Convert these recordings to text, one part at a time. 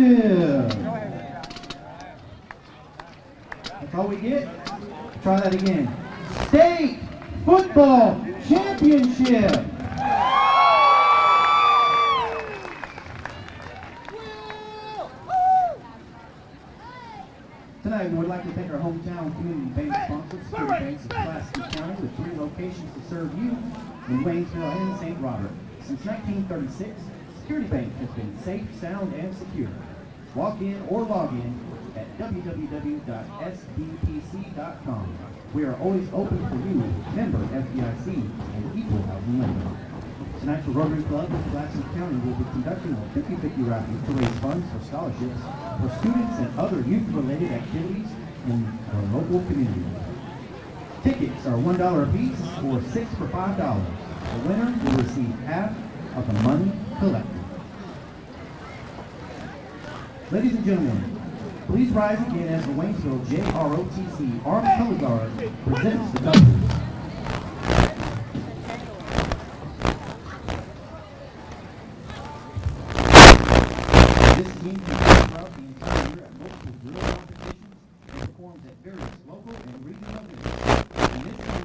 championship. That's all we get? Try that again. State football championship. Tonight, we would like to thank our hometown community bank sponsors, Security Banks of Pulaski County, with 3 locations to serve you in Waynesville and St. Robert. Since 1936, Security Bank has been safe, sound, and secure. Walk in or log in at www.sbpc.com. We are always open for you, member FDIC and equal housing lender. Tonight's Rotary Club of Pulaski County will be conducting a 50-50 raffle to raise funds for scholarships for students and other youth-related activities in our local community. Tickets are $1 apiece or 6 for $5. The winner will receive half of the money collected. Ladies and gentlemen, please rise again as the Waynesville JROTC Armed Color Guard presents the Tigers. This team competes throughout the entire year at multiple drill competitions and performs at various local and regional events. In this year,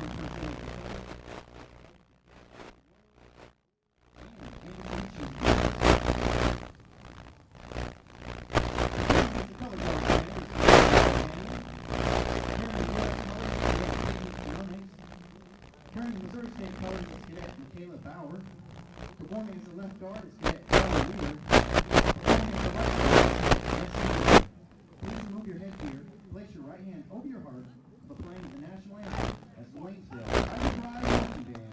carrying Missouri State colors is Cadet Michaela Bauer. Performing as the left guard is Cadet Tyler Wheeler. Performing as the right guard is Leslie. Please move your head here. Place your right hand over your heart for playing the national anthem as the Waynesville Tigers Marching Band.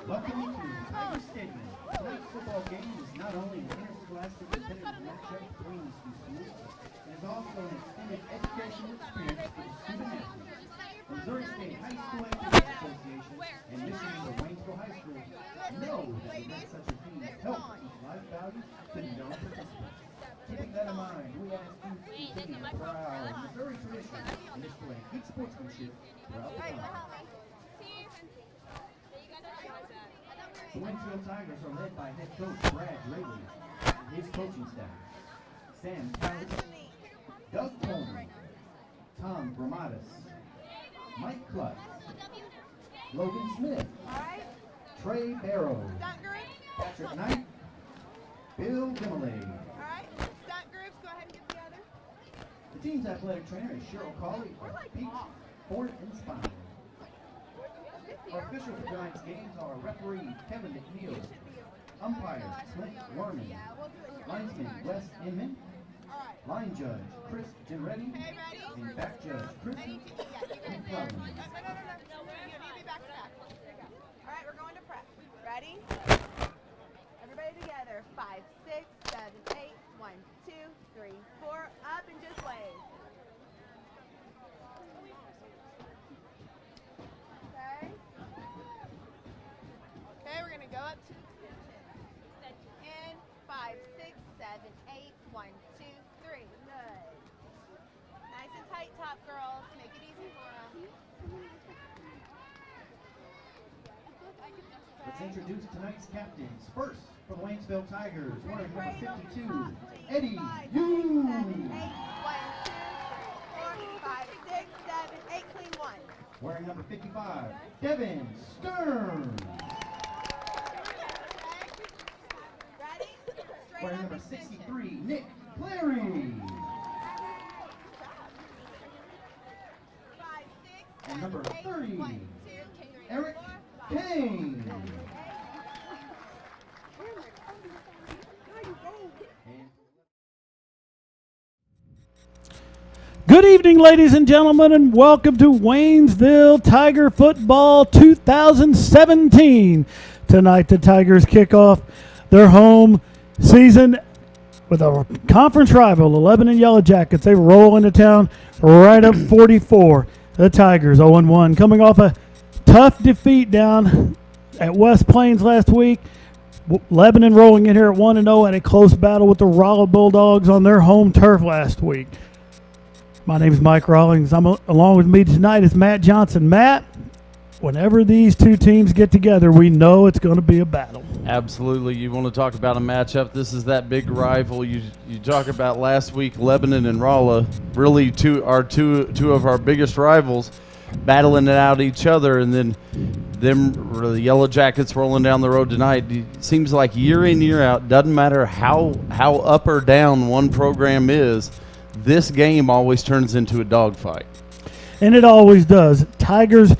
Welcome to Tiger Stadium. Tonight's football game is not only an interscholastic competitive matchup between these two schools, it is also an extended educational experience for the student athletes. The Missouri State High School Athletics Association and Michigan or Waynesville High School know that the event such as these help teach life values to the young participants. Keeping that in mind, we ask you to continue to proud Missouri tradition and display good sportsmanship throughout the time. The Waynesville Tigers are led by head coach Brad Rayleigh and his coaching staff. Sam Couch, Doug Coleman, Tom Gramatis, Mike Klutz, Logan Smith, Trey Barrow, Patrick Knight, Bill Dimmelay. The team's athletic trainer is Cheryl Cawley of Peach, Fort, and Spine. Our officials for tonight's games are referee Kevin McNeil, umpire Clint Werman, linesman Wes Inman, line judge Chris Genretti, and back judge Chris McClellan. No. You be back to back. All right, we're going to prep. Ready? Everybody together. 5, 6, 7, 8. 1, 2, 3, 4. Up and just wave. Okay, we're going to go up to in 5, 6, 7, 8. 1, 2, 3. Good. Nice and tight top, girls. Make it easy for them. Let's introduce tonight's captains. First, for the Waynesville Tigers, wearing number 52, Eddie Yu. 1, 2, 3, 4, 5, 6, 7, 8. Clean 1. Wearing number 55, Devin Stern. Ready? Straight Wearing up number extension. 63, Nick Clary. 5, 6, And 7, number 8. 30, 1, 2, 3, Eric 4, 5. Kane. Good evening, ladies and gentlemen, and welcome to Waynesville Tiger Football 2017. Tonight, the Tigers kick off their home season with a conference rival, the Lebanon Yellowjackets. They roll into town right up 44. The Tigers 0-1, coming off a tough defeat down at West Plains last week. Lebanon rolling in here at 1-0 at a close battle with the Rolla Bulldogs on their home turf last week. My name is Mike Rawlings. Along with me tonight is Matt Johnson. Matt, whenever these two teams get together, we know it's going to be a battle. Absolutely. You want to talk about a matchup. This is that big rival. You talk about last week, Lebanon and Rolla, really two of our biggest rivals, battling it out each other, and then the Yellow Jackets rolling down the road tonight. It seems like year in, year out, doesn't matter how up or down one program is, this game always turns into a dogfight. And it always does. Tigers,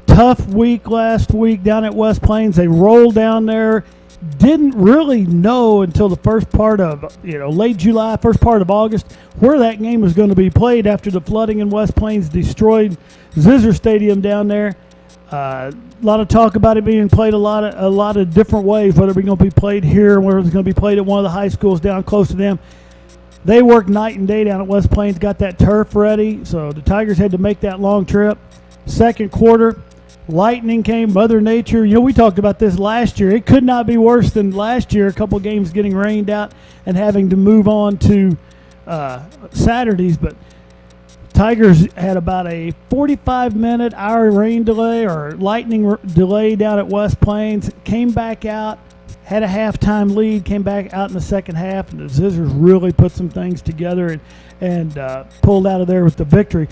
tough week last week down at West Plains. They rolled down there. Didn't really know until the first part of, late July, first part of August, where that game was going to be played after the flooding in West Plains destroyed Zizzer Stadium down there. A lot of talk about it being played a lot of different ways, whether it was going to be played here, whether it was going to be played at one of the high schools down close to them. They worked night and day down at West Plains, got that turf ready, so the Tigers had to make that long trip. Second quarter, lightning came, Mother Nature. We talked about this last year. It could not be worse than last year, a couple games getting rained out and having to move on to Saturdays. But Tigers had about a 45-minute hour rain delay or lightning delay down at West Plains, came back out, had a halftime lead, came back out in the second half, and the Zizzers really put some things together and pulled out of there with the victory.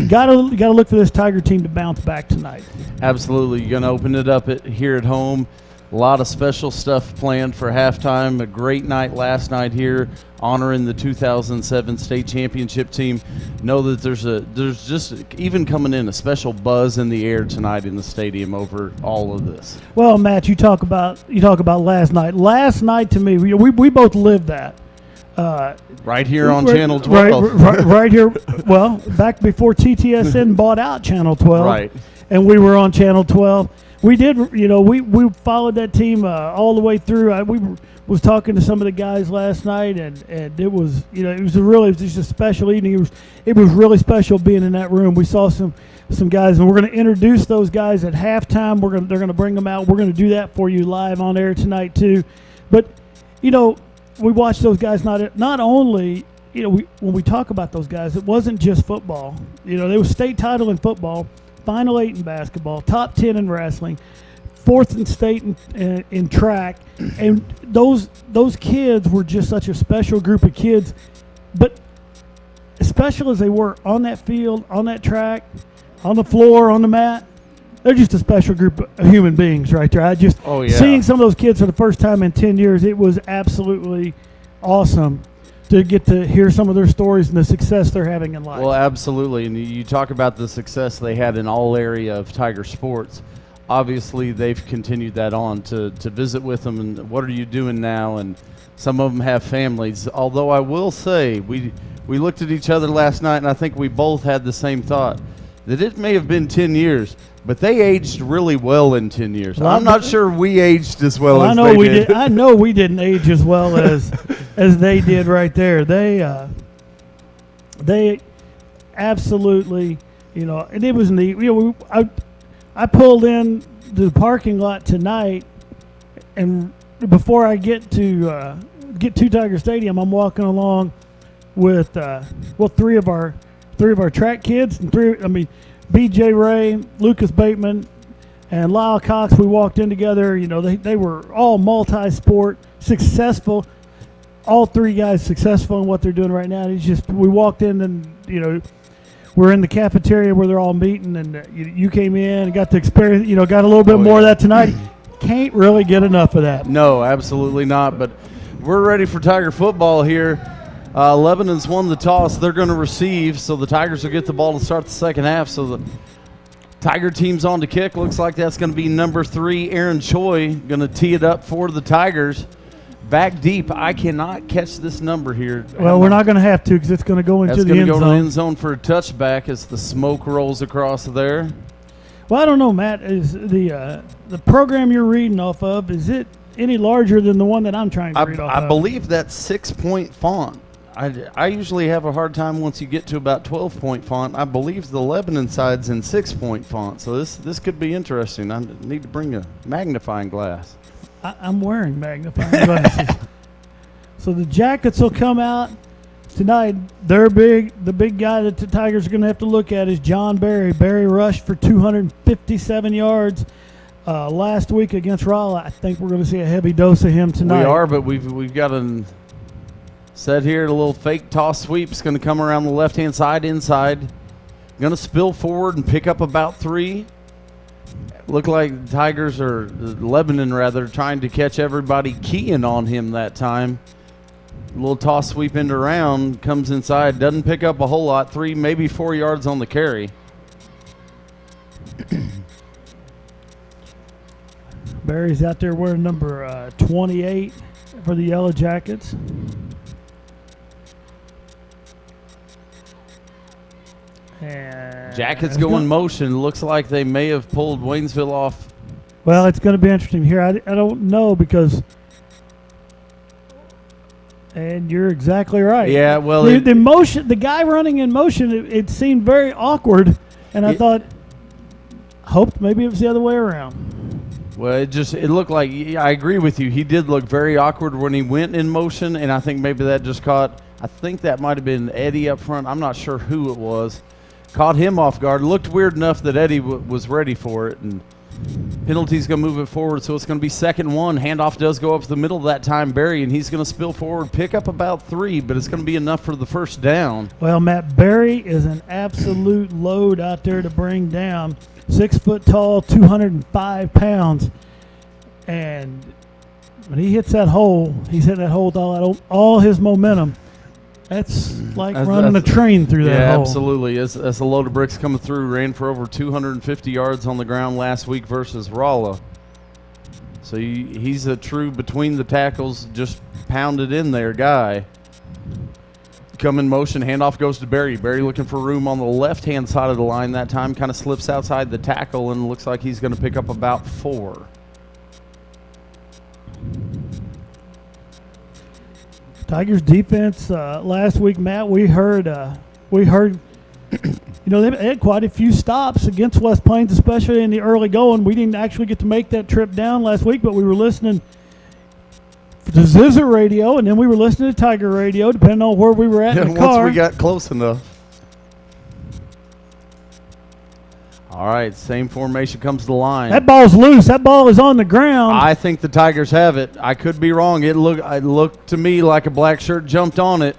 Got to look for this Tiger team to bounce back tonight. Absolutely. You're going to open it up here at home. A lot of special stuff planned for halftime. A great night last night here, honoring the 2007 state championship team. Know that there's just even coming in a special buzz in the air tonight in the stadium over all of this. Well, Matt, you talk about last night. Last night to me, we both lived that. Right here on Channel 12. Right here. Well, back before TTSN bought out Channel 12. Right. And we were on Channel 12. We did, we followed that team all the way through. Was talking to some of the guys last night, and it was, it was just a special evening. It was really special being in that room. We saw some guys, and we're going to introduce those guys at halftime. They're going to bring them out. We're going to do that for you live on air tonight too. But we watched those guys. Not only when we talk about those guys, it wasn't just football. They were state title in football, Final 8 in basketball, top 10 in wrestling, 4th in state in track, and those kids were just such a special group of kids. But as special as they were on that field, on that track, on the floor, on the mat, they're just a special group of human beings right there. Seeing some of those kids for the first time in 10 years, it was absolutely awesome to get to hear some of their stories and the success they're having in life. Well, absolutely. And you talk about the success they had in all area of Tiger sports. Obviously, they've continued that on to visit with them and what are you doing now? And some of them have families. Although I will say, we looked at each other last night, and I think we both had the same thought, that it may have been 10 years, but they aged really well in 10 years. Well, I'm not sure we aged as well as they they did. I know we didn't age as well as they did right there. They absolutely, and it was neat. I pulled in the parking lot tonight, and before I get to Tiger Stadium, I'm walking along with three of our track kids and BJ Ray, Lucas Bateman, and Lyle Cox. We walked in together. They were all multi-sport, successful. All three guys successful in what they're doing right now. We walked in and we're in the cafeteria where they're all meeting, and you came in and got to experience. Got a little bit more of that tonight. Can't really get enough of that. No, absolutely not. But we're ready for Tiger football here. Lebanon's won the toss. They're going to receive, so the Tigers will get the ball to start the second half. So the Tiger team's on to kick. Looks like that's going to be number 3, Aaron Choi, going to tee it up for the Tigers. Back deep. I cannot catch this number here. Well, we're not going to have to because it's going to go into the end zone. It's going to go to the end zone for a touchback as the smoke rolls across there. Well, I don't know, Matt. Is the program you're reading off of, is it any larger than the one that I'm trying to read off of? I believe that's 6-point font. I usually have a hard time once you get to about 12-point font. I believe the Lebanon side's in 6-point font, so this could be interesting. I need to bring a magnifying glass. I'm wearing magnifying glasses. So the Jackets will come out tonight. They're big. The big guy that the Tigers are going to have to look at is John Berry. Berry rushed for 257 yards last week against Rolla. I think we're going to see a heavy dose of him tonight. We are, but we've got a set here. A little fake toss sweep is going to come around the left-hand side inside. Going to spill forward and pick up about 3. Look like the Tigers, or Lebanon rather, trying to catch everybody keying on him that time. A little toss sweep into round, comes inside, doesn't pick up a whole lot, 3, maybe 4 yards on the carry. Barry's out there wearing number 28 for the Yellowjackets. And Jackets go in motion. Looks like they may have pulled Waynesville off. Well, it's going to be interesting here. I don't know because, and you're exactly right. Yeah, well, the motion, the guy running in motion, it seemed very awkward, and I hoped maybe it was the other way around. Well, it looked like, I agree with you. He did look very awkward when he went in motion, and I think maybe that just caught, I think that might have been Eddie up front. I'm not sure who it was. Caught him off guard. Looked weird enough that Eddie was ready for it, and penalty's going to move it forward, so it's going to be 2nd and 1. Handoff does go up the middle that time, Berry, and he's going to spill forward, pick up about 3, but it's going to be enough for the first down. Well, Matt, Berry is an absolute load out there to bring down. 6 foot tall, 205 pounds, and when he hits that hole, he's hitting that hole with all his momentum. That's like running a train through that hole. Yeah, absolutely. That's a load of bricks coming through. Ran for over 250 yards on the ground last week versus Rolla. So he's a true between the tackles, just pounded in there guy. come in motion. Handoff goes to Barry. Barry looking for room on the left-hand side of the line that time. Kind of slips outside the tackle and looks like he's going to pick up about 4. Tigers defense last week, Matt. We heard, you know, they had quite a few stops against West Plains, especially in the early going. We didn't actually get to make that trip down last week, but we were listening to Zizzer radio, and then we were listening to Tiger radio, depending on where we were at in the car. Once we got close enough. All right, same formation comes to the line. That ball's loose. That ball is on the ground. I think the Tigers have it. I could be wrong. It looked to me like a black shirt jumped on it.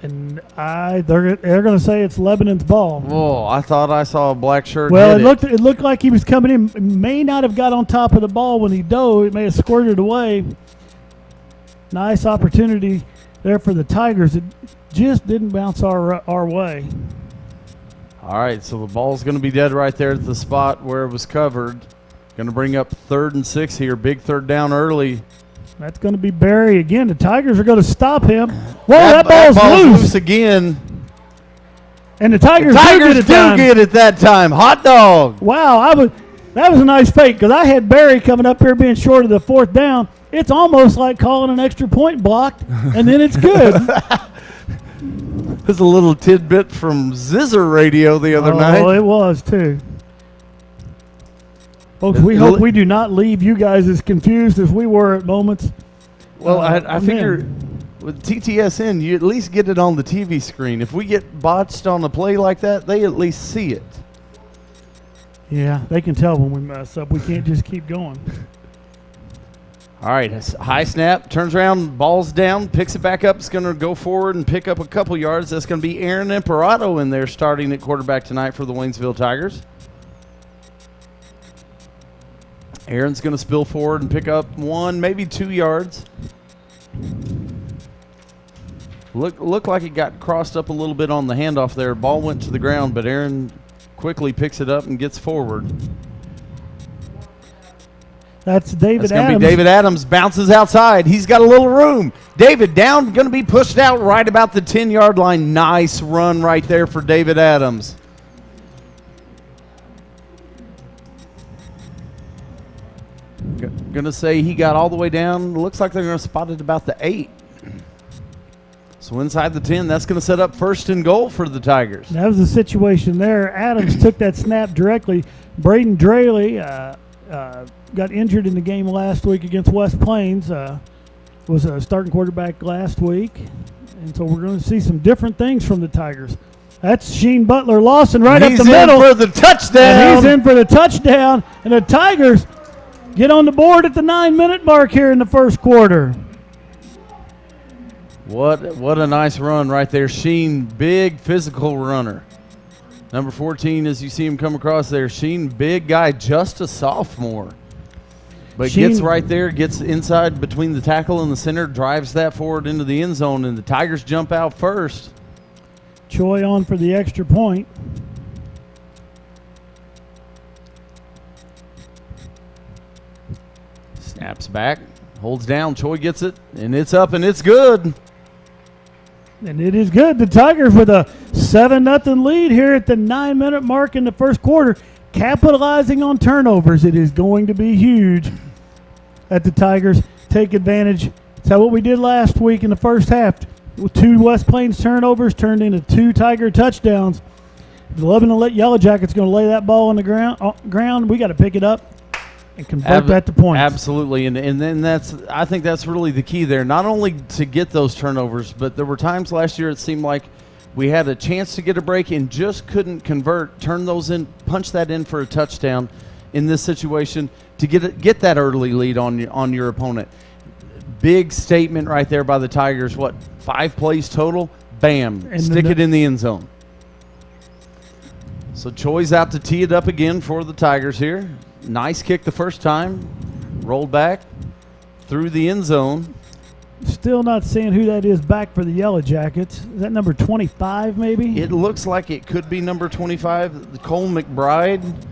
And they're going to say it's Lebanon's ball. Oh, I thought I saw a black shirt. Well, hit it looked like he was coming in. It may not have got on top of the ball when he dove. It may have squirted away. Nice opportunity there for the Tigers. It just didn't bounce our way. All right, so the ball's going to be dead right there at the spot where it was covered. Going to bring up 3rd and 6 here. Big third down early. That's going to be Barry again. The Tigers are going to stop him. Whoa, that ball's loose again. And the Tigers do get it that time. Hot dog. Wow, that was a nice fake because I had Barry coming up here being short of the 4th down. It's almost like calling an extra point blocked, and then it's good. There's a little tidbit from Zizzer radio the other night. Oh, it was too. Folks, we hope we do not leave you guys as confused as we were at moments. Well, I figure with TTSN, you at least get it on the TV screen. If we get botched on a play like that, they at least see it. Yeah, they can tell when we mess up. We can't just keep going. All right, high snap, turns around, ball's down, picks it back up. It's going to go forward and pick up a couple yards. That's going to be Aaron Imperato in there starting at quarterback tonight for the Waynesville Tigers. Aaron's going to spill forward and pick up 1, maybe 2 yards. Looked like it got crossed up a little bit on the handoff there. Ball went to the ground, but Aaron quickly picks it up and gets forward. That's David Adams. That's going to be David Adams. Bounces outside. He's got a little room. David down, going to be pushed out right about the 10-yard line. Nice run right there for David Adams. Going to say he got all the way down. Looks like they're going to spot it about the 8. So inside the 10, that's going to set up 1st and goal for the Tigers. That was the situation there. Adams took that snap directly. Braden Draley got injured in the game last week against West Plains. Was a starting quarterback last week. And so we're going to see some different things from the Tigers. That's Sheen Butler Lawson right up the middle. He's in for the touchdown. And he's in for the touchdown. And the Tigers get on the board at the 9-minute mark here in the first quarter. What a nice run right there. Sheen, big physical runner. Number 14, as you see him come across there. Sheen, big guy, just a sophomore. But Sheen gets right there, gets inside between the tackle and the center, drives that forward into the end zone, and the Tigers jump out first. Choi on for the extra point. Snaps back, holds down. Choi gets it, and it's up, and it's good. And it is good. The Tigers with a 7-0 lead here at the 9-minute mark in the first quarter, capitalizing on turnovers. It is going to be huge that the Tigers take advantage. That's what we did last week in the first half. 2 West Plains turnovers turned into 2 Tiger touchdowns. The Lebanon Yellowjackets going to lay that ball on the ground. We got to pick it up and convert that to points. Absolutely, and then I think that's really the key there. Not only to get those turnovers, but there were times last year it seemed like we had a chance to get a break and just couldn't convert, turn those in, punch that in for a touchdown in this situation to get that early lead on your opponent. Big statement right there by the Tigers. 5 plays total? Bam, and stick it in the end zone. So Choi's out to tee it up again for the Tigers here. Nice kick the first time. Rolled back through the end zone. Still not seeing who that is back for the Yellow Jackets. Is that number 25 maybe? It looks like it could be number 25, Cole McBride.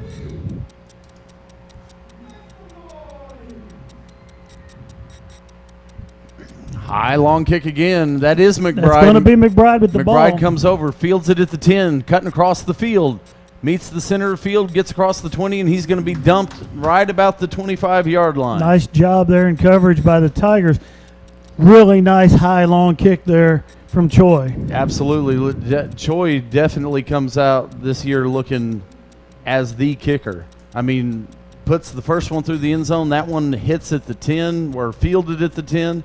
High long kick again. That is McBride. That's going to be McBride with the ball. McBride comes over, fields it at the 10, cutting across the field. Meets the center of the field, gets across the 20, and he's going to be dumped right about the 25-yard line. Nice job there in coverage by the Tigers. Really nice high long kick there from Choi. Absolutely. Choi definitely comes out this year looking as the kicker. I mean, puts the first one through the end zone. That one hits at the 10 or fielded at the 10.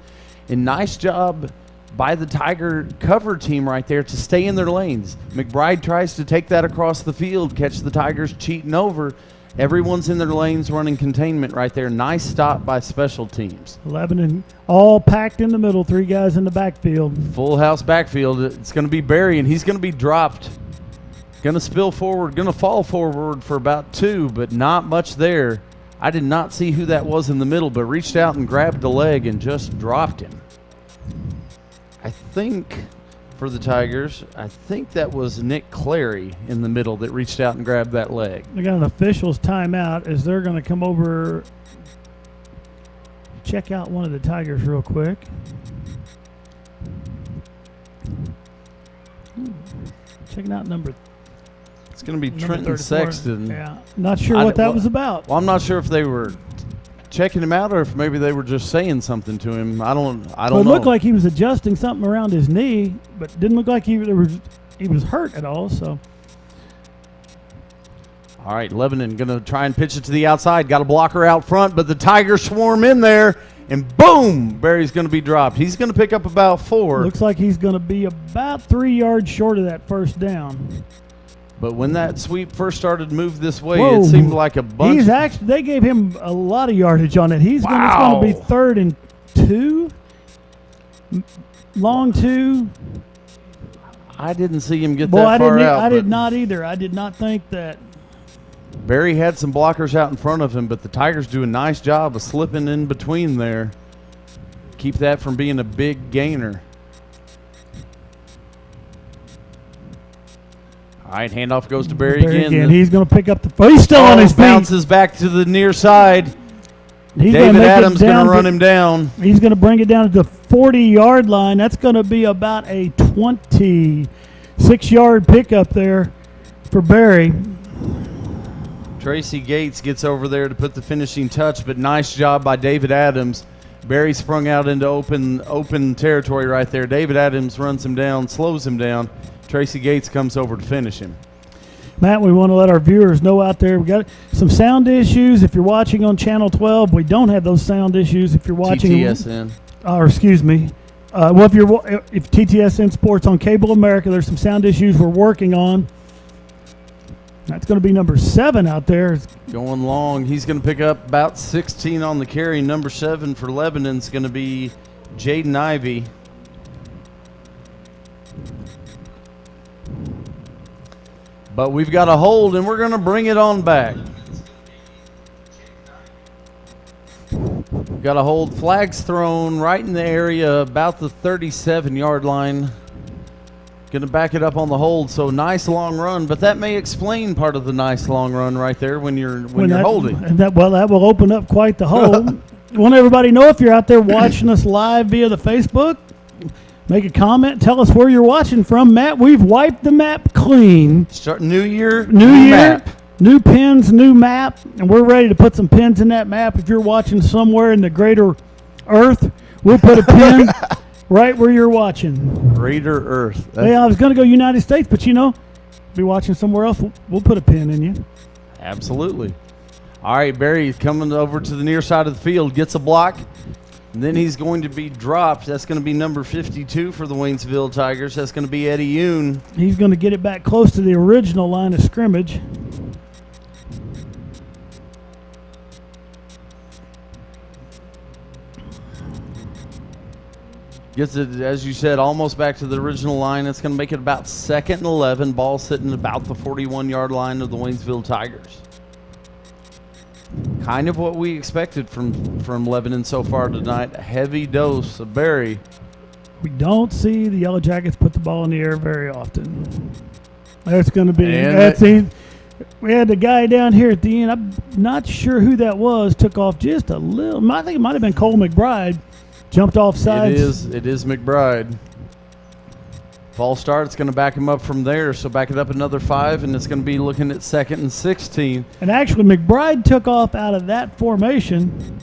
And nice job by the Tiger cover team right there to stay in their lanes. McBride tries to take that across the field, catch the Tigers cheating over. Everyone's in their lanes running containment right there. Nice stop by special teams. Lebanon all packed in the middle, 3 guys in the backfield. Full house backfield. It's going to be Barry, and he's going to be dropped. Going to spill forward, going to fall forward for about 2, but not much there. I did not see who that was in the middle, but reached out and grabbed a leg and just dropped him. I think for the Tigers, I think that was Nick Clary in the middle that reached out and grabbed that leg. They got an official's timeout as they're going to come over, check out one of the Tigers real quick. Checking out number It's going to be number Trenton 34. Sexton. Yeah, not sure what that was about. Well, I'm not sure if they were checking him out or if maybe they were just saying something to him. I don't know. It looked like he was adjusting something around his knee, but didn't look like he was hurt at all. So, all right, Lebanon going to try and pitch it to the outside. Got a blocker out front, but the Tigers swarm in there, and boom, Barry's going to be dropped. He's going to pick up about 4. looks like he's going to be about 3 yards short of that first down. But when that sweep first started to move this way, Whoa. it seemed like a bunch. They gave him a lot of yardage on it. It's going to be 3rd and 2, long 2. I didn't see him get Boy, that far out. I did not either. I did not think that. Barry had some blockers out in front of him, but the Tigers do a nice job of slipping in between there. Keep that from being a big gainer. All right, handoff goes to Barry again. He's going to pick up the. He's still on his feet. Bounces back to the near side. David Adams going to run him down. He's going to bring it down to the 40-yard line. That's going to be about a 26-yard pickup there for Barry. Tracy Gates gets over there to put the finishing touch, but nice job by David Adams. Barry sprung out into open territory right there. David Adams runs him down, slows him down. Tracy Gates comes over to finish him. Matt, we want to let our viewers know out there we got some sound issues. If you're watching on Channel 12, we don't have those sound issues. If you're watching TTSN. Or excuse me. Well, if TTSN Sports on Cable America, there's some sound issues we're working on. That's going to be number 7 out there. Going long. He's going to pick up about 16 on the carry. Number 7 for Lebanon's going to be Jaden Ivey. But we've got a hold, and we're going to bring it on back. We've got a hold. Flags thrown right in the area about the 37-yard line. Going to back it up on the hold, so nice long run. But that may explain part of the nice long run right there when you're holding. And that will open up quite the hold. Want everybody to know if you're out there watching us live via the Facebook, make a comment. Tell us where you're watching from. Matt, we've wiped the map clean. Start new year, map. New pins, new map, and we're ready to put some pins in that map. If you're watching somewhere in the greater Earth, we'll put a pin right where you're watching. Greater Earth. Yeah, I was going to go United States, but be watching somewhere else, we'll put a pin in you. Absolutely. All right, Barry coming over to the near side of the field, gets a block, and then he's going to be dropped. That's going to be number 52 for the Waynesville Tigers. That's going to be Eddie Yoon. He's going to get it back close to the original line of scrimmage. Gets it, as you said, almost back to the original line. That's going to make it about 2nd and 11. Ball sitting about the 41-yard line of the Waynesville Tigers. Kind of what we expected from Lebanon so far tonight. A heavy dose of Barry. We don't see the Yellowjackets put the ball in the air very often. That's going to be we had the guy down here at the end. I'm not sure who that was. Took off just a little. I think it might have been Cole McBride. Jumped off sides. It is McBride. False start, it's going to back him up from there, so back it up another 5, and it's going to be looking at 2nd and 16. And actually, McBride took off out of that formation.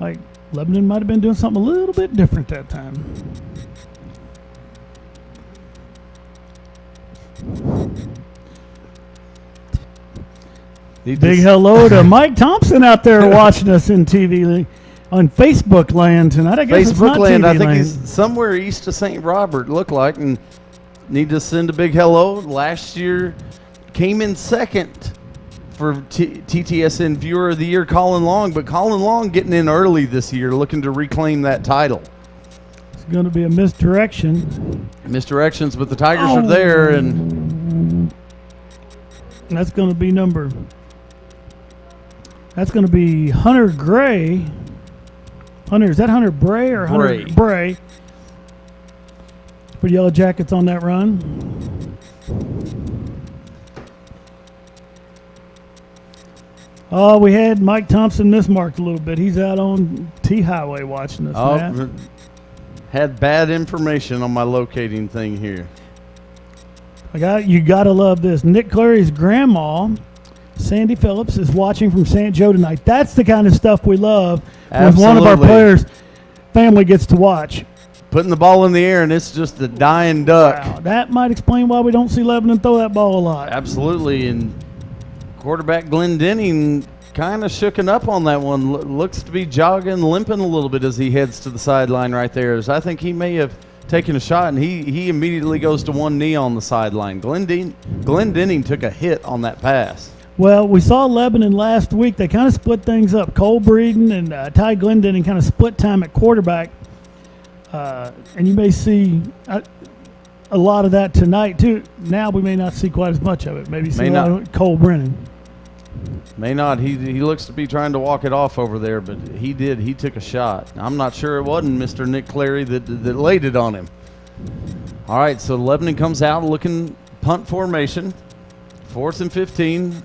Like, Lebanon might have been doing something a little bit different that time. Big hello to Mike Thompson out there watching us in TV on Facebook land tonight. I guess it's not Facebook land, TV I think land. he's somewhere east of St. Robert, looked like, and need to send a big hello. Last year came in 2nd for TTSN Viewer of the Year, Colin Long, but Colin Long getting in early this year, looking to reclaim that title. It's going to be a misdirection. Misdirections, but the Tigers are there, and that's going to be That's going to be Hunter Gray. Hunter, is that Hunter Bray or Hunter Bray? For Yellowjackets on that run. Oh, we had Mike Thompson mismarked a little bit. He's out on T-Highway watching us. Oh, had bad information on my locating thing here. You got to love this. Nick Clary's grandma, Sandy Phillips, is watching from St. Joe tonight. That's the kind of stuff we love when one of our players' family gets to watch. Putting the ball in the air, and it's just a dying duck. Wow, that might explain why we don't see Lebanon throw that ball a lot. Absolutely, and quarterback Glenn Denning kind of shooken up on that one. Looks to be jogging, limping a little bit as he heads to the sideline right there. As I think he may have taken a shot, and he immediately goes to one knee on the sideline. Glenn Denning took a hit on that pass. Well, we saw Lebanon last week. They kind of split things up. Cole Breeden and Ty Glendenning kind of split time at quarterback. And you may see a lot of that tonight, too. Now we may not see quite as much of it. Maybe see a lot of Cole Brennan. May not. He looks to be trying to walk it off over there, but he did. He took a shot. I'm not sure it wasn't Mr. Nick Clary that laid it on him. All right, so Lebanon comes out looking punt formation. 4th and 15.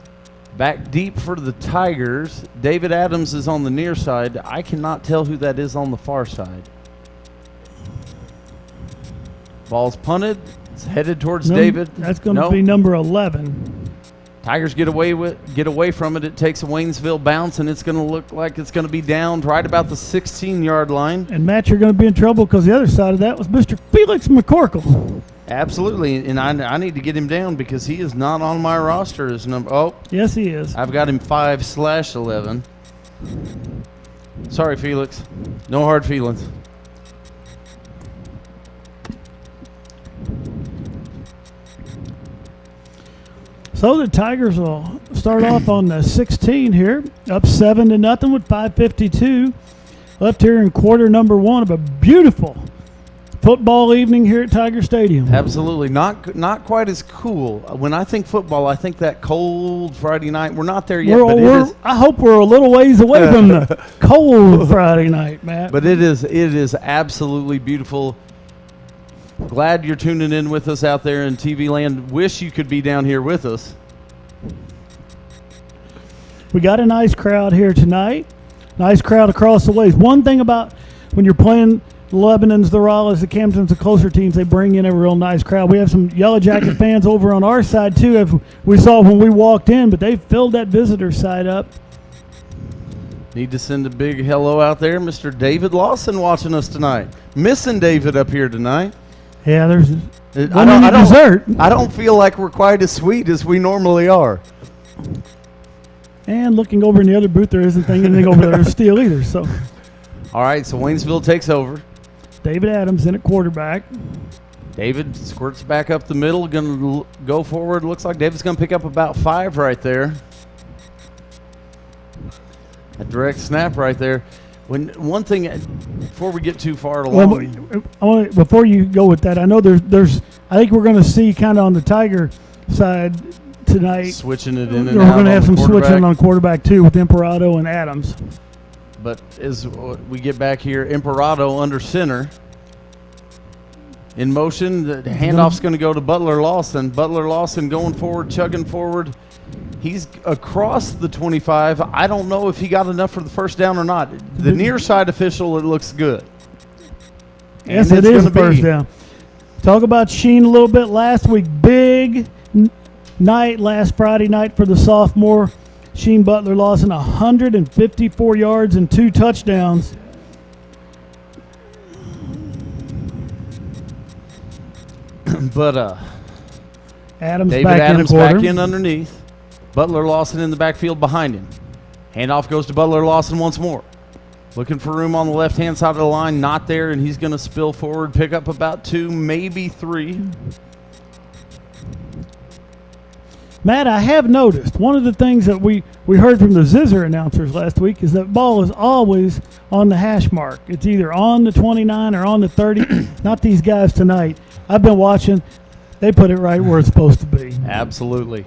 Back deep for the Tigers. David Adams is on the near side. I cannot tell who that is on the far side. Ball's punted. It's headed towards David. That's going to be number 11. Tigers get away from it. It takes a Waynesville bounce, and it's going to look like it's going to be down right about the 16-yard line. And, Matt, you're going to be in trouble because the other side of that was Mr. Felix McCorkle. Absolutely, and I need to get him down because he is not on my roster as number. Oh, yes, he is. I've got him 5/11. Sorry, Felix. No hard feelings. So the Tigers will start off on the 16 here, up 7-0 with 5:52 left here in quarter number 1 of a beautiful football evening here at Tiger Stadium. Absolutely. Not quite as cool. When I think football, I think that cold Friday night. We're not there yet, but it is. I hope we're a little ways away from the cold Friday night, Matt. But it is absolutely beautiful. Glad you're tuning in with us out there in TV land. Wish you could be down here with us. We got a nice crowd here tonight. Nice crowd across the ways. One thing about when you're playing the Lebanons, the Rollins, the Camptons, the closer teams, they bring in a real nice crowd. We have some Yellow Jacket fans over on our side, too, as we saw when we walked in, but they filled that visitor side up. Need to send a big hello out there. Mr. David Lawson watching us tonight. Missing David up here tonight. Yeah, there's dessert. I don't feel like we're quite as sweet as we normally are. And looking over in the other booth, there isn't anything over there to steal either. So, all right, so Waynesville takes over. David Adams in at quarterback. David squirts back up the middle, going to go forward. Looks like David's going to pick up about 5 right there. A direct snap right there. One thing, before we get too far along. Before you go with that, I know there's I think we're going to see kind of on the Tiger side tonight. Switching it in and we're out. We're going to have some switching on quarterback, too, with Imperato and Adams. But as we get back here, Imperato under center. In motion, the handoff's going to go to Butler Lawson. Butler Lawson going forward, chugging forward. He's across the 25. I don't know if he got enough for the first down or not. The near side official, it looks good. Yes, And it it's is gonna first be. down. Talk about Sheen a little bit last week. Big night last Friday night for the sophomore. Sheen Butler Lawson, 154 yards and 2 touchdowns. But Adams David back Adams in quarter. back in underneath. Butler Lawson in the backfield behind him. Handoff goes to Butler Lawson once more. Looking for room on the left-hand side of the line. Not there, and he's going to spill forward, pick up about 2, maybe 3. Matt, I have noticed one of the things that we heard from the Zizzer announcers last week is that ball is always on the hash mark. It's either on the 29 or on the 30. Not these guys tonight. I've been watching. They put it right where it's supposed to be. Absolutely.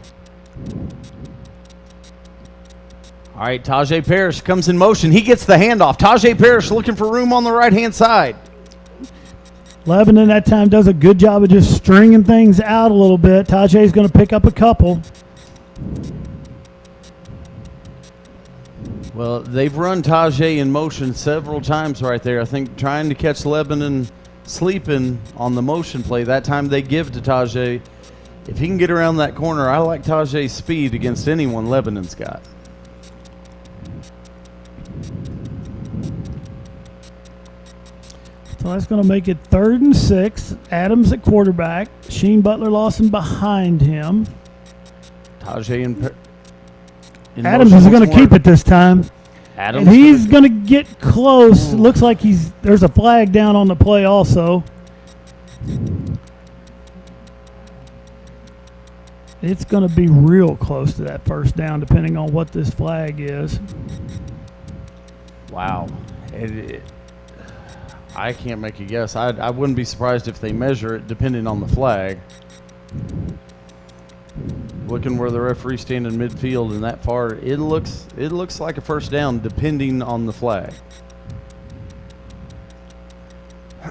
All right, Tajay Parrish comes in motion. He gets the handoff. Tajay Parrish looking for room on the right-hand side. Lebanon that time does a good job of just stringing things out a little bit. Tajay's going to pick up a couple. Well, they've run Tajay in motion several times right there. I think trying to catch Lebanon sleeping on the motion play. That time they give to Tajay. If he can get around that corner, I like Tajay's speed against anyone Lebanon's got. So that's going to make it 3rd and 6. Adams at quarterback. Sheen Butler Lawson behind him. Tajay in Adams motion is once going to more. keep it this time. Adams And he's going to get close. Looks like there's a flag down on the play also. It's going to be real close to that first down depending on what this flag is. Wow. I can't make a guess. I wouldn't be surprised if they measure it depending on the flag. Looking where the referee's standing in midfield and that far, it looks like a first down depending on the flag.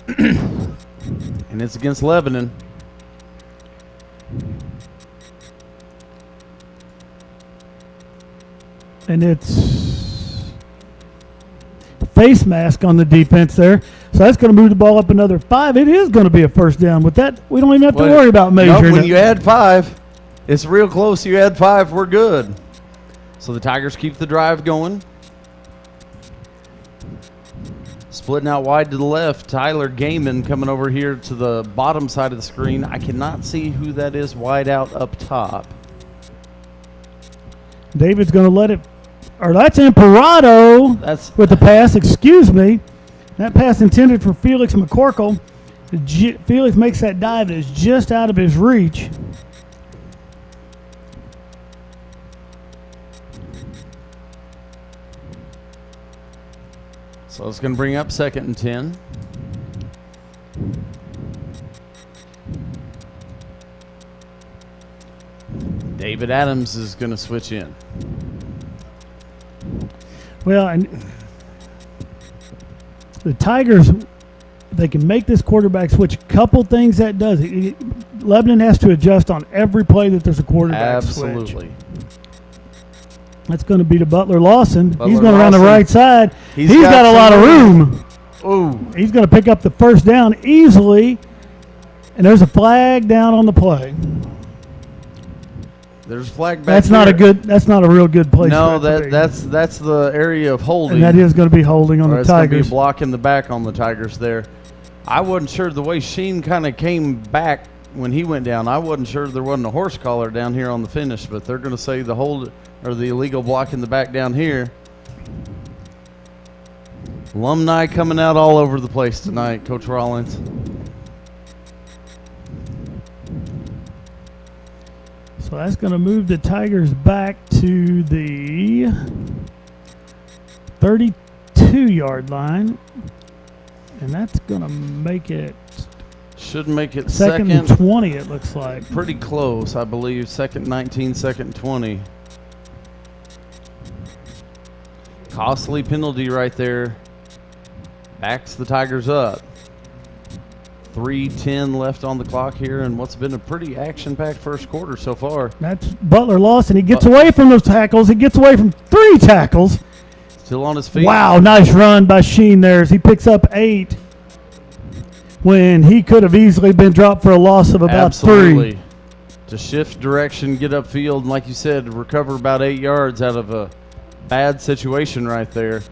And it's against Lebanon. And it's face mask on the defense there. So that's going to move the ball up another 5. It is going to be a first down. With that, we don't even have to worry about measuring When it. you add 5, it's real close. You add 5, we're good. So the Tigers keep the drive going. Splitting out wide to the left, Tyler Gaiman coming over here to the bottom side of the screen. I cannot see who that is wide out up top. David's going to let it, or that's Imperato with the pass, excuse me. That pass intended for Felix McCorkle. Felix makes that dive that is just out of his reach. So it's going to bring up 2nd and 10. David Adams is going to switch in. Well, and the Tigers, they can make this quarterback switch. A couple things that does. Lebanon has to adjust on every play that there's a quarterback switch. Absolutely. That's going to be to Butler Lawson. Butler He's going to run the right side. He's got a lot of room. Ooh. He's going to pick up the first down easily. And there's a flag down on the play. There's a flag back That's not a real good place. No, for it to be. that's the area of holding. And that is going to be holding on the It's going to be Tigers. a block in the back on the Tigers there. I wasn't sure the way Sheen kind of came back when he went down. I wasn't sure there wasn't a horse collar down here on the finish, but they're going to say the hold or the illegal block in the back down here. Alumni coming out all over the place tonight, Coach Rollins. So that's going to move the Tigers back to the 32-yard line. And that's going to make it Should make it second second. and 20, it looks like. Pretty close, I believe. 2nd 19, 2nd 20. Costly penalty right there. Backs the Tigers up. 3:10 left on the clock here, and what's been a pretty action-packed first quarter so far. That's Butler Lawson. He gets away from those tackles. He gets away from 3 tackles. Still on his feet. Wow, nice run by Sheen there as he picks up 8. when he could have easily been dropped for a loss of about Absolutely. 3. To shift direction, get upfield, and like you said, recover about 8 yards out of a bad situation right there.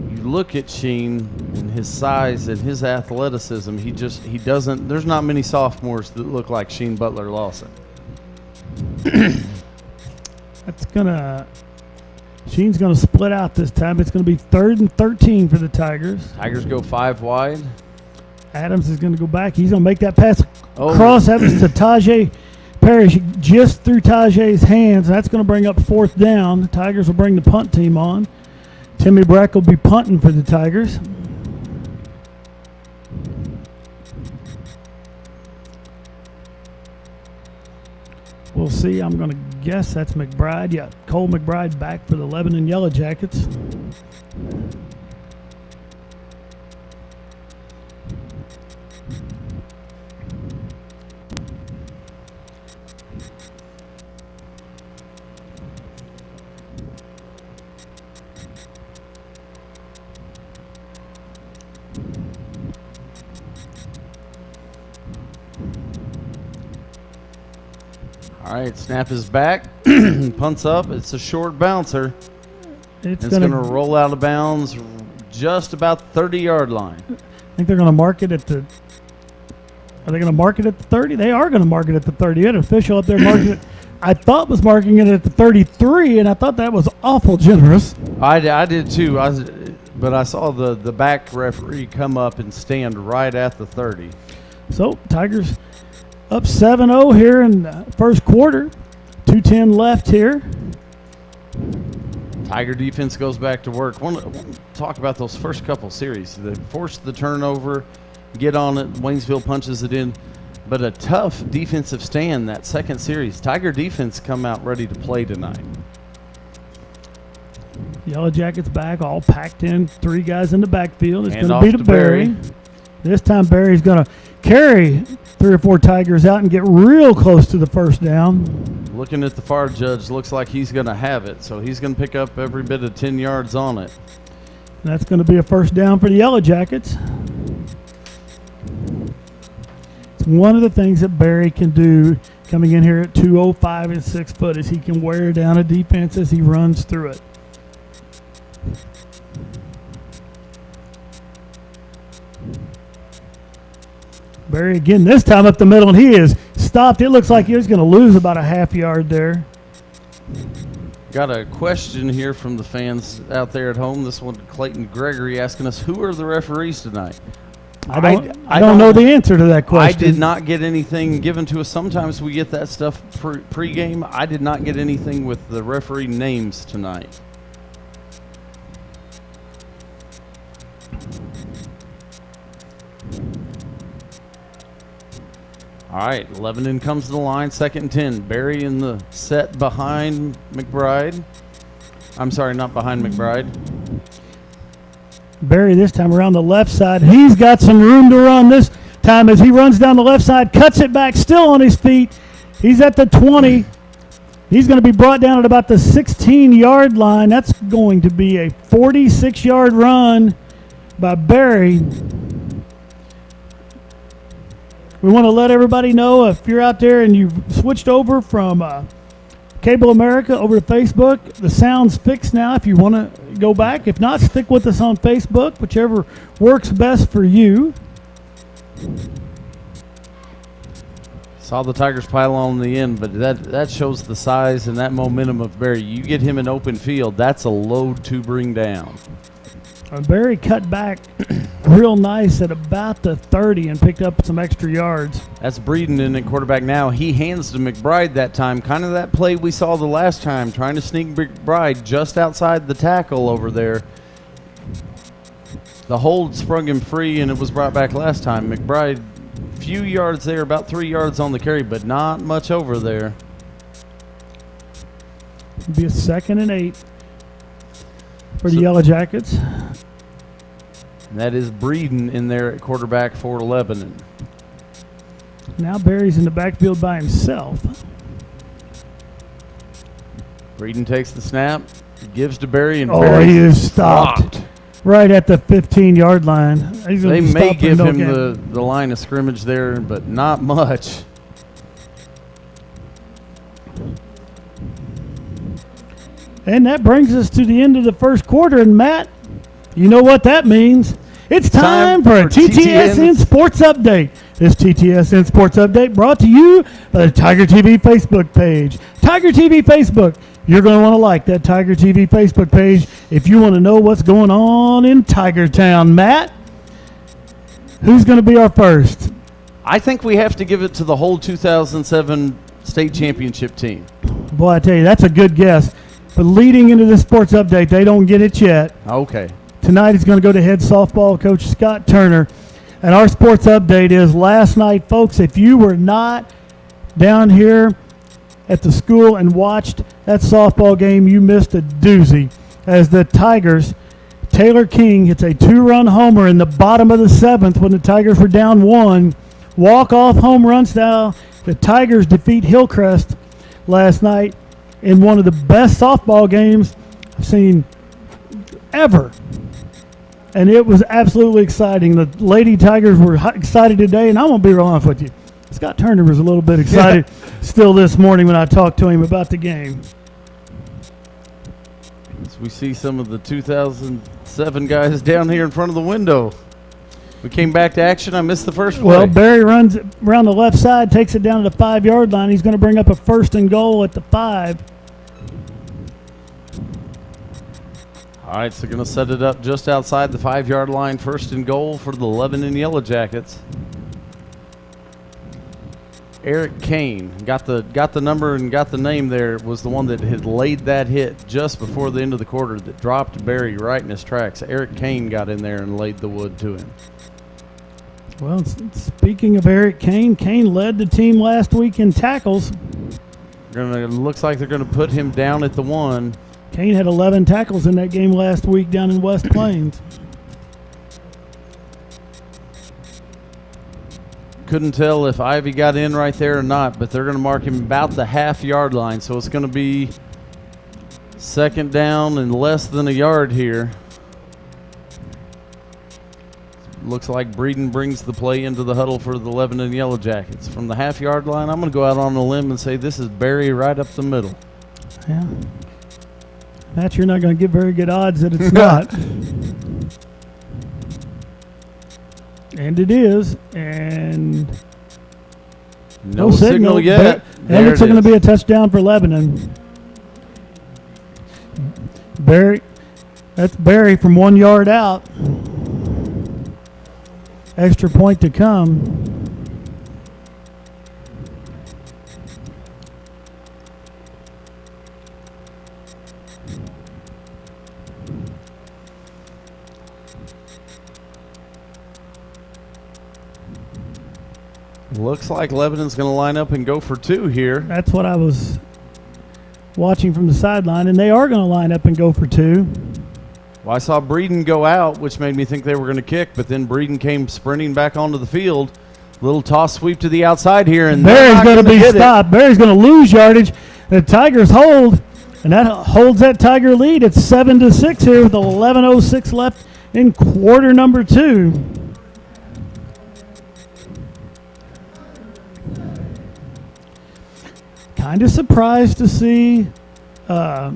You look at Sheen and his size and his athleticism, he doesn't, there's not many sophomores that look like Sheen Butler Lawson. Sheen's gonna split out this time. It's gonna be 3rd and 13 for the Tigers. Tigers go 5 wide. Adams is gonna go back. He's gonna make that pass Oh. cross Evans to Tajay Parrish just through Tajay's hands. That's gonna bring up 4th down. The Tigers will bring the punt team on. Timmy Brack will be punting for the Tigers. We'll see. I'm going to guess that's McBride. Yeah, Cole McBride back for the Lebanon Yellowjackets. All right, snap is back, punts up. It's a short bouncer. It's It's going going to roll out of bounds just about 30-yard line. I think they're going to mark it at the. Are they going to mark it at the 30? They are going to mark it at the 30. You had an official up there marking it. I thought was marking it at the 33, and I thought that was awful generous. I did too. But I saw the back referee come up and stand right at the 30. So Tigers up 7-0 here in the first quarter. 2:10 left here. Tiger defense goes back to work. Want to talk about those first couple series. They forced the turnover, get on it. Waynesville punches it in. But a tough defensive stand that second series. Tiger defense come out ready to play tonight. Yellow Jackets back, all packed in. 3 guys in the backfield. It's Hand going off to be to to Barry. This time Barry's going to carry 3 or 4 Tigers out and get real close to the first down. Looking at the far judge, looks like he's going to have it. So he's going to pick up every bit of 10 yards on it. That's going to be a first down for the Yellow Jackets. It's one of the things that Barry can do coming in here at 205 and 6 foot is he can wear down a defense as he runs through it. Barry again, this time up the middle, and he is stopped. It looks like he was going to lose about a half yard there. Got a question here from the fans out there at home. This one, Clayton Gregory, asking us, who are the referees tonight? I don't know the answer to that question. I did not get anything given to us. Sometimes we get that stuff pre-game. I did not get anything with the referee names tonight. All right, Lebanon comes to the line, 2nd and 10. Barry in the set behind McBride. I'm sorry, not behind McBride. Barry this time around the left side. He's got some room to run this time as he runs down the left side, cuts it back, still on his feet. He's at the 20. He's going to be brought down at about the 16-yard line. That's going to be a 46-yard run by Barry. We want to let everybody know if you're out there and you've switched over from Cable America over to Facebook, the sound's fixed now if you want to go back. If not, stick with us on Facebook, whichever works best for you. Saw the Tigers pile on in the end, but that shows the size and that momentum of Barry. You get him in open field, that's a load to bring down. Barry cut back real nice at about the 30 and picked up some extra yards. That's Breeden in at quarterback now. He hands to McBride that time. Kind of that play we saw the last time, trying to sneak McBride just outside the tackle over there. The hold sprung him free, and it was brought back last time. McBride, few yards there, about 3 yards on the carry, but not much over there. It'll be a 2nd and 8 for the Yellow Jackets. And that is Breeden in there at quarterback for Lebanon. Now Barry's in the backfield by himself. Breeden takes the snap, Gives to Barry, and Oh, Barry he is stopped right at the 15-yard line. He's gonna They be may stopped give for no him gain. the line of scrimmage there, but not much. And that brings us to the end of the first quarter. And Matt, you know what that means. It's time for a TTSN Sports Update. This TTSN Sports Update brought to you by the Tiger TV Facebook page. Tiger TV Facebook. You're going to want to like that Tiger TV Facebook page if you want to know what's going on in Tiger Town. Matt, who's going to be our first? I think we have to give it to the whole 2007 state championship team. Boy, I tell you, that's a good guess. But leading into this sports update, they don't get it yet. Okay. Tonight is going to go to head softball coach Scott Turner. And our sports update is last night, folks, if you were not down here at the school and watched that softball game, you missed a doozy. As the Tigers, Taylor King hits a 2-run homer in the bottom of the 7th when the Tigers were down 1. Walk-off home run style. The Tigers defeat Hillcrest last night in one of the best softball games I've seen ever. And it was absolutely exciting. The Lady Tigers were excited today, and I'm going to be real honest with you. Scott Turner was a little bit excited still this morning when I talked to him about the game. As we see some of the 2007 guys down here in front of the window. We came back to action. I missed the first play. Well, Barry runs around the left side, takes it down to the 5-yard line. He's going to bring up a 1st and goal at the 5. All right, so going to set it up just outside the 5-yard line, 1st and goal for the Lebanon Yellowjackets. Eric Kane got the number and got the name there. Was the one that had laid that hit just before the end of the quarter that dropped Barry right in his tracks. Eric Kane got in there and laid the wood to him. Well, speaking of Eric Kane, Kane led the team last week in tackles. Looks like they're going to put him down at the 1. Kane had 11 tackles in that game last week down in West Plains. Couldn't tell if Ivy got in right there or not, but they're going to mark him about the half-yard line, so it's going to be 2nd down and less than a yard here. Looks like Breeden brings the play into the huddle for the Lebanon Yellowjackets. From the half-yard line, I'm going to go out on a limb and say this is Barry right up the middle. Yeah. Matt, you're not going to give very good odds that it's not. And it is. And no signal yet. And it's going to be a touchdown for Lebanon. Barry, that's Barry from 1 yard out. Extra point to come. Looks like Lebanon's going to line up and go for 2 here. That's what I was watching from the sideline, and they are going to line up and go for 2. Well, I saw Breeden go out, which made me think they were going to kick, but then Breeden came sprinting back onto the field. Little toss sweep to the outside here, and Barry's going to be stopped. Barry's going to lose yardage. The Tigers hold, and that holds that Tiger lead. It's 7-6 here with 11:06 left in quarter number 2. Kind of surprised to see the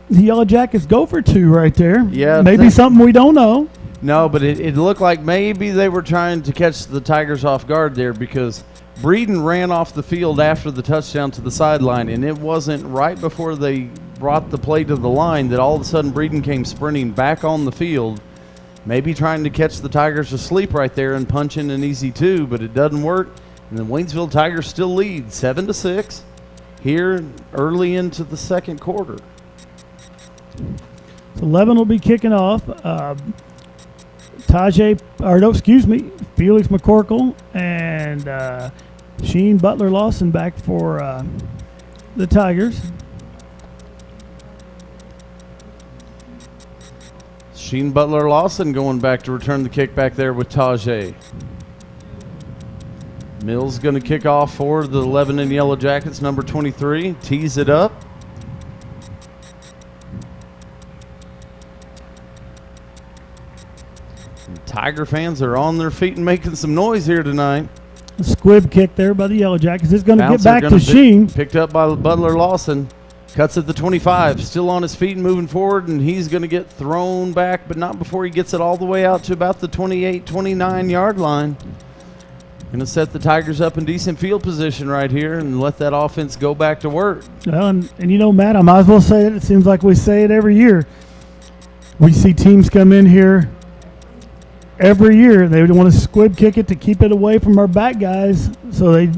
Yellowjackets go for 2 right there. Yeah, maybe something we don't know. No, but it looked like maybe they were trying to catch the Tigers off guard there because Breeden ran off the field after the touchdown to the sideline, and it wasn't right before they brought the play to the line that all of a sudden Breeden came sprinting back on the field, maybe trying to catch the Tigers asleep right there and punch in an easy 2, but it doesn't work. And the Waynesville Tigers still lead 7-6 here early into the second quarter. So 11 will be kicking off. Felix McCorkle and Sheen Butler Lawson back for the Tigers. Sheen Butler Lawson going back to return the kick back there with Tajay. Mills going to kick off for the Lebanon Yellowjackets, number 23. Tees it up. Tiger fans are on their feet and making some noise here tonight. A squib kick there by the Yellowjackets. It's going to get Bouncer back gonna to Sheen. Picked up by Butler Lawson. Cuts at the 25. Still on his feet and moving forward, and he's going to get thrown back, but not before he gets it all the way out to about the 28, 29-yard line. Going to set the Tigers up in decent field position right here and let that offense go back to work. Well, and you know, Matt, I might as well say it. It seems like we say it every year. We see teams come in here every year. They want to squib kick it to keep it away from our back guys so they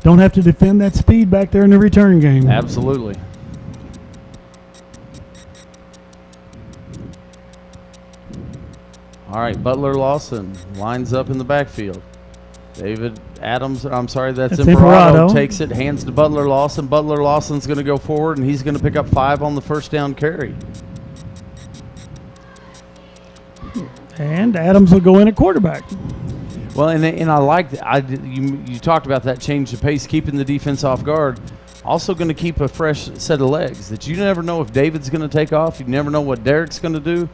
don't have to defend that speed back there in the return game. Absolutely. All right, Butler Lawson lines up in the backfield. David Adams, I'm sorry, that's Imperato, takes it, hands to Butler Lawson. Butler Lawson's going to go forward, and he's going to pick up 5 on the first down carry. And Adams will go in at quarterback. Well, and I like that. You talked about that change of pace, keeping the defense off guard. Also going to keep a fresh set of legs that you never know if David's going to take off. You never know what Derek's going to do.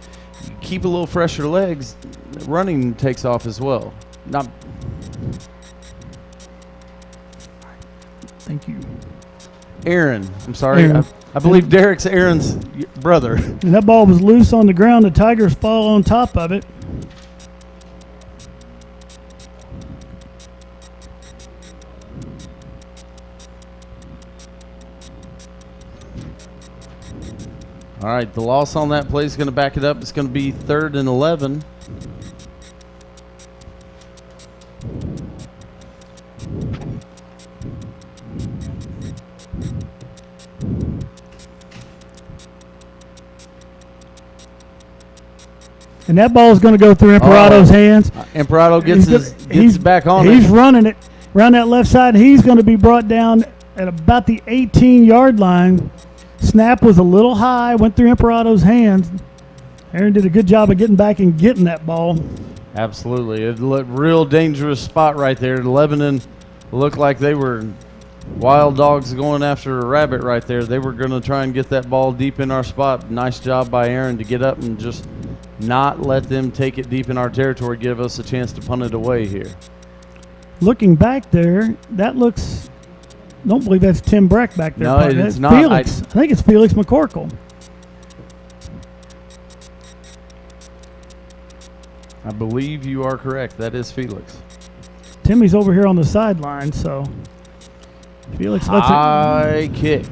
You keep a little fresher legs. Running takes off as well. Thank you. Aaron, I'm sorry. Aaron. I believe Derek's Aaron's brother. And that ball was loose on the ground. The Tigers fall on top of it. All right, the loss on that play is going to back it up. It's going to be 3rd and 11. And that ball is going to go through Imperato's hands. Imperato gets back on it. He's running it around that left side. He's going to be brought down at about the 18-yard line. Snap was a little high, went through Imperato's hands. Aaron did a good job of getting back and getting that ball. Absolutely. It looked real dangerous spot right there. Lebanon looked like they were wild dogs going after a rabbit right there. They were going to try and get that ball deep in our spot. Nice job by Aaron to get up and just not let them take it deep in our territory, give us a chance to punt it away here. Looking back there, that looks... Don't believe that's Tim Breck back there. No, it's not. Felix. I think it's Felix McCorkle. I believe you are correct. That is Felix. Timmy's over here on the sideline, so Felix lets it. High kick.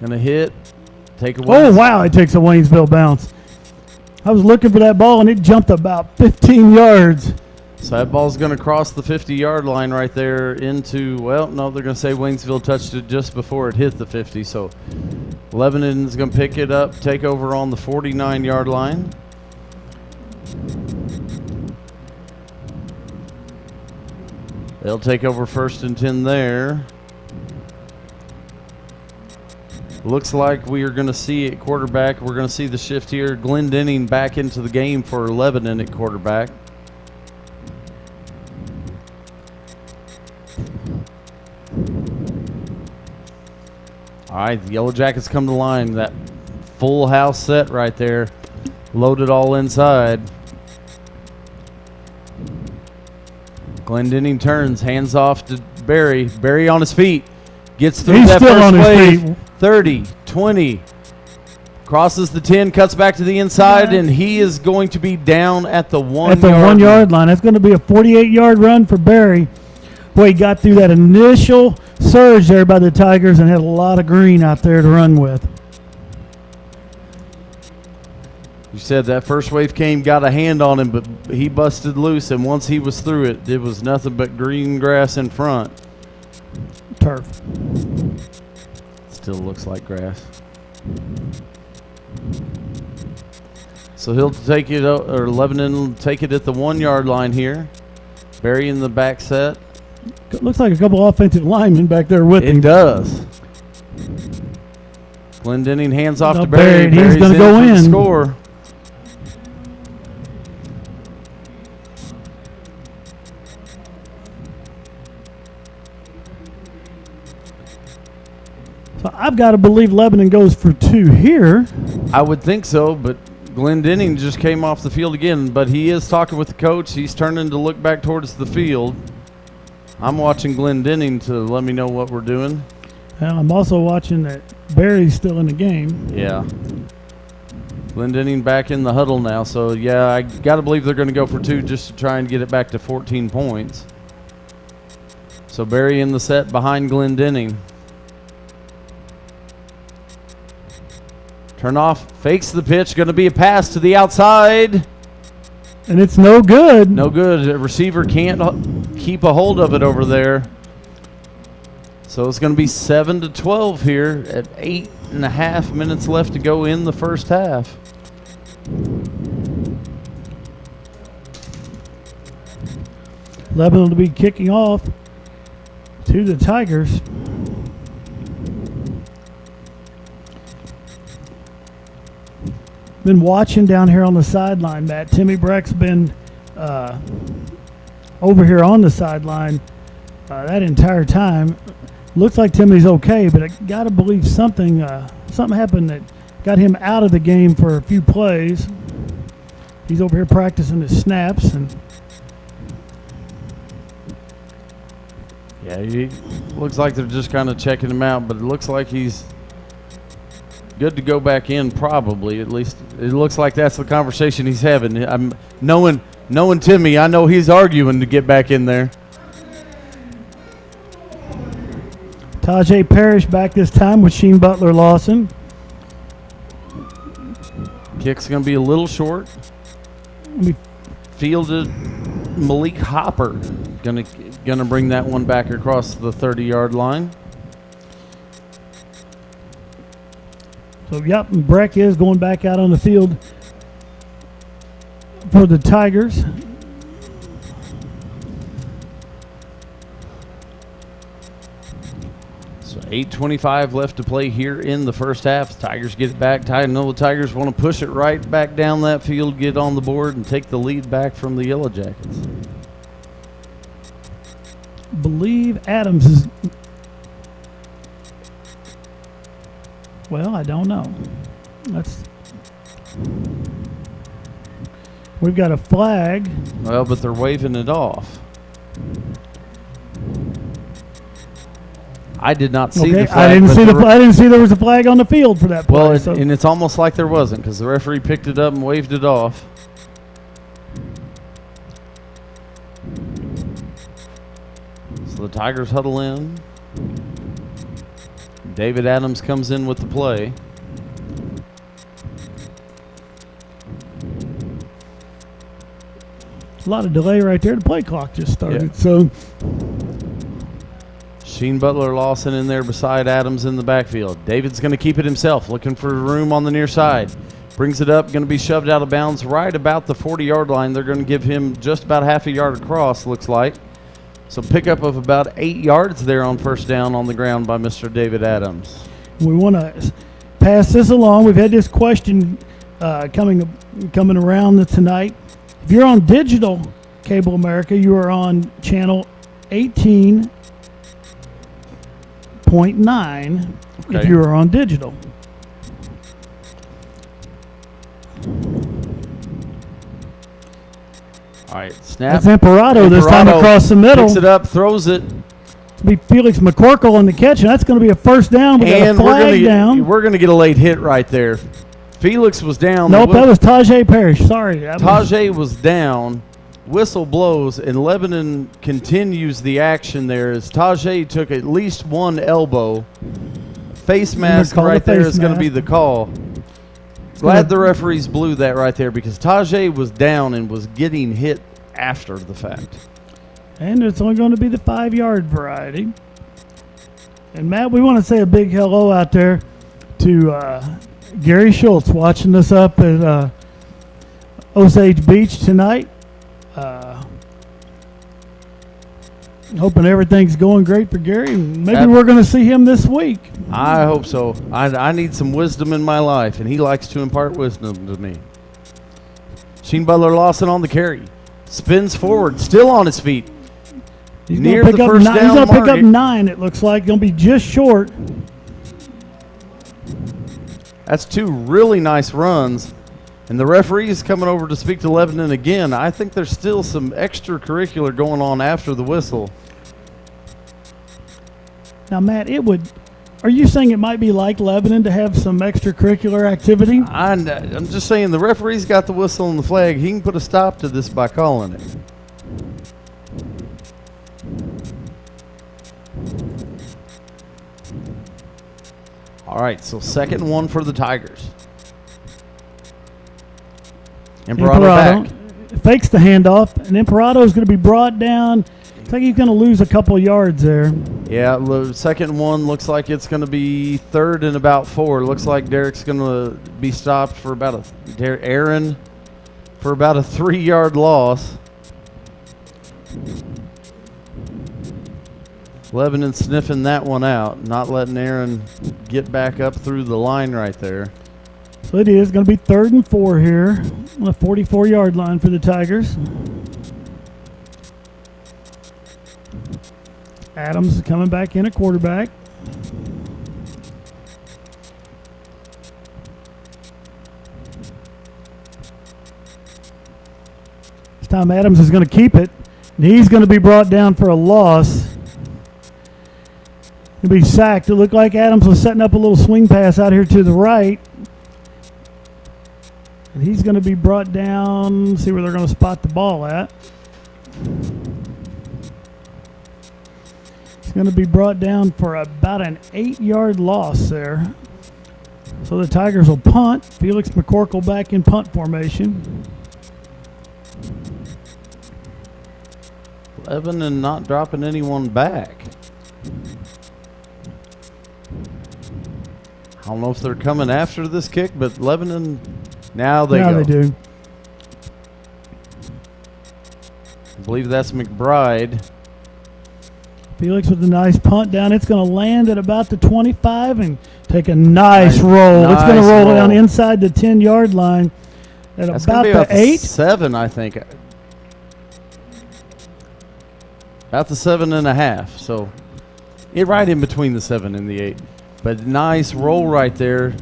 Gonna hit. Take away. Oh, wow, it takes a Waynesville bounce. I was looking for that ball, and it jumped about 15 yards. So that ball's going to cross the 50-yard line right there into, well, no, they're going to say Waynesville touched it just before it hit the 50. So Lebanon's going to pick it up, take over on the 49-yard line. They'll take over 1st and 10 there. Looks like we are going to see at quarterback, we're going to see the shift here. Glenn Denning back into the game for Lebanon at quarterback. All right, the Yellowjackets come to line. That full house set right there, loaded all inside. Glendenning turns, hands off to Barry. Barry on his feet, gets through He's that still first on his wave. feet. 30, 20, crosses the 10, cuts back to the inside, and he is going to be down at the 1 yard line. That's going to be a 48-yard run for Barry. Boy, he got through that initial surge there by the Tigers and had a lot of green out there to run with. You said that first wave came, got a hand on him, but he busted loose, and once he was through it, it was nothing but green grass in front. Turf. Still looks like grass. So he'll take it, or Lebanon will take it at the 1 yard line here. Barry in the back set. Looks like a couple offensive linemen back there with him. It does. Glendenning hands off to Barry. Barry. He's going to go in. Score. So I've got to believe Lebanon goes for 2 here. I would think so, but Glendenning just came off the field again, but he is talking with the coach. He's turning to look back towards the field. I'm watching Glendenning to let me know what we're doing. And I'm also watching that Barry's still in the game. Yeah. Glendenning back in the huddle now, so yeah, I got to believe they're going to go for 2 just to try and get it back to 14 points. So Barry in the set behind Glendenning. Turn off, fakes the pitch, going to be a pass to the outside. And it's no good. No good. The receiver can't keep a hold of it over there. So it's going to be 7-12 here at 8.5 minutes left to go in the first half. Lebanon will be kicking off to the Tigers. Been watching down here on the sideline, Matt. Timmy Breck's been over here on the sideline that entire time. Looks like Timmy's okay, but I got to believe something happened that got him out of the game for a few plays. He's over here practicing his snaps, and yeah, he looks like they're just kind of checking him out, but it looks like he's good to go back in, probably. At least it looks like that's the conversation he's having. I'm knowing Timmy, I know he's arguing to get back in there. Tajay Parrish back this time with Sheen Butler Lawson. Kick's going to be a little short. Fielded Malik Hopper. Gonna bring that one back across the 30-yard line. So, yep, and Breck is going back out on the field for the Tigers. So 8:25 left to play here in the first half. Tigers get it back. I know the Tigers want to push it right back down that field, get on the board, and take the lead back from the Yellowjackets. Believe Adams is. Well, I don't know. We've got a flag. Well, but they're waving it off. I did not see the flag. I didn't see there was a flag on the field for that play. Well, and it's almost like there wasn't because the referee picked it up and waved it off. So the Tigers huddle in. David Adams comes in with the play. A lot of delay right there. The play clock just started. Yeah. So Sheen Butler Lawson in there beside Adams in the backfield. David's going to keep it himself, looking for room on the near side. Brings it up, going to be shoved out of bounds right about the 40-yard line. They're going to give him just about half a yard across, looks like. So pickup of about 8 yards there on first down on the ground by Mr. David Adams. We want to pass this along. We've had this question coming around tonight. If you're on digital Cable America, you are on channel 18.9 Okay. if you are on digital. All right, snap. That's Imperato this time across the middle. Picks it up, throws it. It's be Felix McCorkle on the catch, and that's going to be a first down. We got a flag down. We're going to get a late hit right there. Felix was down. Nope, that was Tajay Parrish. Sorry. Tajay was down. Whistle blows, and Lebanon continues the action there as Tajay took at least one elbow. Face mask right there is going to be the call. Glad the referees blew that right there because Tajay was down and was getting hit after the fact. And it's only going to be the 5-yard variety. And, Matt, we want to say a big hello out there to Gary Schultz watching us up at Osage Beach tonight. Hoping everything's going great for Gary. Maybe we're going to see him this week. I hope so. I need some wisdom in my life, and he likes to impart wisdom to me. Sheen Butler Lawson on the carry. Spins forward, still on his feet. He's Near going the first down He's going to pick up mark. 9, it looks like. Going to be just short. That's 2 really nice runs And the referee is coming over to speak to Lebanon again. I think there's still some extracurricular going on after the whistle. Now, Matt, are you saying it might be like Lebanon to have some extracurricular activity? I'm just saying the referee's got the whistle and the flag. He can put a stop to this by calling it. All right, so 2nd and 1 for the Tigers. Imperato back. Fakes the handoff, and Imperato is going to be brought down. Looks like he's going to lose a couple yards there. Yeah, 2nd and 1 looks like it's going to be 3rd and about 4. Looks like Derek's going to be stopped for about Aaron for about a 3-yard loss. Lebanon sniffing that one out, not letting Aaron get back up through the line right there. So it is going to be 3rd and 4 here on the 44-yard line for the Tigers. Adams is coming back in at quarterback. This time Adams is going to keep it, and he's going to be brought down for a loss. He'll be sacked. It looked like Adams was setting up a little swing pass out here to the right. And he's going to be brought down. See where they're going to spot the ball at. He's going to be brought down for about an 8-yard loss there. So the Tigers will punt. Felix McCorkle back in punt formation. Lebanon not dropping anyone back. I don't know if they're coming after this kick, but Lebanon, now they go. They do. I believe that's McBride. Felix with a nice punt down. It's going to land at about the 25 and take a nice roll. It's going to roll down inside the 10-yard line at That's about the 8. 7, I think. About the 7.5. So it right in between the 7 and the 8. But nice roll right there.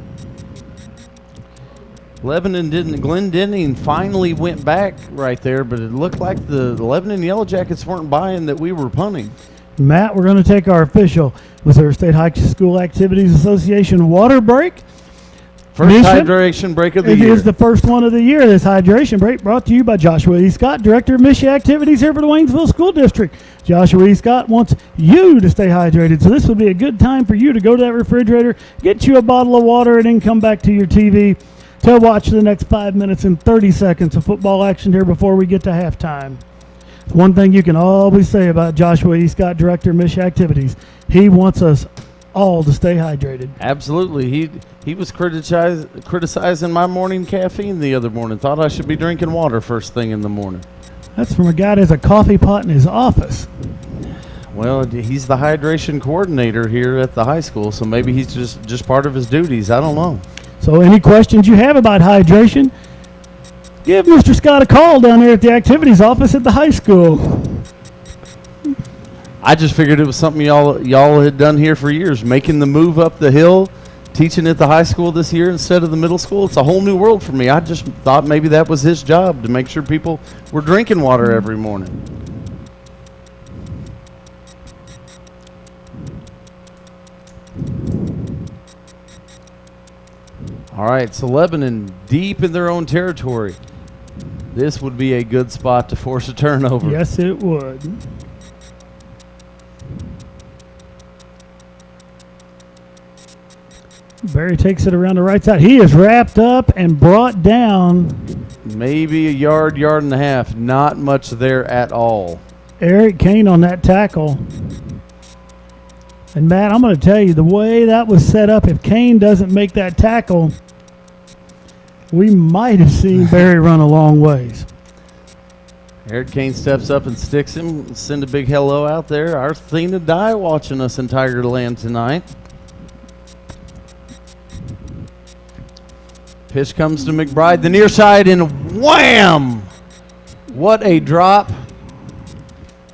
Glenn Denning finally went back right there, but it looked like the Lebanon Yellowjackets weren't buying that we were punting. Matt, we're going to take our official Missouri State High School Activities Association water break. First hydration break of the year. It is the first one of the year. This hydration break brought to you by Joshua E. Scott, Director of Mission Activities here for the Waynesville School District. Joshua E. Scott wants you to stay hydrated, so this would be a good time for you to go to that refrigerator, get you a bottle of water, and then come back to your TV to watch the next 5 minutes and 30 seconds of football action here before we get to halftime. One thing you can always say about Joshua E. Scott, Director of Mission Activities, he wants us all to stay hydrated. Absolutely. He was criticizing my morning caffeine the other morning. Thought I should be drinking water first thing in the morning. That's from a guy that has a coffee pot in his office. Well, he's the hydration coordinator here at the high school, so maybe he's just part of his duties. I don't know. So any questions you have about hydration, give Mr. Scott a call down there at the activities office at the high school. I just figured it was something y'all had done here for years, making the move up the hill, teaching at the high school this year instead of the middle school. It's a whole new world for me. I just thought maybe that was his job, to make sure people were drinking water every morning. All right, so Lebanon deep in their own territory. This would be a good spot to force a turnover. Yes, it would. Barry takes it around the right side. He is wrapped up and brought down. Maybe a yard and a half. Not much there at all. Eric Kane on that tackle. And Matt, I'm going to tell you, the way that was set up, if Kane doesn't make that tackle, we might have seen Barry run a long ways. Eric Kane steps up and sticks him. Send a big hello out there. Our Athena Dye watching us in Tigerland tonight. Pitch comes to McBride, the near side, and wham! What a drop.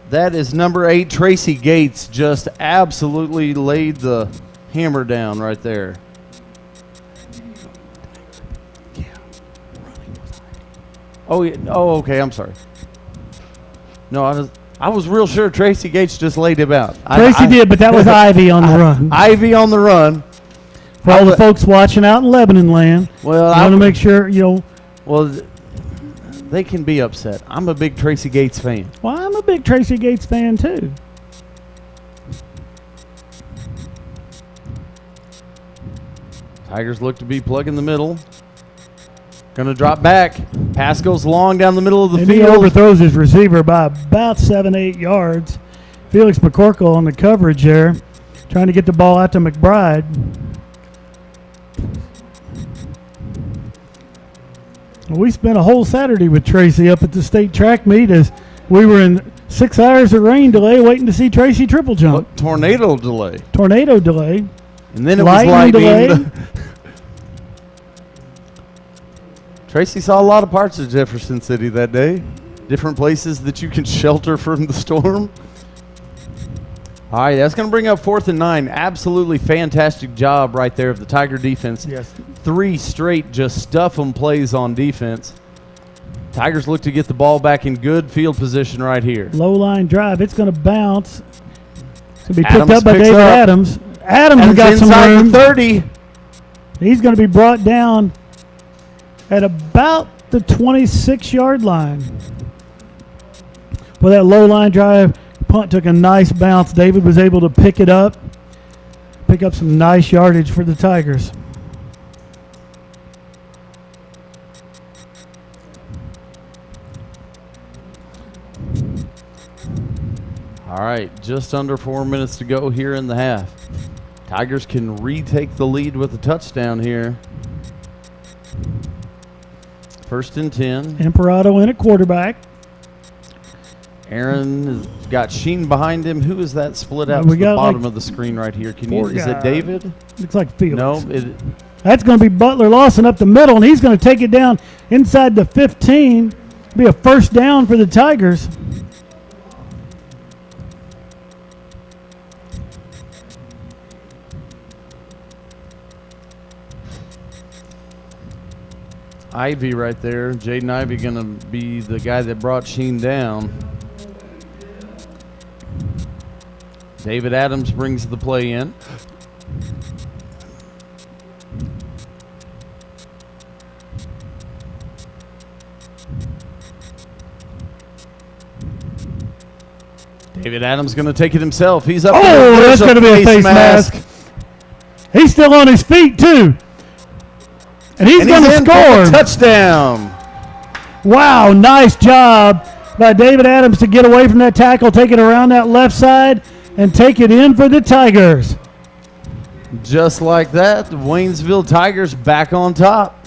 That is number 8, Tracy Gates, just absolutely laid the hammer down right there. Yeah, running Oh, yeah. Oh, okay. I'm sorry. No, I was real sure Tracy Gates just laid him out. Tracy did, but that was Ivy on the run. Ivy on the run. For all the folks watching out in Lebanon land, Well, I want to make sure, you know. Well, they can be upset. I'm a big Tracy Gates fan. Well, I'm a big Tracy Gates fan, too. Tigers look to be plugging the middle. Going to drop back. Pass goes long down the middle of the And field. he overthrows his receiver by about 7-8 yards. Felix McCorkle on the coverage there, trying to get the ball out to McBride. Well, we spent a whole Saturday with Tracy up at the state track meet as we were in 6 hours of rain delay waiting to see Tracy triple jump. Tornado delay. Tornado delay. And then it Lightning was delay. lightning. Tracy saw a lot of parts of Jefferson City that day. Different places that you can shelter from the storm. All right, that's going to bring up 4th and 9. Absolutely fantastic job right there of the Tiger defense. Yes. 3 straight just stuff 'em plays on defense. Tigers look to get the ball back in good field position right here. Low line drive. It's going to bounce. It's going to be picked Adams up by picks David up. Adams. Adams got some inside room. the 30. He's going to be brought down at about the 26-yard line. Well, that low line drive, punt took a nice bounce. David was able to pick it up, pick up some nice yardage for the Tigers. All right, just under 4 minutes to go here in the half. Tigers can retake the lead with a touchdown here. 1st and 10. Imperato in at quarterback. Aaron has got Sheen behind him. Who is that split out We to the got bottom like of the screen right here? four Is it guys. David? Looks like Fields. No, That's going to be Butler Lawson up the middle, and he's going to take it down inside the 15. Be a first down for the Tigers. Ivy right there. Jaden Ivy going to be the guy that brought Sheen down. David Adams brings the play in. David Adams going to take it himself. He's up. Oh, there. that's going to be a face mask. He's still on his feet, too. And he's going to score. Touchdown. Wow, nice job by David Adams to get away from that tackle, take it around that left side, and take it in for the Tigers. Just like that, the Waynesville Tigers back on top.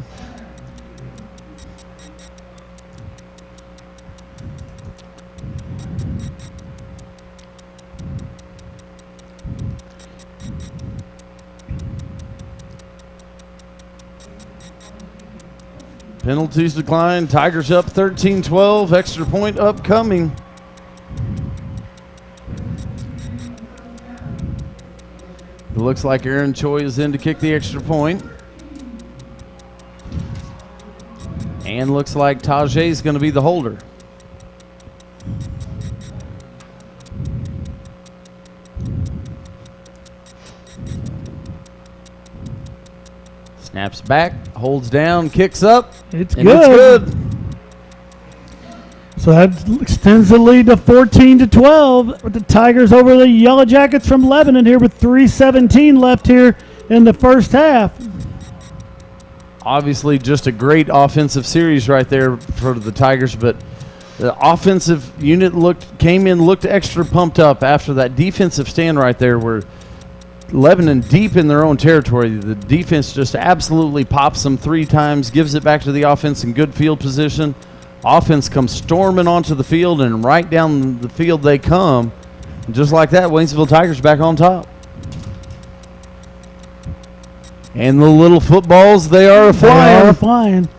Penalties decline. Tigers up 13-12. Extra point upcoming. It looks like Aaron Choi is in to kick the extra point. And looks like Tajay is going to be the holder. Snaps back, holds down, kicks up. It's and good. It's good. So that extends the lead to 14-12 with the Tigers over the Yellowjackets from Lebanon here with 3:17 left here in the first half. Obviously just a great offensive series right there for the Tigers, but the offensive unit came in, looked extra pumped up after that defensive stand right there where Lebanon deep in their own territory. The defense just absolutely pops them 3 times, gives it back to the offense in good field position. Offense comes storming onto the field, and right down the field they come. And just like that, Waynesville Tigers back on top. And the little footballs, they are flying. They are flying.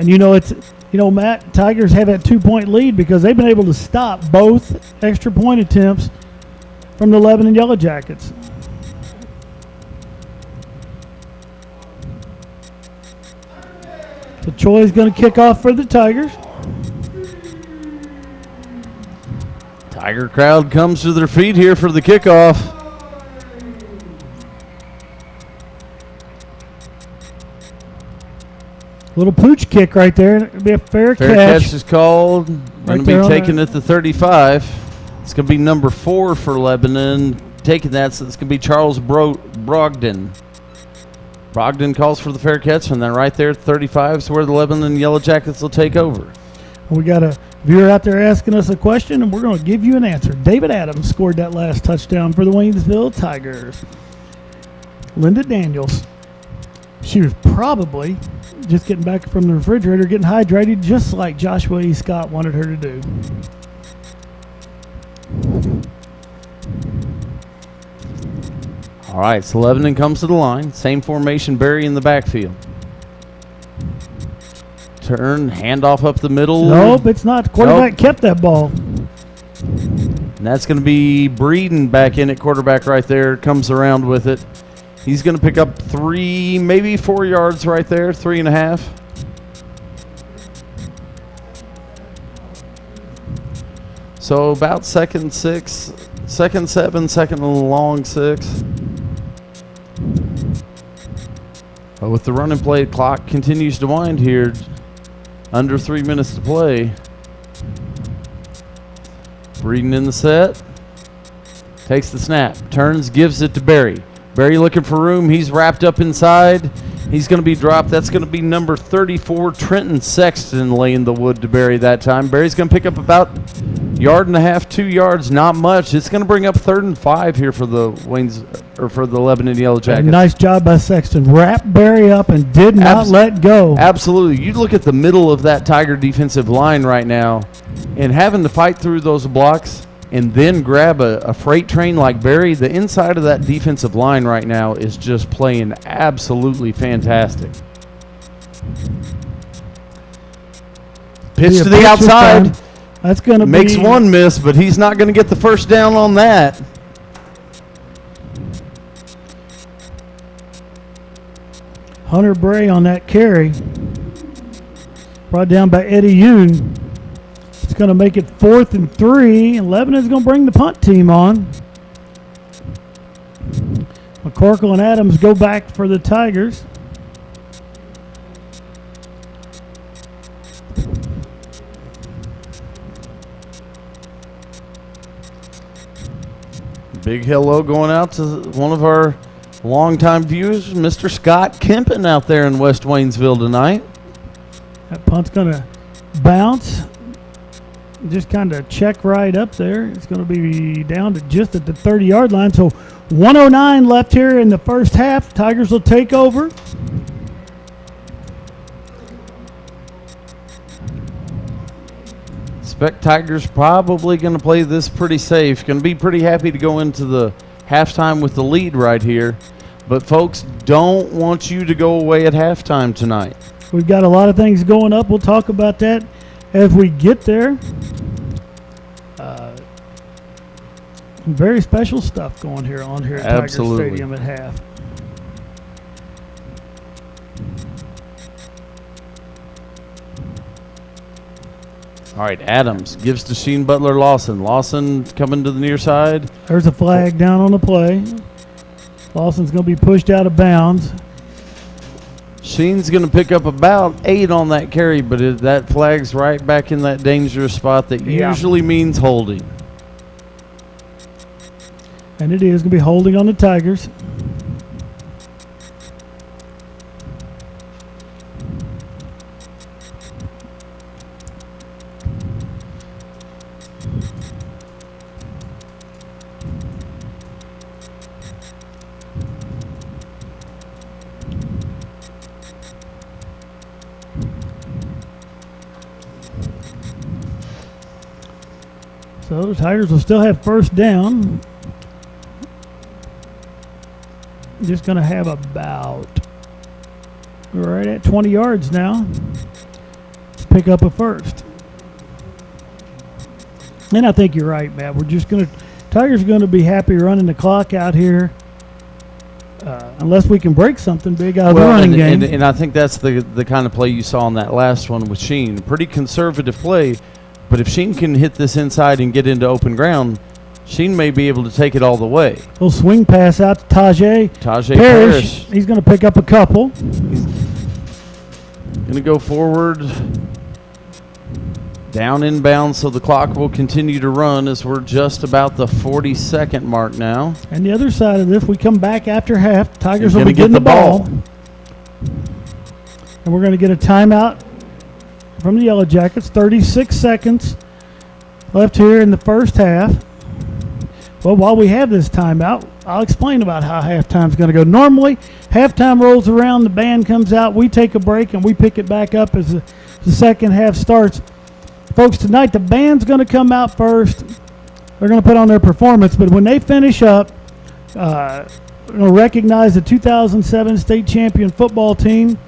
And Matt, Tigers have that 2-point lead because they've been able to stop both extra point attempts from the Lebanon Yellowjackets. So Troy's going to kick off for the Tigers. Tiger crowd comes to their feet here for the kickoff. Little pooch kick right there. It'll be a fair Fair catch. catch is called. Going to there be on taken that. at the 35. It's going to be number 4 for Lebanon. Taking that, so it's going to be Charles Brogdon. Brogdon calls for the fair catch, and then right there, 35 is where the Lebanon Yellowjackets will take over. We got a viewer out there asking us a question, and we're going to give you an answer. David Adams scored that last touchdown for the Waynesville Tigers. Linda Daniels, she was probably just getting back from the refrigerator, getting hydrated, just like Joshua E. Scott wanted her to do. All right, so Lebanon comes to the line. Same formation, Barry in the backfield. Turn, handoff up the middle. Nope, it's not. The quarterback Nope. kept that ball. And that's going to be Breeden back in at quarterback right there. Comes around with it. He's going to pick up 3, maybe 4 yards right there, 3.5. So about second 6, second 7, second long 6. But with the running play clock continues to wind here, under 3 minutes to play. Breeden in the set. Takes the snap. Turns, gives it to Barry. Barry looking for room. He's wrapped up inside. He's going to be dropped. That's going to be number 34, Trenton Sexton, laying the wood to Barry that time. Barry's going to pick up about 1.5 yards, 2 yards, not much. It's going to bring up 3rd and 5 here for the Lebanon Yellowjackets. Nice job by Sexton. Wrapped Barry up and did not let go. Absolutely. You look at the middle of that Tiger defensive line right now, and having to fight through those blocks and then grab a freight train like Barry, the inside of that defensive line right now is just playing absolutely fantastic. Pitch to the outside. That's going to be... Makes one miss, but he's not going to get the first down on that. Hunter Bray on that carry. Brought down by Eddie Yoon. It's going to make it 4th and 3, and Lebanon's going to bring the punt team on. McCorkle and Adams go back for the Tigers. Big hello going out to one of our longtime viewers, Mr. Scott Kempen out there in West Waynesville tonight. That punt's going to bounce. Just kind of check right up there. It's going to be down to just at the 30-yard line. So 1:09 left here in the first half. Tigers will take over. Expect Tigers probably going to play this pretty safe. Going to be pretty happy to go into the halftime with the lead right here. But folks don't want you to go away at halftime tonight. We've got a lot of things going up. We'll talk about that as we get there. Some very special stuff going here at Absolutely. Tiger Stadium at half. All right, Adams gives to Sheen Butler Lawson. Lawson coming to the near side. There's a flag down on the play. Lawson's going to be pushed out of bounds. Sheen's going to pick up about 8 on that carry, but that flag's right back in that dangerous spot that usually means holding. And it is going to be holding on the Tigers. So the Tigers will still have first down. Just going to have about right at 20 yards now to pick up a first. And I think you're right, Matt. We're just going to – Tigers are going to be happy running the clock out here unless we can break something big out of the Well, running game. and I think that's the kind of play you saw in that last one with Sheen. Pretty conservative play, but if Sheen can hit this inside and get into open ground, Sheen may be able to take it all the way. Little swing pass out to Tajay Parrish. He's going to pick up a couple. He's going to go forward, down inbound, so the clock will continue to run as we're just about the 40-second mark now. And the other side of this, we come back after half. Tigers He's will be gonna getting get the the ball. ball. And we're going to get a timeout from the Yellowjackets. 36 seconds left here in the first half. Well, while we have this timeout, I'll explain about how halftime's going to go. Normally, halftime rolls around, the band comes out, we take a break, and we pick it back up as the second half starts. Folks, tonight the band's going to come out first. They're going to put on their performance, but when they finish up, we're going to recognize the 2007 state champion football team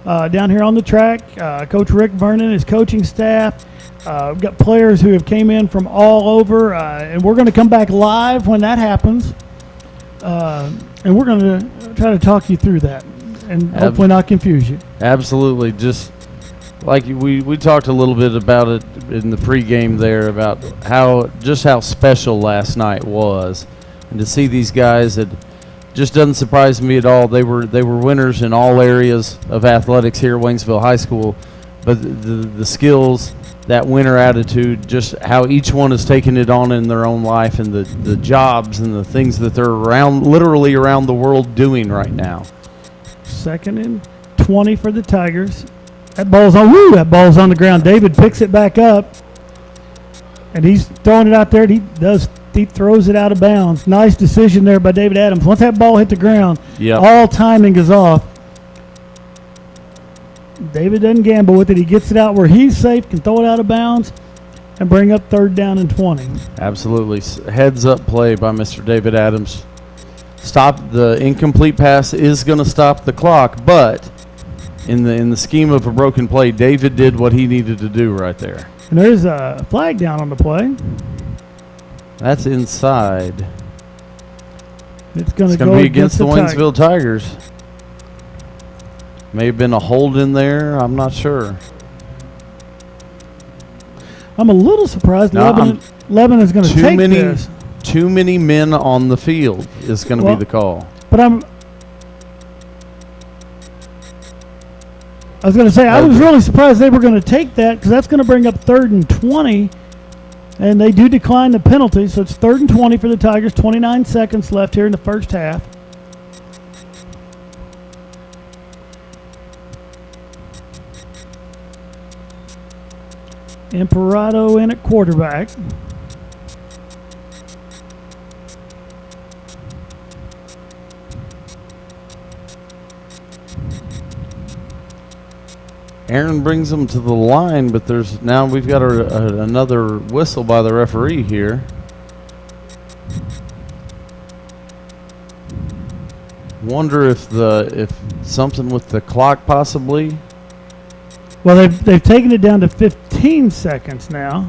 down here on the track. Coach Rick Vernon, his coaching staff. We've got players who have came in from all over, and we're going to come back live when that happens. And we're going to try to talk you through that and hopefully not confuse you. Absolutely. Just like we talked a little bit about it in the pregame there about how special last night was. And to see these guys, it just doesn't surprise me at all. They were winners in all areas of athletics here at Waynesville High School. But the skills, that winner attitude, just how each one has taken it on in their own life, and the jobs and the things that they're literally around the world doing right now. 2nd and 20 for the Tigers. That ball's on the ground. David picks it back up, and he's throwing it out there. He throws it out of bounds. Nice decision there by David Adams. Once that ball hit the ground, all timing is off. David doesn't gamble with it. He gets it out where he's safe, can throw it out of bounds, and bring up 3rd down and 20. Absolutely. Heads up play by Mr. David Adams. The incomplete pass is going to stop the clock, but in the scheme of a broken play, David did what he needed to do right there. And there's a flag down on the play. That's inside. It's going to be against the Waynesville Tigers. May have been a hold in there. I'm not sure. I'm a little surprised Lebanon is going to take this. Too many men on the field is going to be the call. But I was going to say, I was really surprised they were going to take that, because that's going to bring up 3rd and 20, and they do decline the penalty, so it's 3rd and 20 for the Tigers. 29 seconds left here in the first half. Imperato in at quarterback. Aaron brings them to the line, but we've got another whistle by the referee here. Wonder if something with the clock possibly. Well, they've taken it down to 15 seconds now.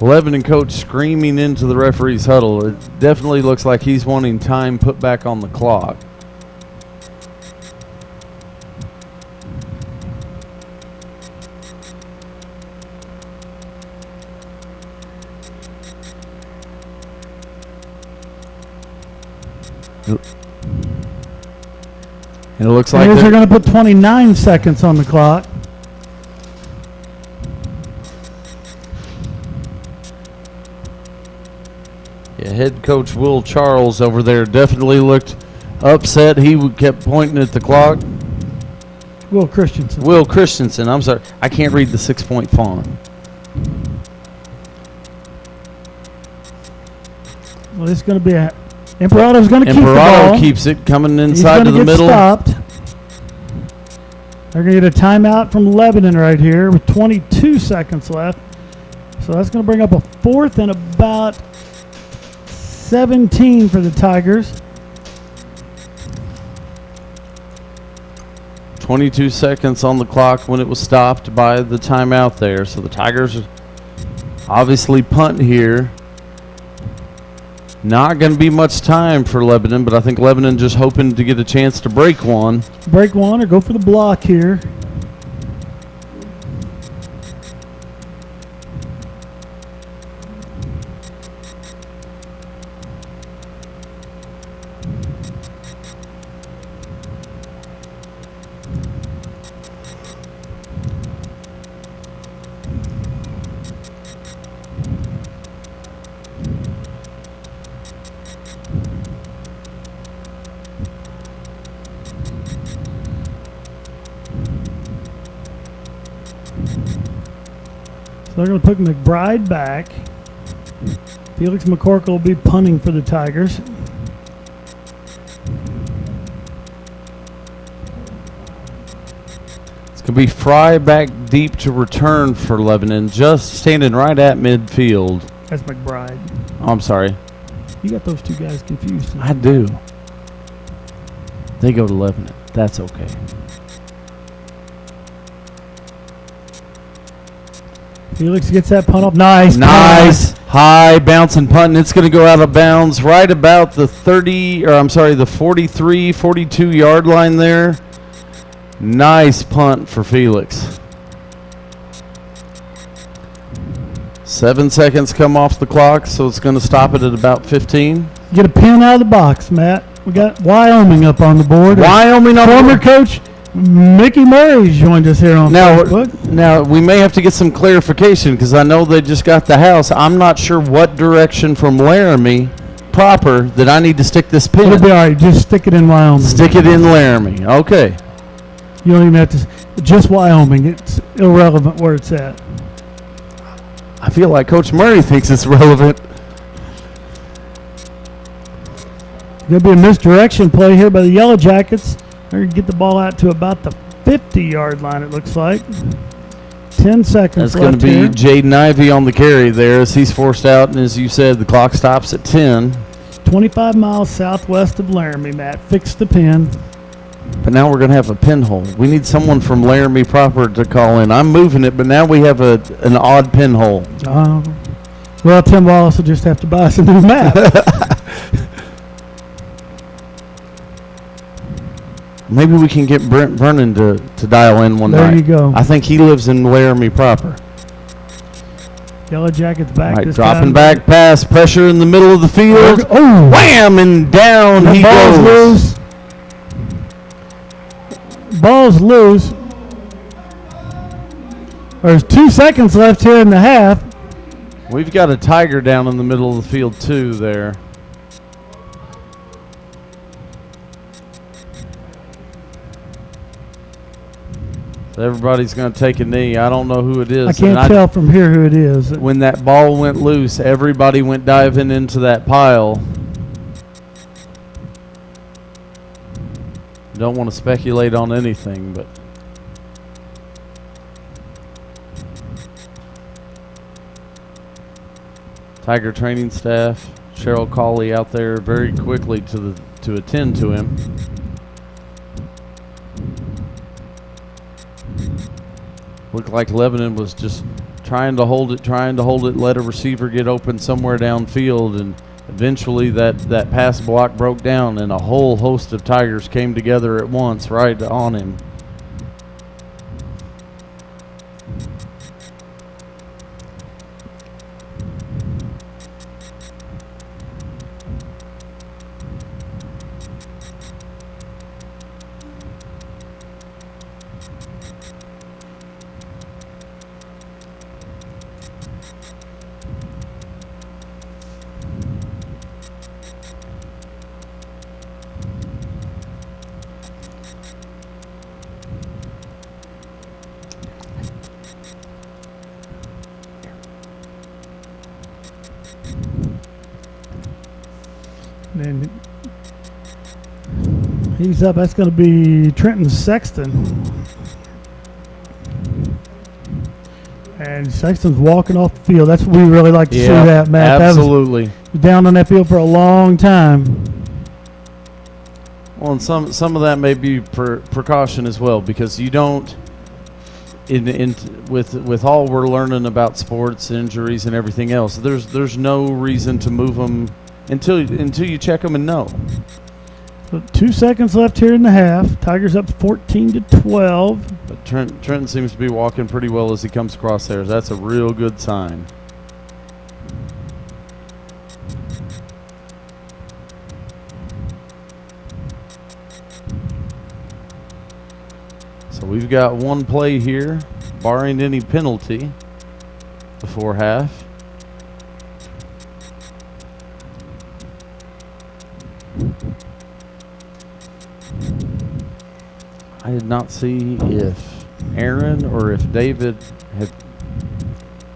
Lebanon coach screaming into the referee's huddle. It definitely looks like he's wanting time put back on the clock. And it looks like they're going to put 29 seconds on the clock. Yeah, head coach Will Charles over there definitely looked upset. He kept pointing at the clock. Will Christensen. Will Christensen. I'm sorry. I can't read the 6-point font. Well, it's going to be Imperato's going to keep the ball. Imperato keeps it coming inside to the middle. Stopped. They're going to get a timeout from Lebanon right here with 22 seconds left. So that's going to bring up a 4th and about 17 for the Tigers. 22 seconds on the clock when it was stopped by the timeout there. So the Tigers Obviously punt here. Not going to be much time for Lebanon, but I think Lebanon just hoping to get a chance to break one. Break one or go for the block here. They're going to put McBride back. Felix McCorkle will be punting for the Tigers. It's going to be Fry back deep to return for Lebanon, just standing right at midfield. That's McBride. Oh, I'm sorry. You got those two guys confused. I do. They go to Lebanon. That's okay. Felix gets that punt up. Nice. Nice. High bouncing punt, and it's going to go out of bounds right about the 43, 42 yard line there. Nice punt for Felix. 7 seconds come off the clock, so it's going to stop it at about 15. Get a pin out of the box, Matt. We got Wyoming up on the board. Wyoming on former coach Mickey Murray's joined us here on Facebook. Now, we may have to get some clarification because I know they just got the house. I'm not sure what direction from Laramie proper that I need to stick this pin. It'll be all right. Just stick it in Wyoming. Stick it in Laramie. Okay. You don't even have to. Just Wyoming. It's irrelevant where it's at. I feel like Coach Murray thinks it's relevant. Going to be a misdirection play here by the Yellowjackets. They're going to get the ball out to about the 50-yard line, it looks like. 10 seconds That's going to be here. Jaden Ivey on the carry there as he's forced out. And as you said, the clock stops at 10. 25 miles southwest of Laramie, Matt. Fix the pin. But now we're going to have a pinhole. We need someone from Laramie proper to call in. I'm moving it, but now we have an odd pinhole. Well, Tim Wallace will just have to buy us a new map. Maybe we can get Brent Vernon to dial in one night. There you go. I think he lives in Laramie proper. Yellowjackets back. Right, this dropping time. back pass, pressure in the middle of the field. Oh! Wham! And down he Ball's goes. loose. Ball's loose. There's 2 seconds left here in the half. We've got a Tiger down in the middle of the field too there. Everybody's going to take a knee. I don't know who it is. I can't tell from here who it is. When that ball went loose, everybody went diving into that pile. Don't want to speculate on anything, but Tiger training staff, Cheryl Cawley out there very quickly to attend to him. Looked like Lebanon was just trying to hold it, let a receiver get open somewhere downfield, and eventually that pass block broke down and a whole host of Tigers came together at once right on him. And he's up. That's going to be Trenton Sexton. And Sexton's walking off the field. That's what we really like to see that, Matt. Absolutely. That was down on that field for a long time. Well, and some of that may be precaution as well, because you don't with all we're learning about sports, injuries, and everything else, there's no reason to move them until you check them and know. So 2 seconds left here in the half. Tigers up 14-12. But Trenton seems to be walking pretty well as he comes across there. That's a real good sign. So we've got one play here, barring any penalty, before half. I did not see if Aaron or if David had.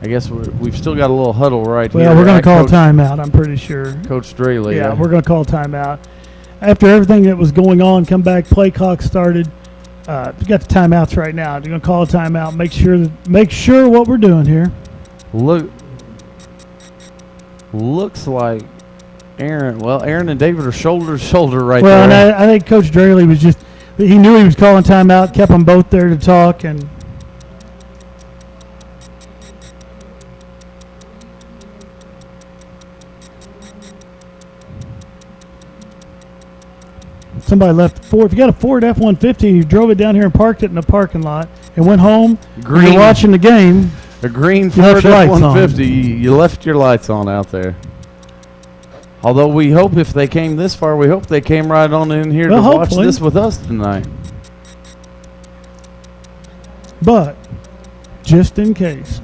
I guess we've still got a little huddle right here. Well, we're going to call timeout, I'm pretty sure. Coach Straley. Yeah, we're going to call timeout. After everything that was going on, come back, play clock started. We got the timeouts right now. They're going to call a timeout. Make sure what we're doing here. Looks like Aaron and David are shoulder to shoulder right there. Well, and I think Coach Straley was he knew he was calling timeout, kept them both there to talk, and somebody left the Ford. If you got a Ford F-150 and you drove it down here and parked it in the parking lot and went home, you're watching the game. A green Ford F-150. You left your lights on out there. Although we hope if they came this far, we hope they came right on in here to watch this with us tonight. But just in case.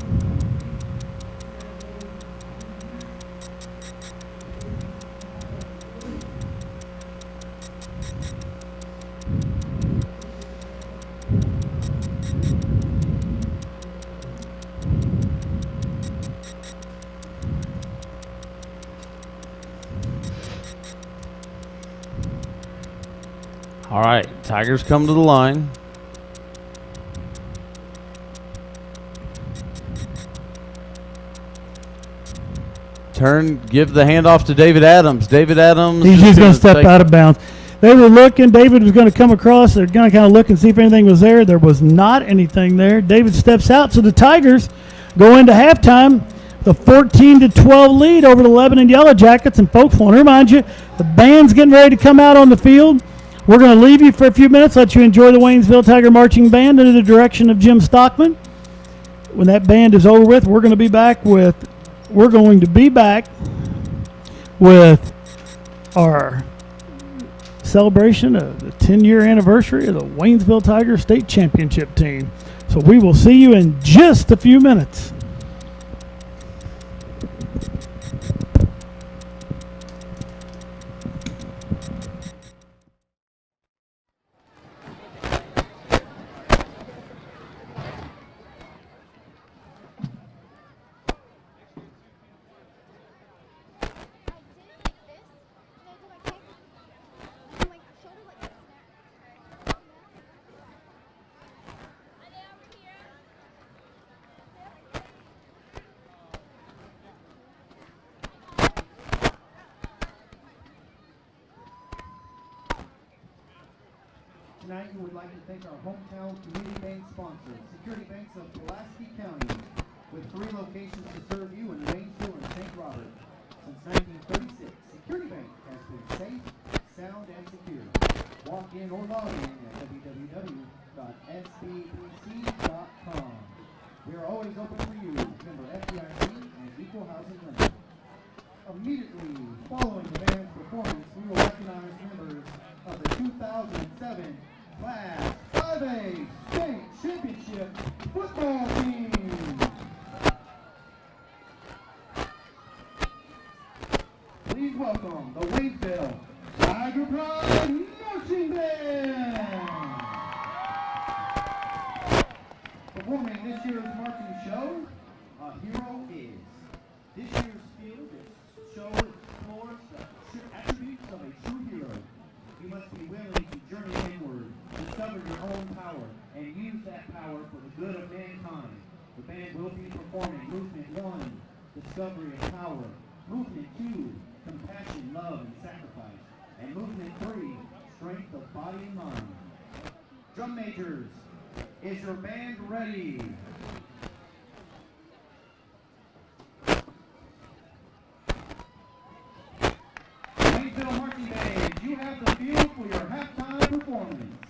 All right, Tigers come to the line. Give the handoff to David Adams. David Adams. He's just going to step out of bounds. They were looking. David was going to come across. They're going to kind of look and see if anything was there. There was not anything there. David steps out, so the Tigers go into halftime. The 14-12 lead over the Lebanon Yellowjackets. And folks, want to remind you, the band's getting ready to come out on the field. We're going to leave you for a few minutes, let you enjoy the Waynesville Tiger Marching Band under the direction of Jim Stockman. When that band is over with, we're going to be back with our celebration of the 10-year anniversary of the Waynesville Tiger State Championship team. So we will see you in just a few minutes. Tonight, we would like to thank our hometown community bank sponsors, Security Banks of Pulaski County, with 3 locations to serve you in Waynesville and St. Robert. Since 1936, Security Bank has been safe, sound, and secure. Walk in or log in at www.sbpc.com. We are always open for you, member FDIC and equal housing lender. Immediately following the band's performance, we will recognize members of the 2007 Class 5A State Championship football team. Please welcome the Waynesville Tiger Pride Marching Band. Performing this year's marching show, A Hero Is. This year's field show explores the attributes of a true hero. You must be willing to journey inward, discover your own power, and use that power for the good of mankind. The band will be performing Movement 1, Discovery of Power, Movement 2, Compassion, Love, and Sacrifice, and Movement 3, Strength of Body and Mind. Drum majors, Is your band ready? Waynesville Marching Band, you have the field for your halftime performance.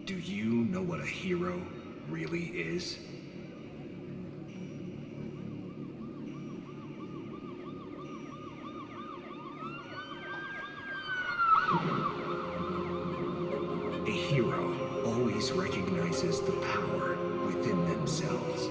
Do you know what a hero really is? A hero always recognizes the power within themselves.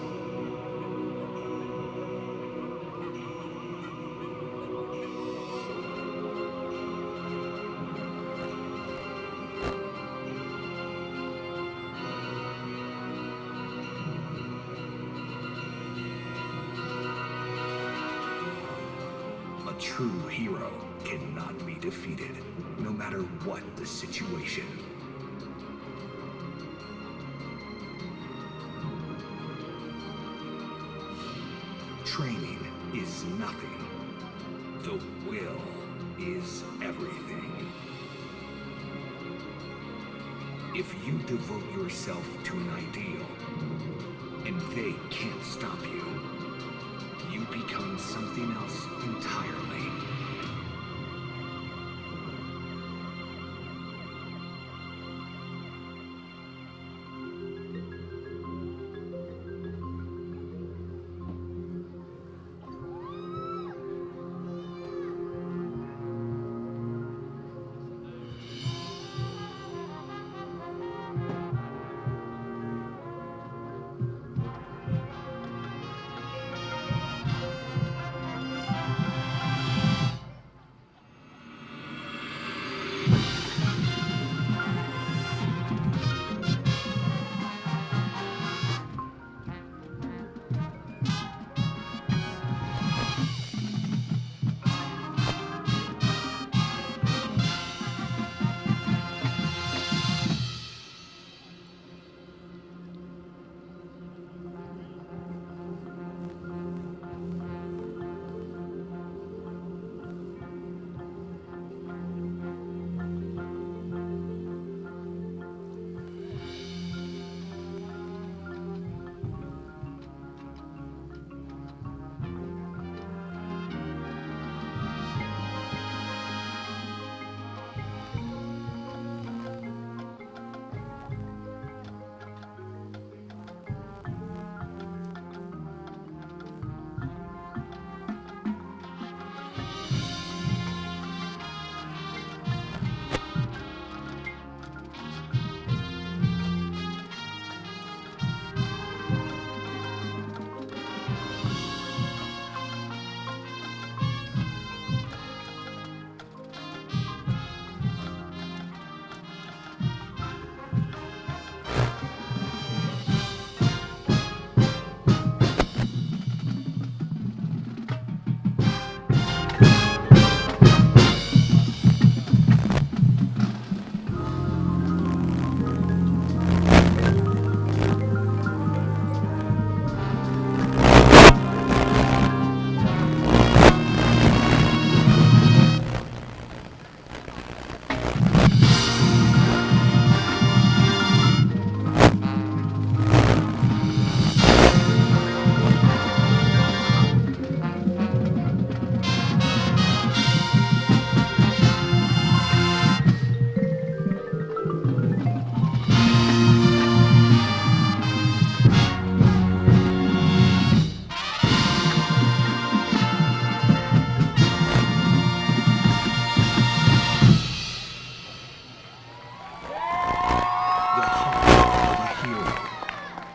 A true hero cannot be defeated, no matter what the situation. Training is nothing. The will is everything. If you devote yourself to an ideal, and they can't stop you, you become something else entirely.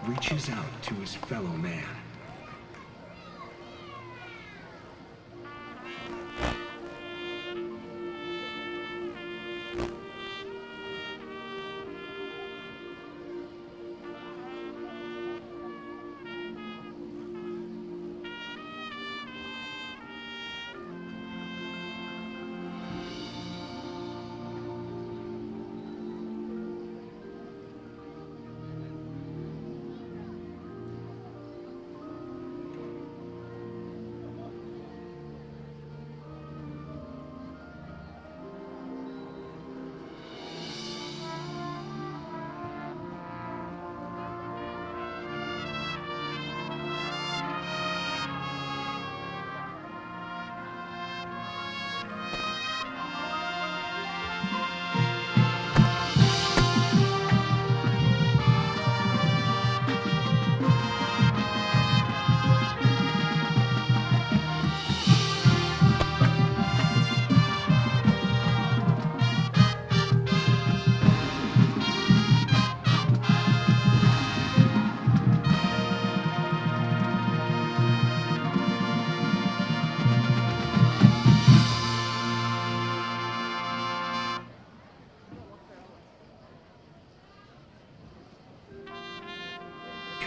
Reaches out to his fellow man.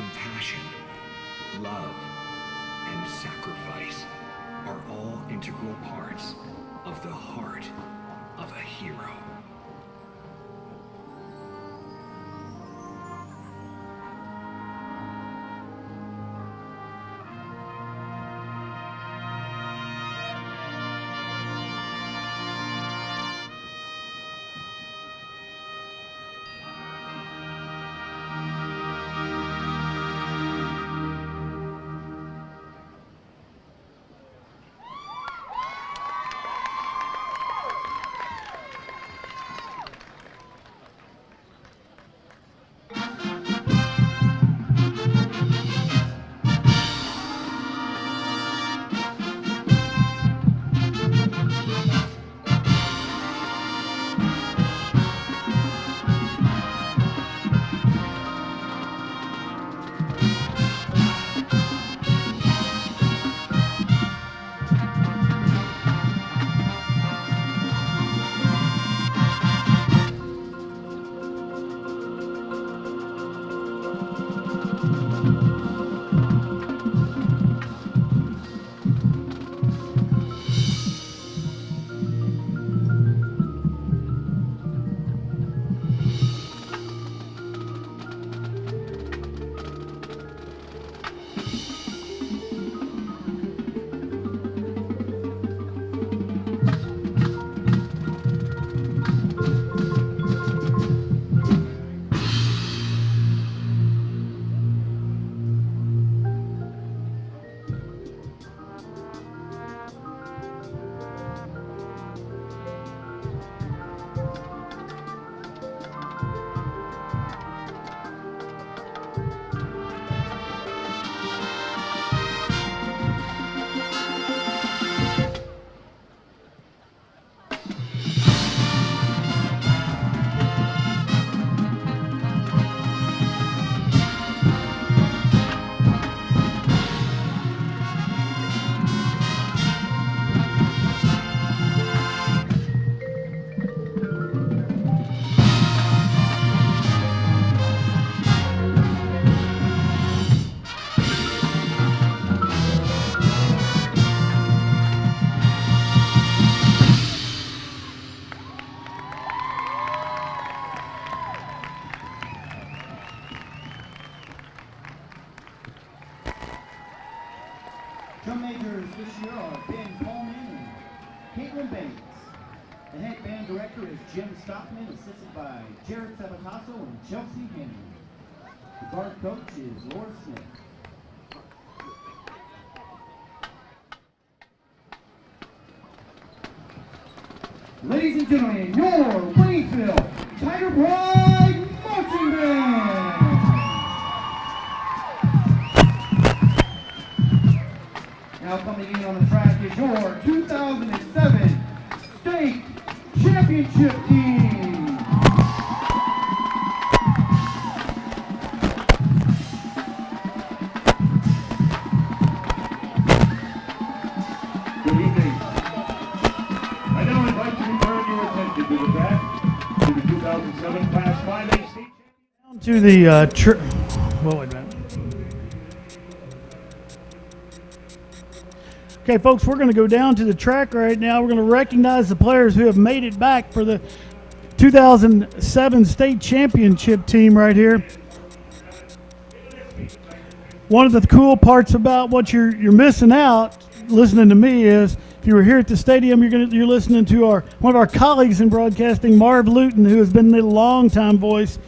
compassion, love, and sacrifice are all integral parts of the heart of a hero. Drum majors this year are Ben Coleman and Caitlin Bates. The head band director is Jim Stockman, assisted by Jared Sabatasso and Chelsea Henry. The guard coach is Laura Smith. Ladies and gentlemen, your Waynesville Tiger Pride Marching Band! Now coming in on the track is your 2007 State Championship team. Good evening. I now invite you to turn your attention to the back to the 2007 Class 5A State Championship. Down to the well, wait a minute. Okay, folks, we're going to go down to the track right now. We're going to recognize the players who have made it back for the 2007 State Championship team right here. One of the cool parts about what you're missing out listening to me is if you were here at the stadium, you're listening to one of our colleagues in broadcasting, Marv Luton, who has been the longtime voice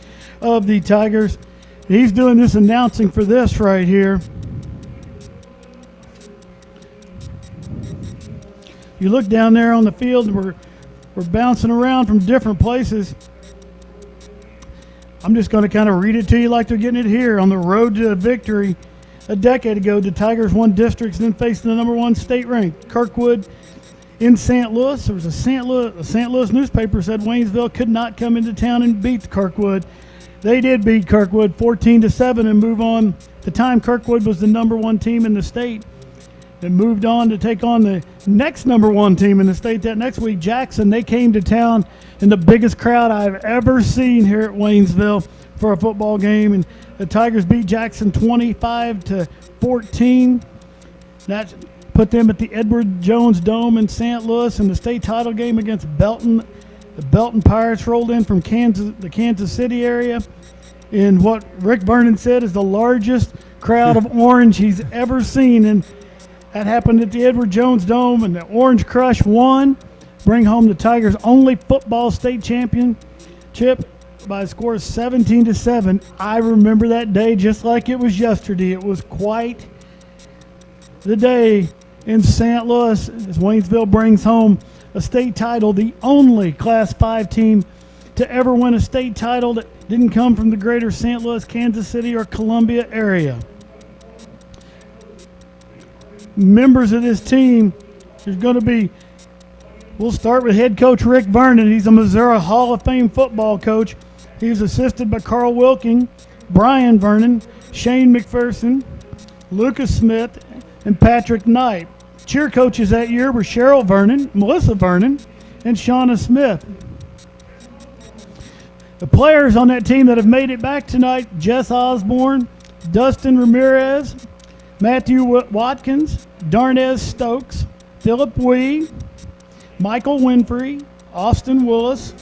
of the Tigers. He's doing this announcing for this right here. You look down there on the field, and we're bouncing around from different places. I'm just going to kind of read it to you like they're getting it here. On the road to victory a decade ago, the Tigers won districts and then faced the number one state ranked Kirkwood in St. Louis. There was a St. Louis newspaper said Waynesville could not come into town and beat Kirkwood. They did beat Kirkwood 14-7 and move on. At the time, Kirkwood was the number one team in the state. And moved on to take on the next number one team in the state that next week, Jackson. They came to town in the biggest crowd I've ever seen here at Waynesville for a football game. And The Tigers beat Jackson 25-14. That put them at the Edward Jones Dome in St. Louis in the state title game against Belton. The Belton Pirates rolled in from the Kansas City area in what Rick Vernon said is the largest crowd of orange he's ever seen. And that happened at the Edward Jones Dome, and the Orange Crush won, bring home the Tigers' only football state championship by a score of 17-7. I remember that day just like it was yesterday. It was quite the day in St. Louis as Waynesville brings home a state title, the only Class 5 team to ever win a state title that didn't come from the greater St. Louis, Kansas City, or Columbia area. Members of this team, there's going to be, we'll start with head coach Rick Vernon. He's a Missouri Hall of Fame football coach. He was assisted by Carl Wilking, Brian Vernon, Shane McPherson, Lucas Smith, and Patrick Knight. Cheer coaches that year were Cheryl Vernon, Melissa Vernon, and Shauna Smith. The players on that team that have made it back tonight: Jess Osborne, Dustin Ramirez, Matthew Watkins, Darnez Stokes, Philip Wee, Michael Winfrey, Austin Willis,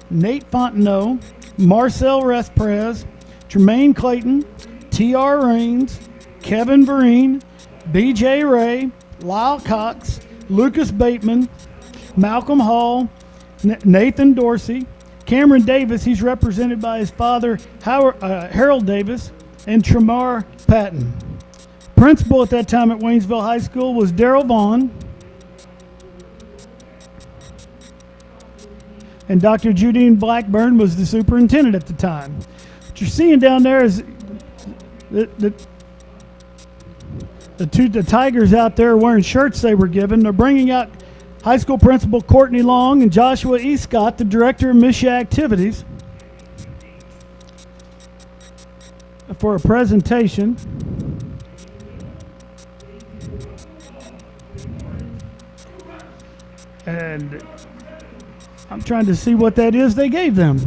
Nate Fontenot, Marcel Resprez, Jermaine Clayton, T.R. Raines, Kevin Vereen, B.J. Ray, Lyle Cox, Lucas Bateman, Malcolm Hall, Nathan Dorsey, Cameron Davis, he's represented by his father, Harold Davis, and Tremar Patton. Principal at that time at Waynesville High School was Darrell Vaughn. And Dr. Judine Blackburn was the superintendent at the time. What you're seeing down there is the Tigers out there wearing shirts they were given. They're bringing out high school principal Courtney Long and Joshua E. Scott, the director of Mission Activities, for a presentation. And I'm trying to see what that is they gave them.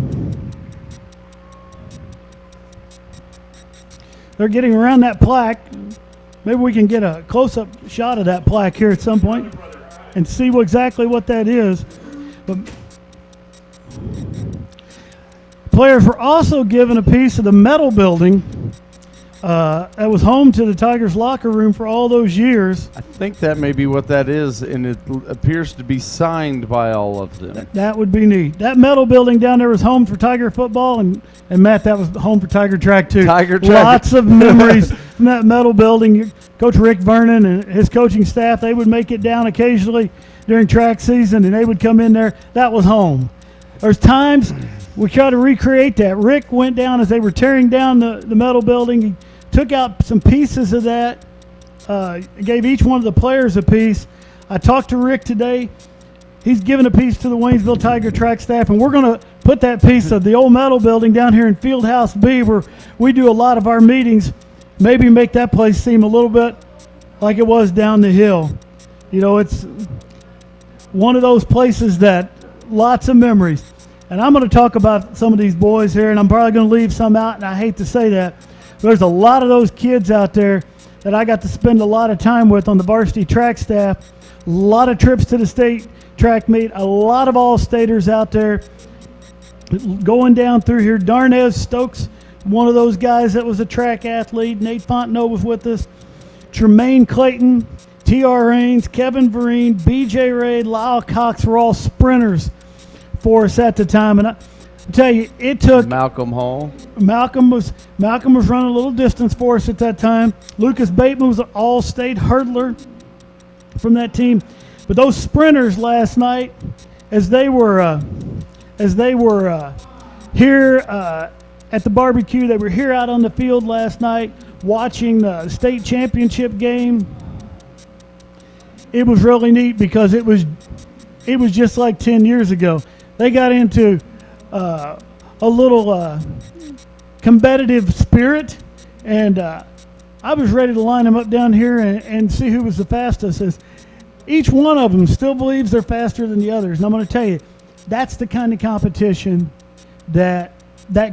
They're getting around that plaque. Maybe we can get a close-up shot of that plaque here at some point and see exactly what that is. But players were also given a piece of the metal building that was home to the Tigers locker room for all those years. I think that may be what that is, and it appears to be signed by all of them. That would be neat. That metal building down there was home for Tiger football, and Matt, that was home for Tiger track too. Tiger track. Lots of memories from that metal building. Coach Rick Vernon and his coaching staff, they would make it down occasionally during track season, and they would come in there. That was home. There's times we try to recreate that. Rick went down as they were tearing down the metal building. He took out some pieces of that, gave each one of the players a piece. I talked to Rick today. He's given a piece to the Waynesville Tiger track staff, and we're going to put that piece of the old metal building down here in Fieldhouse B, where we do a lot of our meetings, maybe make that place seem a little bit like it was down the hill. You know, it's one of those places that lots of memories. And I'm going to talk about some of these boys here, and I'm probably going to leave some out, and I hate to say that. There's a lot of those kids out there that I got to spend a lot of time with on the varsity track staff. A lot of trips to the state track meet. A lot of all-staters out there going down through here. Darnez Stokes, one of those guys that was a track athlete. Nate Fontenot was with us. Tremaine Clayton, T.R. Raines, Kevin Vereen, B.J. Ray, Lyle Cox were all sprinters for us at the time. And I tell you, it took Malcolm Hall. Malcolm was running a little distance for us at that time. Lucas Bateman was an all-state hurdler from that team. But those sprinters last night, as they were here at the barbecue, they were here out on the field last night watching the state championship game. It was really neat because it was just like 10 years ago. They got into a little competitive spirit, and I was ready to line them up down here and see who was the fastest. As each one of them still believes they're faster than the others. And I'm going to tell you, that's the kind of competition that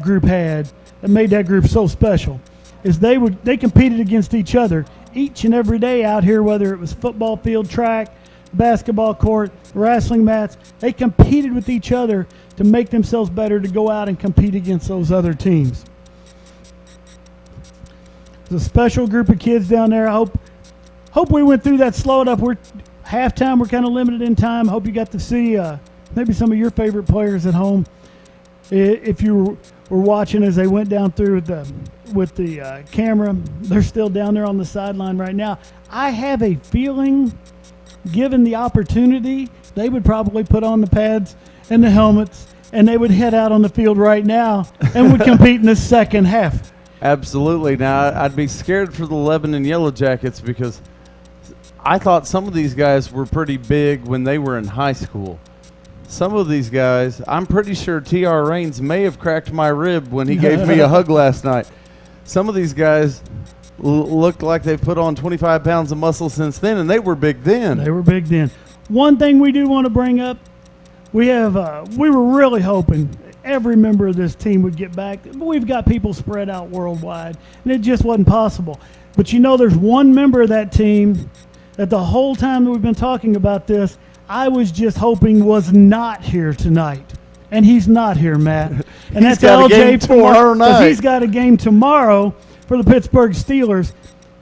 group had that made that group so special. is they competed against each other each and every day out here, whether it was football field, track, basketball court, wrestling mats. They competed with each other to make themselves better to go out and compete against those other teams. It's a special group of kids down there. I hope we went through that slow enough. We're halftime. We're kind of limited in time. Hope you got to see maybe some of your favorite players at home. If you were watching as they went down through with the camera, they're still down there on the sideline right now. I have a feeling, given the opportunity, they would probably put on the pads and the helmets, and they would head out on the field right now and would compete in the second half. Absolutely. Now, I'd be scared for the Lebanon Yellowjackets because I thought some of these guys were pretty big when they were in high school. Some of these guys, I'm pretty sure T.R. Raines may have cracked my rib when he gave me a hug last night. Some of these guys looked like they've put on 25 pounds of muscle since then, and they were big then. They were big then. One thing we do want to bring up, we were really hoping every member of this team would get back. We've got people spread out worldwide, and it just wasn't possible. But you know, there's one member of that team that the whole time that we've been talking about this, I was just hoping was not here tonight. And he's not here, Matt. And that's LJ tomorrow night. Because he's got a game tomorrow for the Pittsburgh Steelers.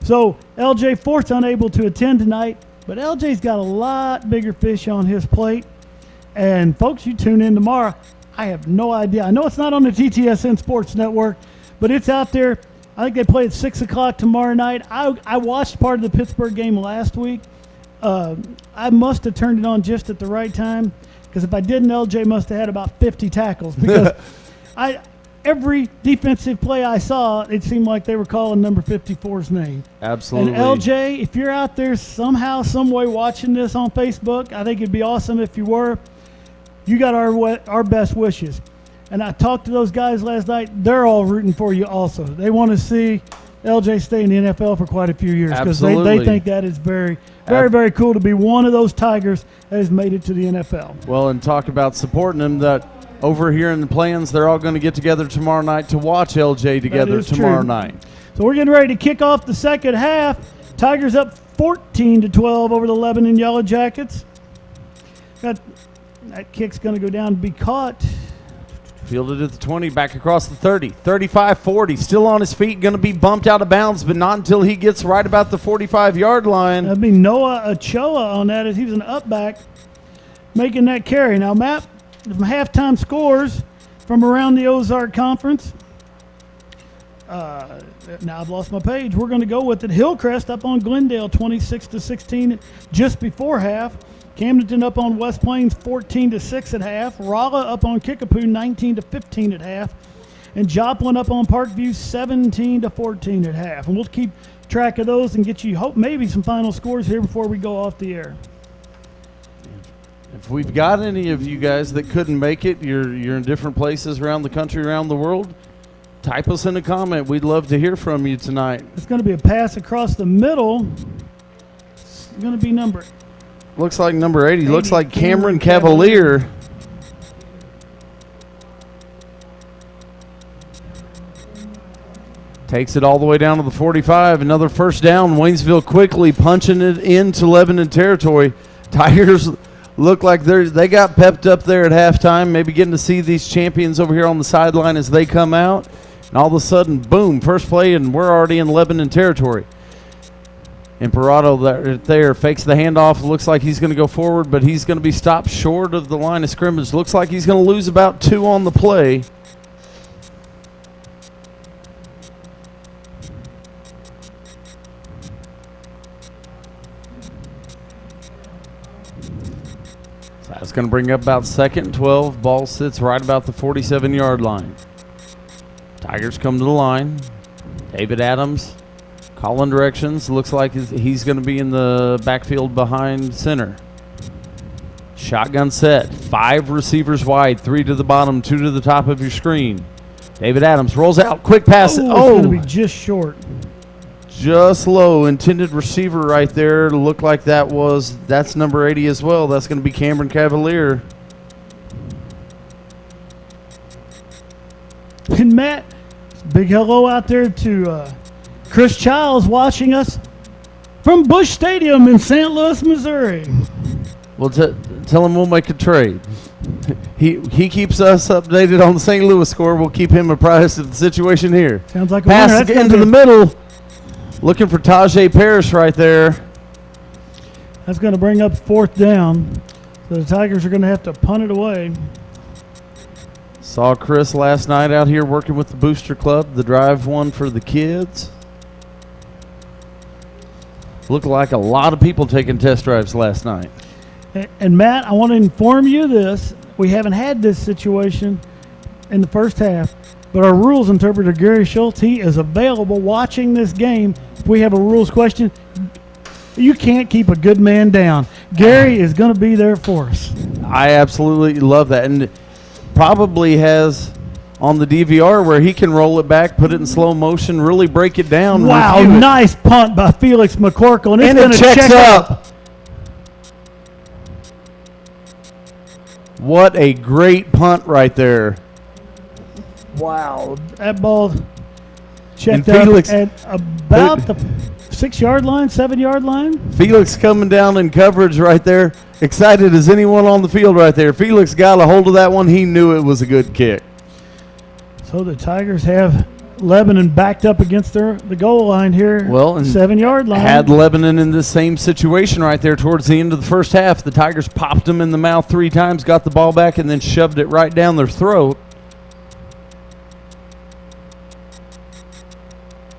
So LJ Fort's unable to attend tonight, but LJ's got a lot bigger fish on his plate. And folks, you tune in tomorrow. I have no idea. I know it's not on the TTSN Sports Network, but it's out there. I think they play at 6 o'clock tomorrow night. I watched part of the Pittsburgh game last week. I must have turned it on just at the right time, because if I didn't, LJ must have had about 50 tackles. Because every defensive play I saw, it seemed like they were calling number 54's name. Absolutely. And LJ, if you're out there somehow, some way watching this on Facebook, I think it'd be awesome if you were. You got our best wishes. And I talked to those guys last night. They're all rooting for you also. They want to see LJ stay in the NFL for quite a few years, because they think that is very, very, very cool to be one of those Tigers that has made it to the NFL. Well, and talk about supporting them, that over here in the plans, they're all going to get together tomorrow night to watch LJ together tomorrow night. So we're getting ready to kick off the second half. Tigers up 14-12 over the Lebanon Yellowjackets. That kick's going to go down and be caught. Fielded at the 20, back across the 30, 35, 40, still on his feet, going to be bumped out of bounds, but not until he gets right about the 45-yard line. That'd be Noah Ochoa on that, as he was an up-back making that carry. Now, Matt, from halftime scores from around the Ozark Conference. Now I've lost my page. We're going to go with it. Hillcrest up on Glendale 26-16 just before half. Camdenton up on West Plains 14-6 at half. Rolla up on Kickapoo 19-15 at half. And Joplin up on Parkview 17-14 at half. And we'll keep track of those and get you maybe some final scores here before we go off the air. If we've got any of you guys that couldn't make it, you're in different places around the country, around the world, type us in a comment. We'd love to hear from you tonight. It's going to be a pass across the middle. It's going to be number. Looks like number 80. Looks like Cameron Cavalier. Takes it all the way down to the 45. Another first down. Waynesville quickly punching it into Lebanon territory. Tigers look like they got pepped up there at halftime, maybe getting to see these champions over here on the sideline as they come out. And all of a sudden, boom, first play, and we're already in Lebanon territory. Imperato there fakes the handoff. Looks like he's going to go forward, but he's going to be stopped short of the line of scrimmage. Looks like he's going to lose about 2 on the play. So that's going to bring up about 2nd and 12. Ball sits right about the 47-yard line. Tigers come to the line. David Adams calling directions. Looks like he's going to be in the backfield behind center. Shotgun set. 5 receivers wide. 3 to the bottom, 2 to the top of your screen. David Adams rolls out. Quick pass. It's going to be just short. Just low. Intended receiver right there. Looked like that's number 80 as well. That's going to be Cameron Cavalier. And Matt, big hello out there to Chris Childs watching us from Busch Stadium in St. Louis, Missouri. Well, tell him we'll make a trade. He keeps us updated on the St. Louis score. We'll keep him apprised of the situation here. Sounds like a pass winner. That's into the middle. Looking for Tajay Parrish right there. That's going to bring up 4th down. So the Tigers are going to have to punt it away. Saw Chris last night out here working with the Booster Club. The drive one for the kids. Looked like a lot of people taking test drives last night. And Matt, I want to inform you this. We haven't had this situation in the first half, but our rules interpreter, Gary Schultz, he is available watching this game. If we have a rules question, you can't keep a good man down. Gary is going to be there for us. I absolutely love that. And probably has on the DVR where he can roll it back, put it in slow motion, really break it down. Wow, nice punt by Felix McCorkle. And it's going to check up. What a great punt right there. Wow, that ball checked And Felix, up at about the 6-yard line, 7-yard line. Felix coming down in coverage right there. Excited as anyone on the field right there. Felix got a hold of that one. He knew it was a good kick. So the Tigers have Lebanon backed up against the goal line here. Well, and 7-yard line. Had Lebanon in the same situation right there towards the end of the first half. The Tigers popped them in the mouth 3 times, got the ball back, and then shoved it right down their throat.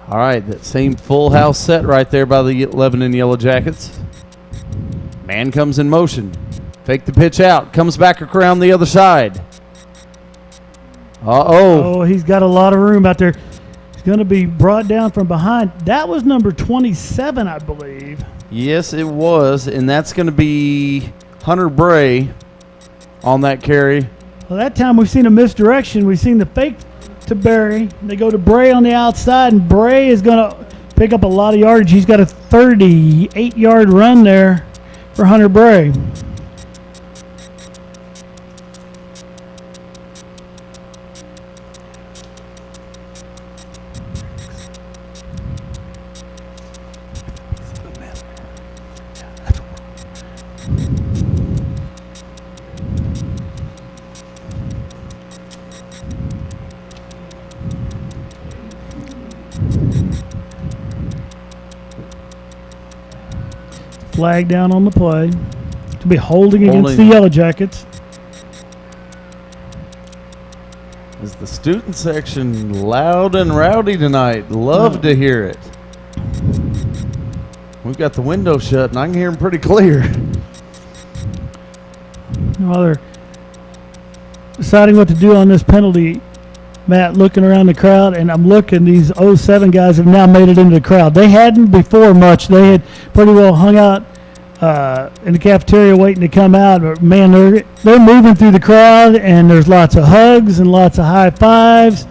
All right, that same full house set right there by the Lebanon Yellowjackets. Man comes in motion. Fake the pitch out. Comes back around the other side. Oh, he's got a lot of room out there. He's going to be brought down from behind. That was number 27, I believe. Yes, it was, and that's going to be Hunter Bray on that carry. Well, that time we've seen a misdirection. We've seen the fake to Barry. They go to Bray on the outside, and Bray is going to pick up a lot of yardage. He's got a 38-yard run there for Hunter Bray. Flag down on the play. To be holding against the Yellowjackets. Is the student section loud and rowdy tonight? Love to hear it. We've got the window shut, and I can hear them pretty clear. Well, they're deciding what to do on this penalty. Matt, looking around the crowd, and I'm looking, these 07 guys have now made it into the crowd. They hadn't before much. They had pretty well hung out in the cafeteria waiting to come out. But, man, they're moving through the crowd, and there's lots of hugs and lots of high fives.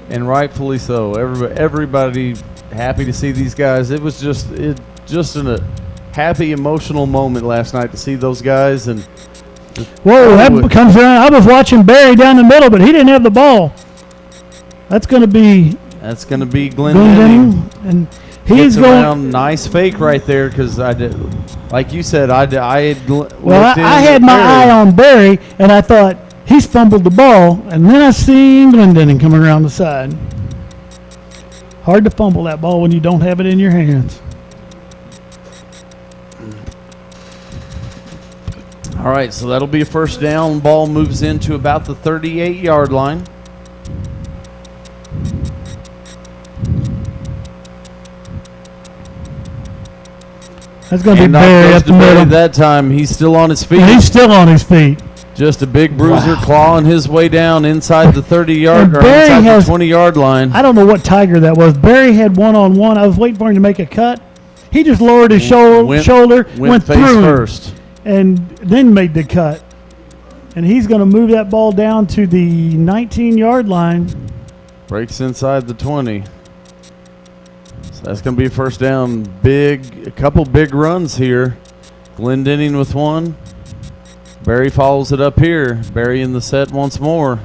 And rightfully so. Everybody happy to see these guys. It was just a happy, emotional moment last night to see those guys. And whoa, that comes around. I was watching Barry down the middle, but he didn't have the ball. That's going to be Glenn Denning. And he's going around. Nice fake right there, because I did, like you said, I had my eye on Barry, and I thought he's fumbled the ball, and then I seen Glenn Denning coming around the side. Hard to fumble that ball when you don't have it in your hands. All right, so that'll be a first down. Ball moves into about the 38-yard line. That's going to be Barry up the middle. That time, he's still on his feet. And he's still on his feet. Just a big bruiser clawing his way down inside the 30-yard or inside the 20-yard line. I don't know what Tiger that was. Barry had one-on-one. I was waiting for him to make a cut. He just lowered his shoulder, went face through first, and then made the cut. And he's going to move that ball down to the 19-yard line. Breaks inside the 20. So that's going to be a first down. A couple big runs here. Glenn Denning with one. Barry follows it up here. Barry in the set once more.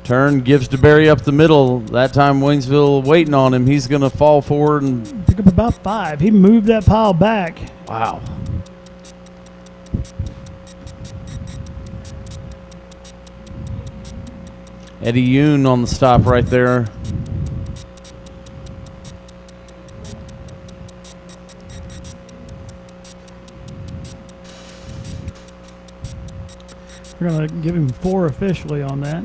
Turn, gives to Barry up the middle. That time Waynesville waiting on him. He's going to fall forward and pick up about 5. He moved that pile back. wow. Eddie Yoon on the stop right there. We're going to give him 4 officially on that.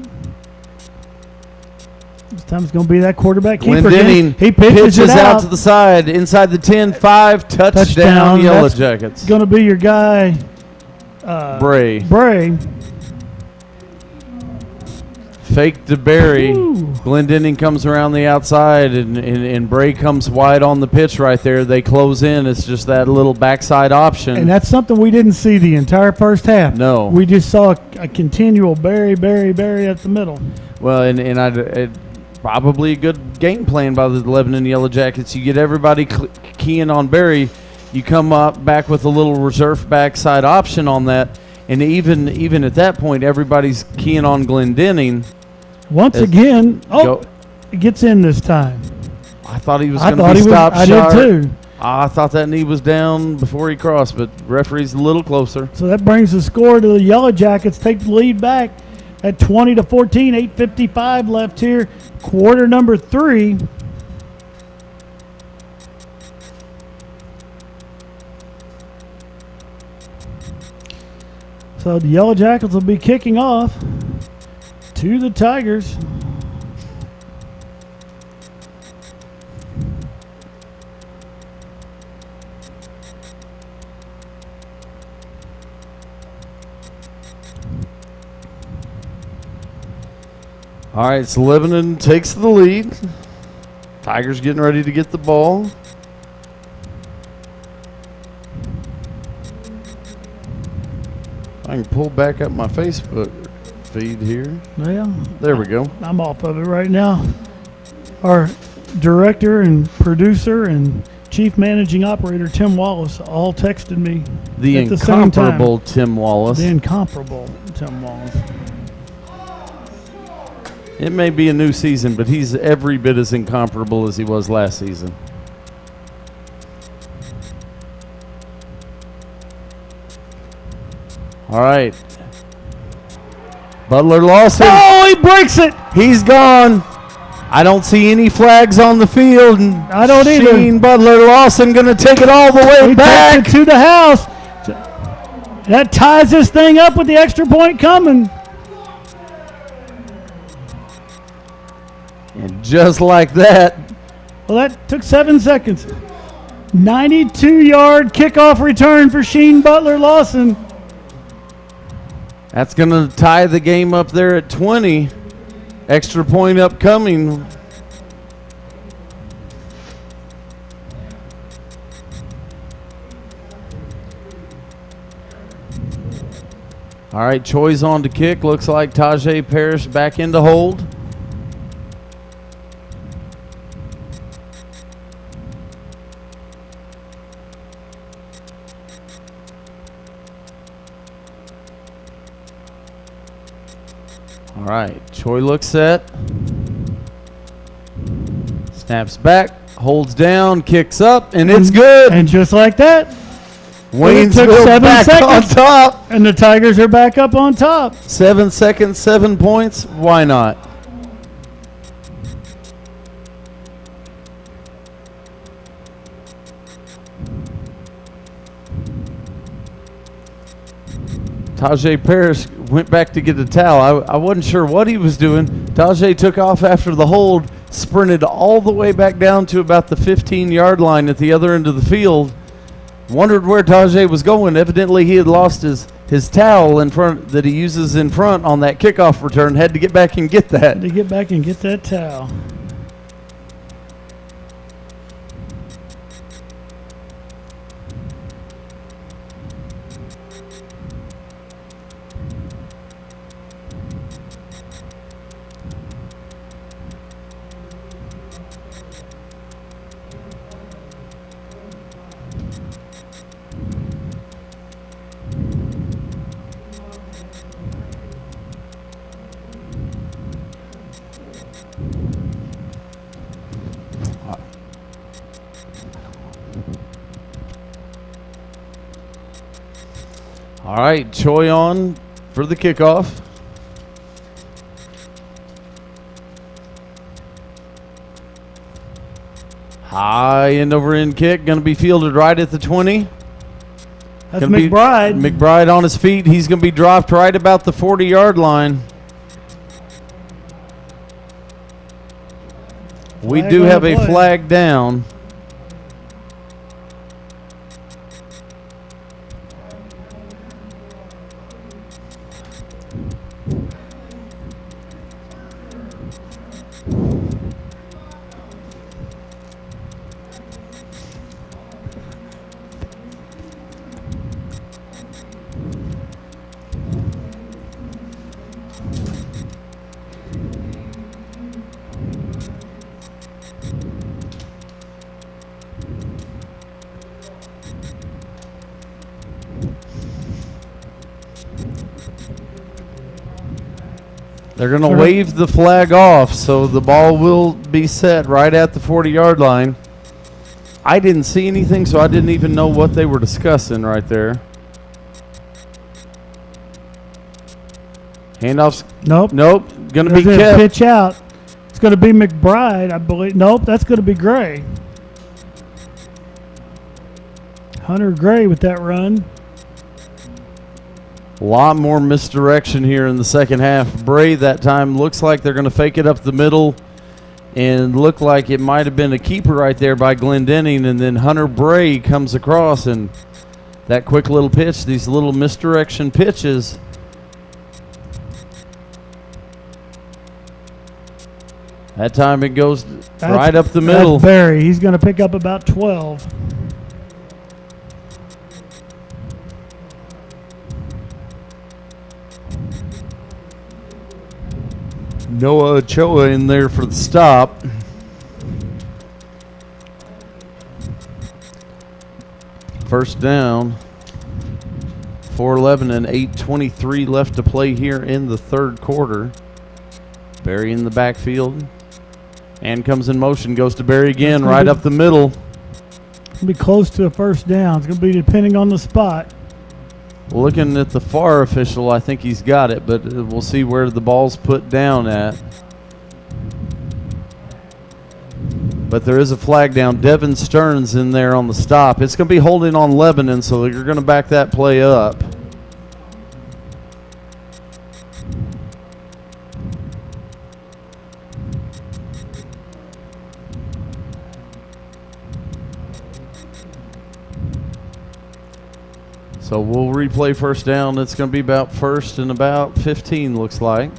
This time it's going to be that quarterback keeper. Glendenning He pitches it out to the side. Inside the 10-5. Touchdown Yellow Jackets. Going to be your guy, Bray. Bray. Fake to Barry. Ooh. Glendenning comes around the outside, and Bray comes wide on the pitch right there. They close in. It's just that little backside option. And that's something we didn't see the entire first half. No. We just saw a continual Barry at the middle. Well, and probably a good game plan by the Lebanon Yellowjackets. You get everybody keying on Barry. You come up back with a little reserve backside option on that. And even at that point, everybody's keying on Glendenning. Once again, it gets in this time. I thought he was going to be stopped I sharp. did too. I thought that knee was down before he crossed, but referee's a little closer. So that brings the score to the Yellow Jackets. Take the lead back at 20-14. 8:55 left here. Quarter number 3. So the Yellow Jackets will be kicking off to the Tigers. All right, so Lebanon takes the lead. Tigers getting ready to get the ball. I can pull back up my Facebook feed here. Well, there we go. I'm off of it right now. Our director and producer and chief managing operator, Tim Wallace, all texted me The at the same time. incomparable Tim Wallace. The incomparable Tim Wallace. It may be a new season, but he's every bit as incomparable as he was last season. All right. Butler Lawson. Oh, he breaks it. He's gone. I don't see any flags on the field. And I don't either. Sheen Butler Lawson going to take it all the way He back. takes it to the house. That ties this thing up with the extra point coming. And just like that, Well, that took 7 seconds. 92-yard kickoff return for Sheen Butler Lawson. that's going to tie the game up there at 20. Extra point upcoming. All right, Choi's on to kick. Looks like Tajay Parrish back into hold. All right, Choi looks set. Snaps back, holds down, kicks up, and it's good. And just like that, Waynesville took 7 back on seconds. top. and the Tigers are back up on top. 7 seconds, 7 points. Why not? Tajay Parrish went back to get a towel. I wasn't sure what he was doing. Tajay took off after the hold, sprinted all the way back down to about the 15-yard line at the other end of the field. Wondered where Tajay was going. Evidently, he had lost his towel in front that he uses in front on that kickoff return. Had to get back and get that. To get back and get that towel. All right, Choi on for the kickoff. High end over end kick, going to be fielded right at the 20. That's Gonna McBride. McBride on his feet. He's going to be dropped right about the 40-yard line. We do have a flag down. They're going to wave the flag off, so the ball will be set right at the 40-yard line. I didn't see anything, so I didn't even know what they were discussing right there. Handoffs. Nope. Nope. Going to be There's a kept. pitch out. It's going to be McBride, I believe. Nope, that's going to be Gray. Hunter Gray with that run. A lot more misdirection here in the second half. Bray that time looks like they're going to fake it up the middle and look like it might have been a keeper right there by Glendenning, and then Hunter Bray comes across, and that quick little pitch, these little misdirection pitches. That time it goes right up the middle. That's Barry. He's going to pick up about 12. Noah Ochoa in there for the stop. First down. 4:11 and 8:23 left to play here in the third quarter. Barry in the backfield. And comes in motion, goes to Barry again, right up the middle. It'll be close to a first down. It's going to be depending on the spot. Looking at the far official, I think he's got it, but we'll see where the ball's put down at. But there is a flag down. Devin Stearns in there on the stop. It's going to be holding on Lebanon, so you're going to back that play up. So we'll replay first down. It's going to be about first and about 15, looks like.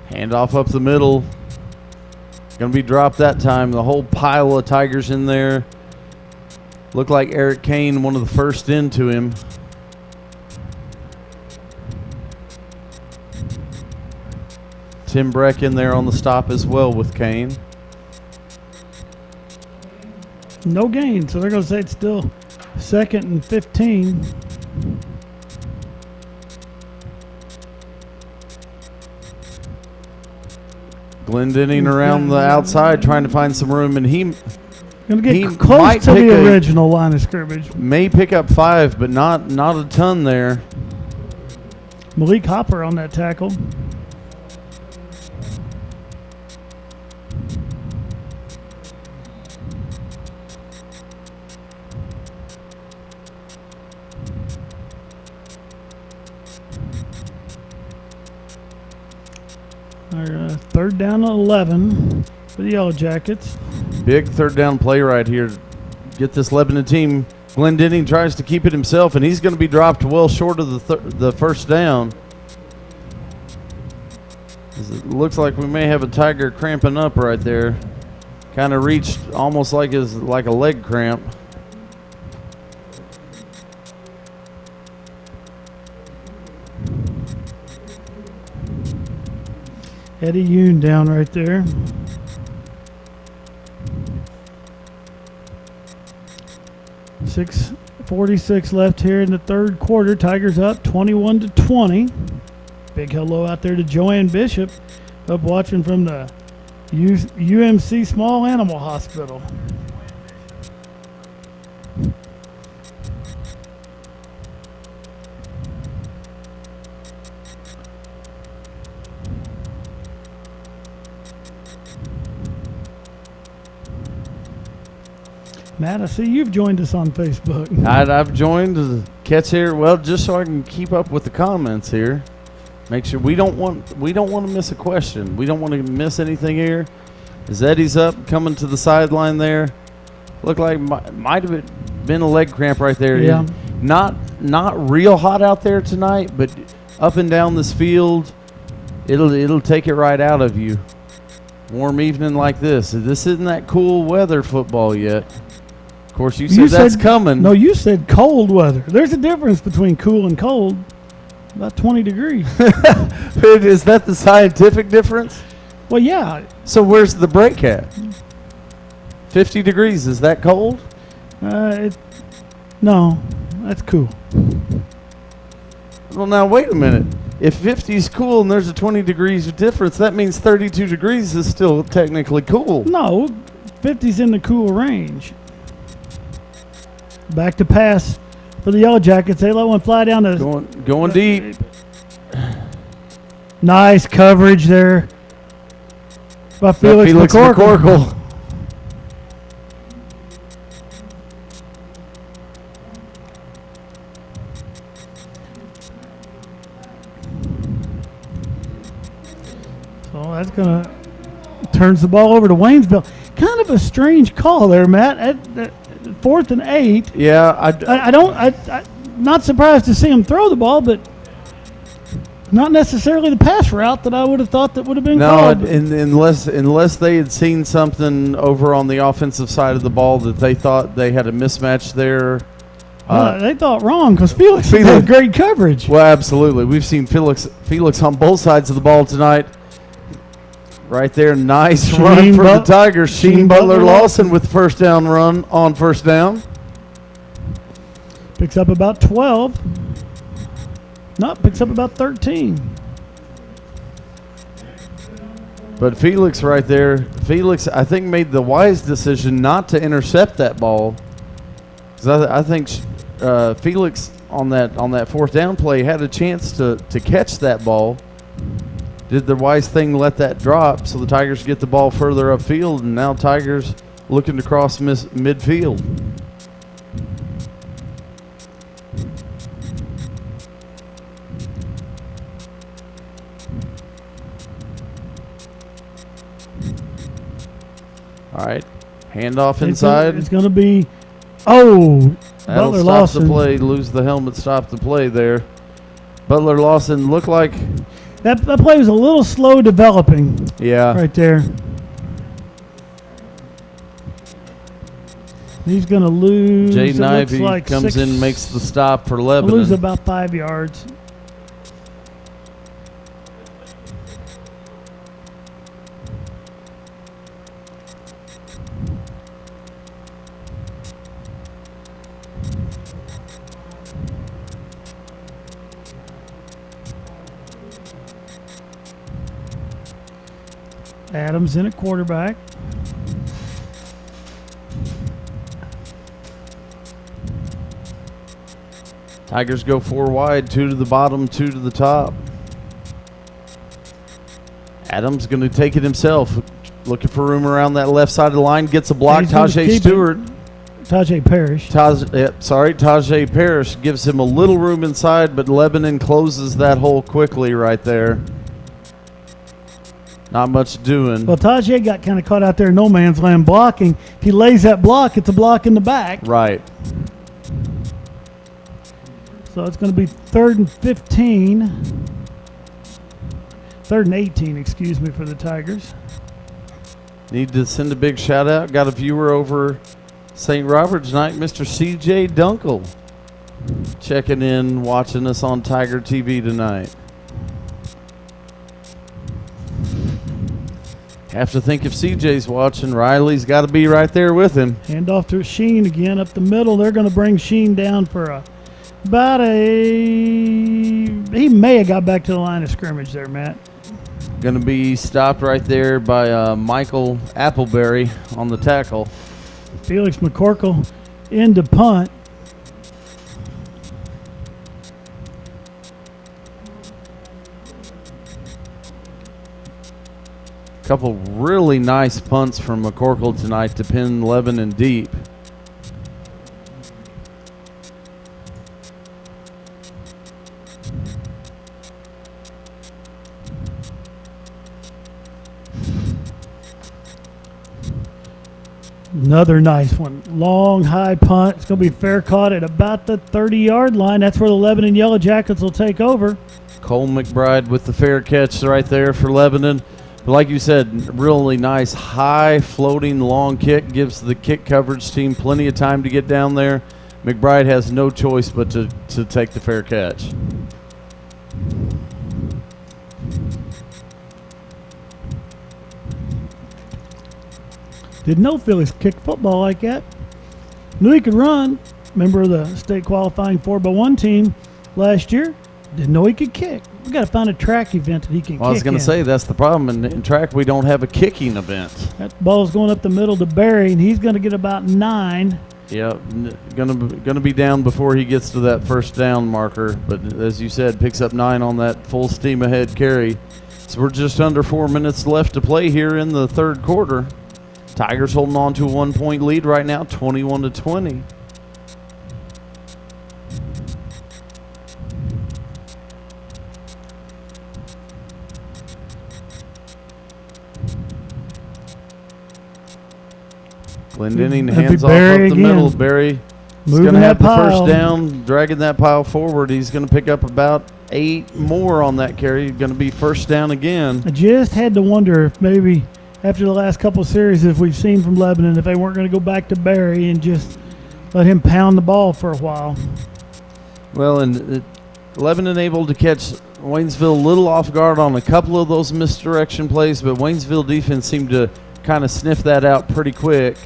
Handoff up the middle. Going to be dropped that time. The whole pile of Tigers in there. Looked like Eric Kane, one of the first into him. Tim Breck in there on the stop as well with Kane. No gain, so they're going to say it's still second and 15. Glendenning around the outside trying to find some room, and he Going to He get close might to pick the a- original line of scrimmage. may pick up 5, but not a ton there. Malik Hopper on that tackle. Our third down and 11 for the Yellowjackets. Big third down play right here. Get this Lebanon team. Glendenning tries to keep it himself, and he's going to be dropped well short of the first down. It looks like we may have a Tiger cramping up right there. Kind of reached almost like a leg cramp. Eddie Yoon down right there. 6:46 left here in the third quarter. Tigers up 21-20. Big hello out there to Joanne Bishop, up watching from the UMC Small Animal Hospital. Matt, I see you've joined us on Facebook. I've joined to catch here. Well, just so I can keep up with the comments here. Make sure we don't want to miss a question. We don't want to miss anything here. As Eddie's up, coming to the sideline there. Looked like might have been a leg cramp right there. Yeah. Not real hot out there tonight, but up and down this field, it'll take it right out of you. Warm evening like this. This isn't that cool weather football yet. Of course, you said that's coming. No, you said cold weather. There's a difference between cool and cold. About 20 degrees. Is that the scientific difference? Well, yeah. So where's the break at? 50 degrees. Is that cold? No, that's cool. Well, now, wait a minute. If 50 is cool and there's a 20 degrees difference, that means 32 degrees is still technically cool. No, 50's in the cool range. Back to pass for the Yellowjackets. They let one fly down the... Going deep. Nice coverage there by Felix McCorkle. So that's going to... Turns the ball over to Waynesville. Kind of a strange call there, Matt. At 4th and 8. Yeah, I'm not surprised to see him throw the ball, but not necessarily the pass route that I would have thought that would have been called. No, unless they had seen something over on the offensive side of the ball that they thought they had a mismatch there. They thought wrong because Felix had great coverage. Well, absolutely. We've seen Felix on both sides of the ball tonight. Right there, nice run for the Tigers. Sheen Butler Lawson with first down run on first down. Picks up about 12. No, picks up about 13. But Felix right there, Felix I think made the wise decision not to intercept that ball. Because I think Felix on that fourth down play had a chance to catch that ball. Did the wise thing, let that drop, so the Tigers get the ball further upfield, and now Tigers looking to cross midfield. All right, handoff inside. It's going to be, Butler That'll stop Lawson. the play, lose the helmet, stop the play there. Butler Lawson looked like... That play was a little slow developing. Yeah. Right there. He's going to lose. Jaden Ivey like comes in, makes the stop for Lebanon. Lose about 5 yards. Adams in at quarterback. Tigers go 4 wide, 2 to the bottom, 2 to the top. Adams going to take it himself. Looking for room around that left side of the line. Gets a block. Tajay Stewart. Tajay Parrish. Tajay Parrish gives him a little room inside, but Lebanon closes that hole quickly right there. Not much doing. Well, Tajay got kind of caught out there in no man's land blocking. If he lays that block, it's a block in the back. Right. So it's going to be 3rd and 15. 3rd and 18, excuse me, for the Tigers. Need to send a big shout out. Got a viewer over St. Robert's tonight, Mr. CJ Dunkel, checking in, watching us on Tiger TV tonight. Have to think if CJ's watching, Riley's got to be right there with him. Hand off to Sheen again up the middle. They're going to bring Sheen down for about he may have got back to the line of scrimmage there, Matt. Going to be stopped right there by Michael Appleberry on the tackle. Felix McCorkle in to punt. Couple really nice punts from McCorkle tonight to pin Lebanon deep. Another nice one. Long, high punt. It's going to be fair caught at about the 30-yard line. That's where the Lebanon Yellowjackets will take over. Cole McBride with the fair catch right there for Lebanon. But like you said, really nice high floating long kick. Gives the kick coverage team plenty of time to get down there. McBride has no choice but to take the fair catch. Didn't know Felix kicked football like that. Knew he could run. Member of the state qualifying 4x1 team last year. Didn't know he could kick. We got to find a track event that he can kick. I was going to say that's the problem. In track, we don't have a kicking event. That ball's going up the middle to Barry, and he's going to get about 9. Yeah, gonna be down before he gets to that first down marker. But as you said, picks up 9 on that full steam ahead carry. So we're just under 4 minutes left to play here in the third quarter. Tigers holding on to a 1-point lead right now, 21-20. Glendenning hands off up the middle. Barry is going to have the first down, dragging that pile forward. He's going to pick up about 8 more on that carry. Going to be first down again. I just had to wonder if maybe after the last couple of series, if we've seen from Lebanon, if they weren't going to go back to Barry and just let him pound the ball for a while. Well, and Lebanon able to catch Waynesville a little off guard on a couple of those misdirection plays, but Waynesville defense seemed to kind of sniff that out pretty quick.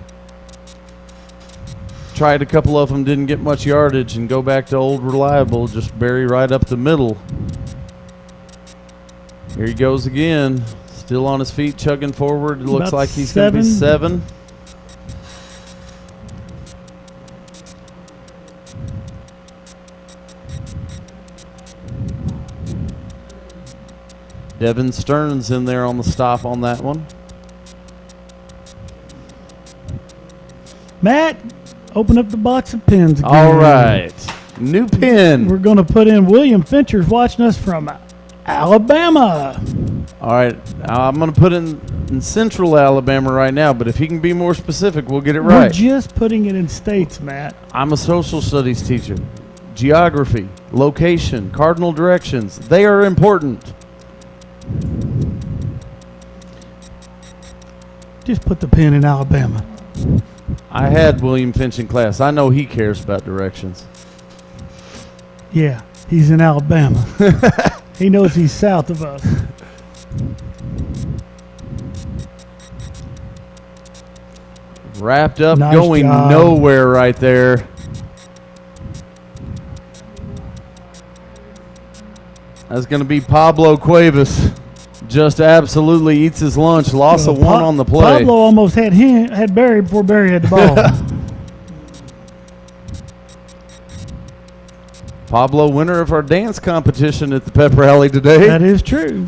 Tried a couple of them, didn't get much yardage, and go back to old reliable, just Barry right up the middle. Here he goes again, still on his feet, chugging forward. It looks like he's going to be 7. Devin Stearns in there on the stop on that one. Matt, open up the box of pins again. All right. New pin. We're going to put in William Fincher's watching us from Alabama. All right. I'm going to put in Central Alabama right now, but if he can be more specific, we'll get it right. We're just putting it in states, Matt. I'm a social studies teacher. Geography, location, cardinal directions, they are important. Just put the pin in Alabama. I had William Finch in class. I know he cares about directions. Yeah, he's in Alabama. He knows he's south of us. Wrapped up, Nice going job. nowhere right there. That's going to be Pablo Cuevas. Just absolutely eats his lunch. Loss of 1 on the play. Pablo almost had Barry before Barry had the ball. Pablo, winner of our dance competition at the pep rally today. That is true.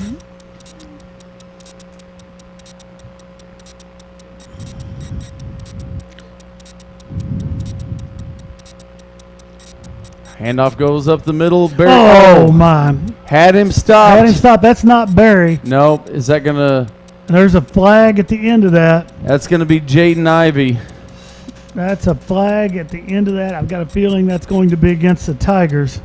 Handoff goes up the middle. Barry. Oh, my. Had him stopped. Had him stop. That's not Barry. Nope. Is that going to... There's a flag at the end of that. That's going to be Jaden Ivey. That's a flag at the end of that. I've got a feeling that's going to be against the Tigers.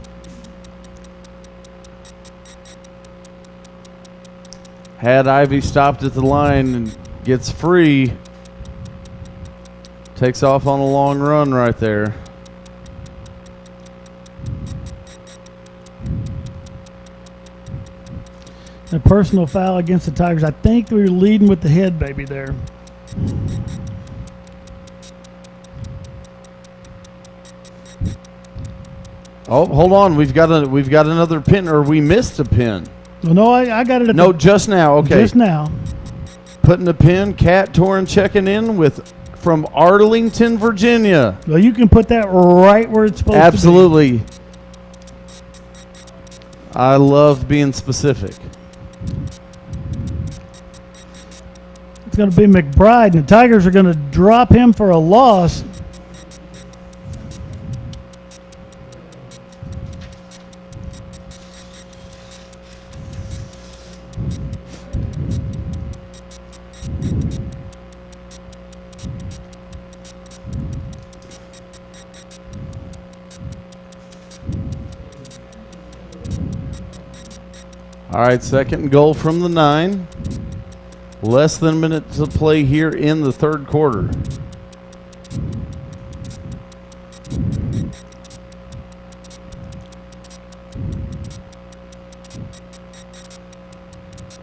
Had Ivy stopped at the line and gets free. Takes off on a long run right there. A personal foul against the Tigers. I think we were leading with the head baby there. Oh, hold on. We've got another pin, or we missed a pin. Well, no, I got it at No, just now. Okay. just now. Putting the pin. Kat Torrin checking in from Arlington, Virginia. Well, you can put that right where it's supposed Absolutely. I love being specific. to be. It's going to be McBride, and the Tigers are going to drop him for a loss. All right, second and goal from the 9. Less than a minute to play here in the third quarter.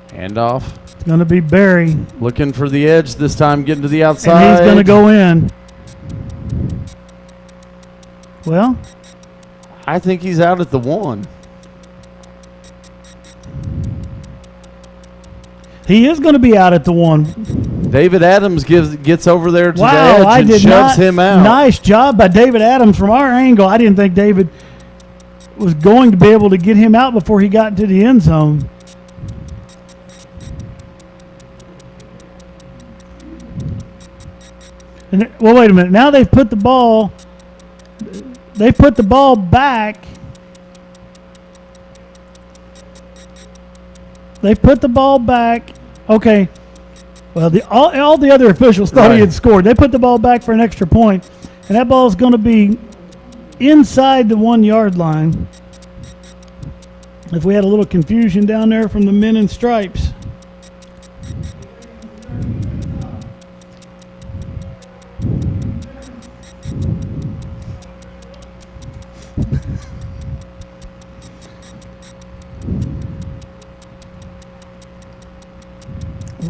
Handoff. It's going to be Barry, Looking for the edge this time, getting to the outside. and he's going to go in. Well, I think he's out at the 1. he is going to be out at the 1. David Adams gets over there to the Wow, edge I and did shoves not. him out. Nice job by David Adams from our angle. I didn't think David was going to be able to get him out before he got into the end zone. And well, wait a minute. Now they've put the ball. They put the ball back. They put the ball back. Okay. Well, all the other officials thought he had scored. They put the ball back for an extra point, and that ball is going to be inside the 1 yard line. If we had a little confusion down there from the men in stripes.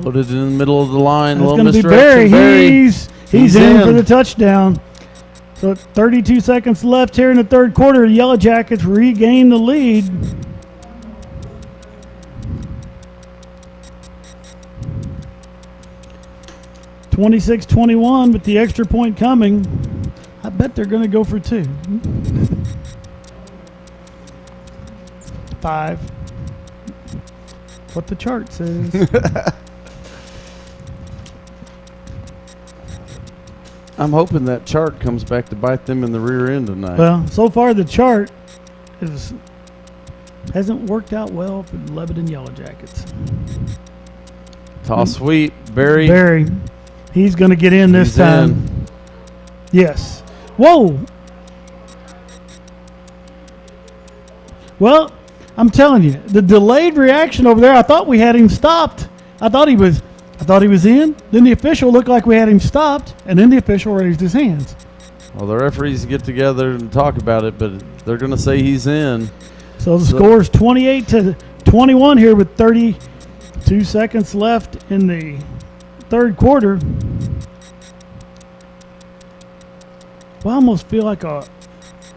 Loaded in the middle of the line. It's Little going to be misdirection. Barry. He's in for in. the touchdown. So 32 seconds left here in the third quarter. Yellow Jackets regain the lead. (26-21) with the extra point coming. I bet they're going to go for 2. 5. That's what the chart says. I'm hoping that chart comes back to bite them in the rear end tonight. Well, so far the chart hasn't worked out well for the Lebanon Yellowjackets. Toss sweep. Barry. Barry, he's going to get in this He's time. in. Yes. Whoa. Well, I'm telling you, the delayed reaction over there. I thought we had him stopped. I thought he was in. Then the official looked like we had him stopped, and then the official raised his hands. Well, the referees get together and talk about it, but they're going to say he's in. So the score is 28-21 here with 32 seconds left in the third quarter. Well, I almost feel like a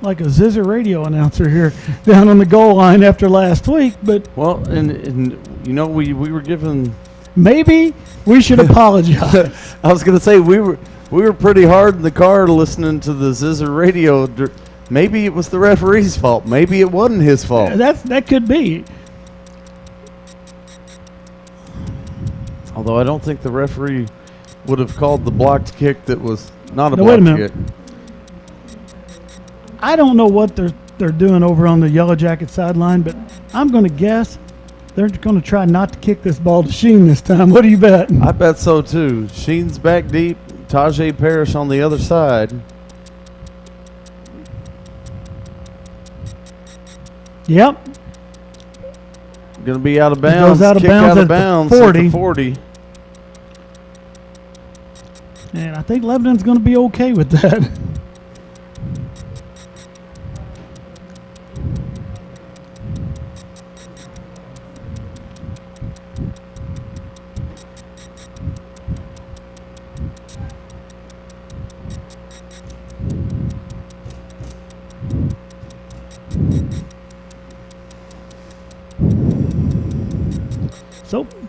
Zizzer radio announcer here down on the goal line after last week, but Well, and you know, we were given. maybe we should apologize. I was going to say we were pretty hard in the car listening to the Zizzer radio. Maybe it was the referee's fault. Maybe it wasn't his fault. That could be. Although I don't think the referee would have called the blocked kick that was not a Now, wait a blocked minute. kick. I don't know what they're doing over on the Yellow Jacket sideline, but I'm going to guess they're going to try not to kick this ball to Sheen this time. What do you bet? I bet so too. Sheen's back deep. Tajay Parrish on the other side. Yep. Going to be out of It bounds. goes out of Kick bounds out at of the bounds 40. at the 40. And I think Lebanon's going to be okay with that.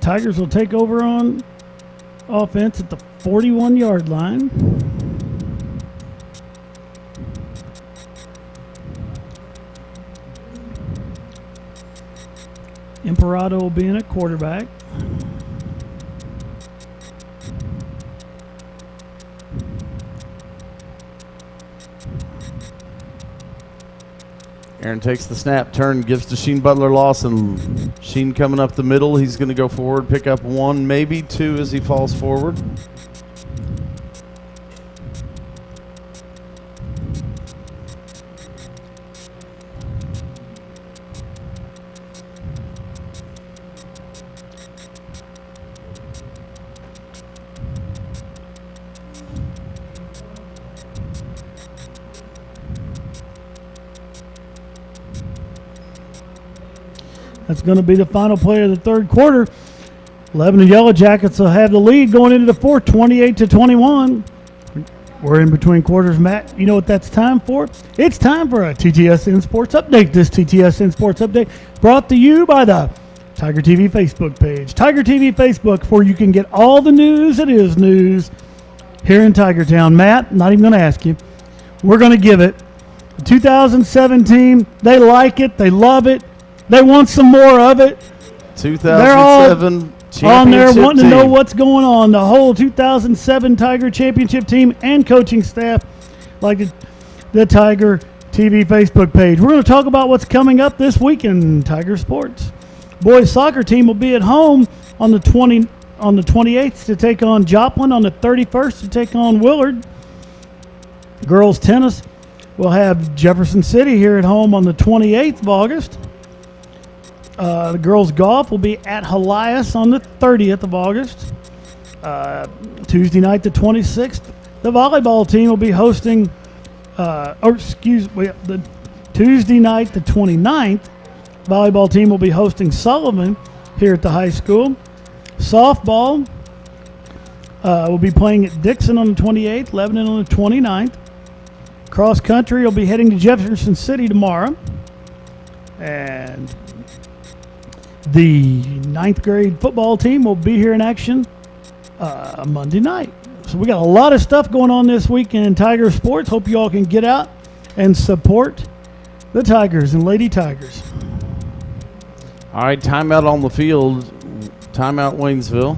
Tigers will take over on offense at the 41-yard line. Imperato will be in at quarterback. Aaron takes the snap, turn, gives to Sheen Butler-Lawson. Sheen coming up the middle. He's going to go forward, pick up 1, maybe 2 as he falls forward. That's going to be the final play of the third quarter. Lebanon Yellowjackets will have the lead going into the fourth, 28-21. We're in between quarters, Matt. You know what that's time for? It's time for a TTSN Sports Update. This TTSN Sports Update brought to you by the Tiger TV Facebook page. Tiger TV Facebook, where you can get all the news that is news here in Tiger Town. Matt, not even going to ask you. We're going to give it. The 2017, they like it. They love it. They want some more of it. 2007 championship on there wanting team. to know what's going on. The whole 2007 Tiger championship team and coaching staff, like the Tiger TV Facebook page. We're going to talk about what's coming up this week in Tiger sports. Boys soccer team will be at home on the 28th to take on Joplin, on the 31st to take on Willard. Girls tennis will have Jefferson City here at home on the 28th of August. The girls' golf will be at Helias on the 30th of August. Tuesday night, the 26th, the volleyball team will be hosting, the Tuesday night, the 29th, volleyball team will be hosting Sullivan here at the high school. Softball will be playing at Dixon on the 28th, Lebanon on the 29th. Cross country will be heading to Jefferson City tomorrow. And the 9th grade football team will be here in action Monday night. So we got a lot of stuff going on this weekend in Tiger sports. Hope you all can get out and support the Tigers and Lady Tigers. All right, timeout on the field. Timeout Waynesville.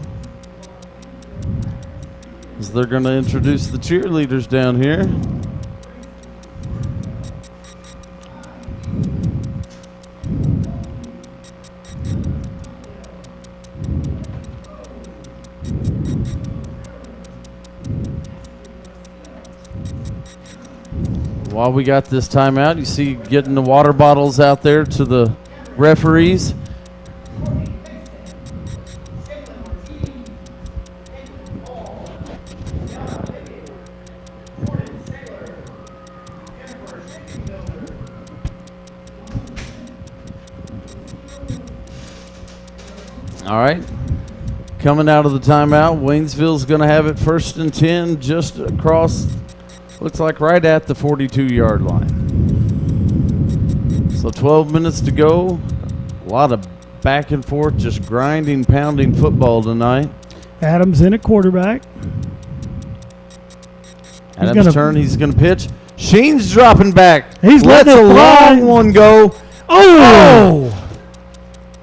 As they're going to introduce the cheerleaders down here. While we got this timeout, you see getting the water bottles out there to the referees. All right, coming out of the timeout, Waynesville's going to have it 1st and 10 just across, looks like right at the 42-yard line. So 12 minutes to go. A lot of back and forth, just grinding, pounding football tonight. Adams in at quarterback. Adams' turn, he's going to pitch. Sheen's dropping back. He's Lets letting a it fly. long one go. Oh!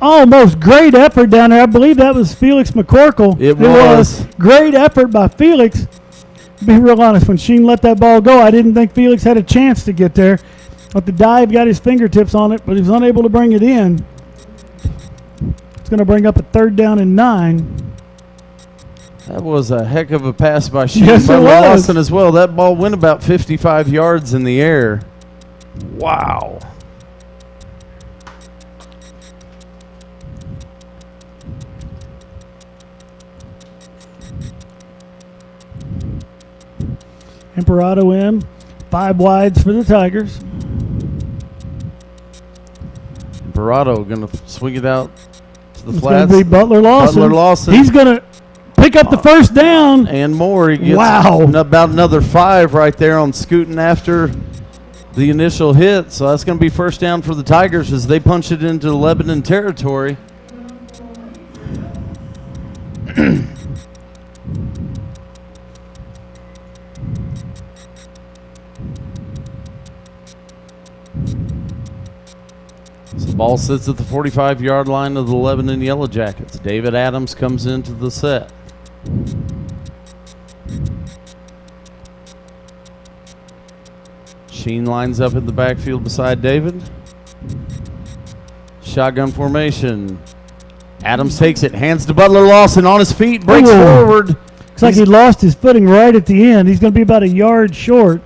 Almost great effort down there. I believe that was Felix McCorkle. It was. Great effort by Felix. To be real honest, when Sheen let that ball go, I didn't think Felix had a chance to get there. But the dive got his fingertips on it, but he was unable to bring it in. It's going to bring up a 3rd down and 9. That was a heck of a pass by Sheen. Yes, it was. Lawson as well. That ball went about 55 yards in the air. Wow. Imperato in. 5 wides for the Tigers. Imperato going to swing it out to the It's flats. going to be Butler Lawson. Butler Lawson. He's going to pick up the first down. And more. He gets Wow. about another 5 right there on scooting after the initial hit. So that's going to be 1st down for the Tigers as they punch it into Lebanon territory. Ball sits at the 45-yard line of the Lebanon Yellowjackets. David Adams comes into the set. Sheen lines up in the backfield beside David. Shotgun formation. Adams takes it, hands to Butler Lawson on his feet, breaks forward. Looks like he lost his footing right at the end. He's going to be about a yard short.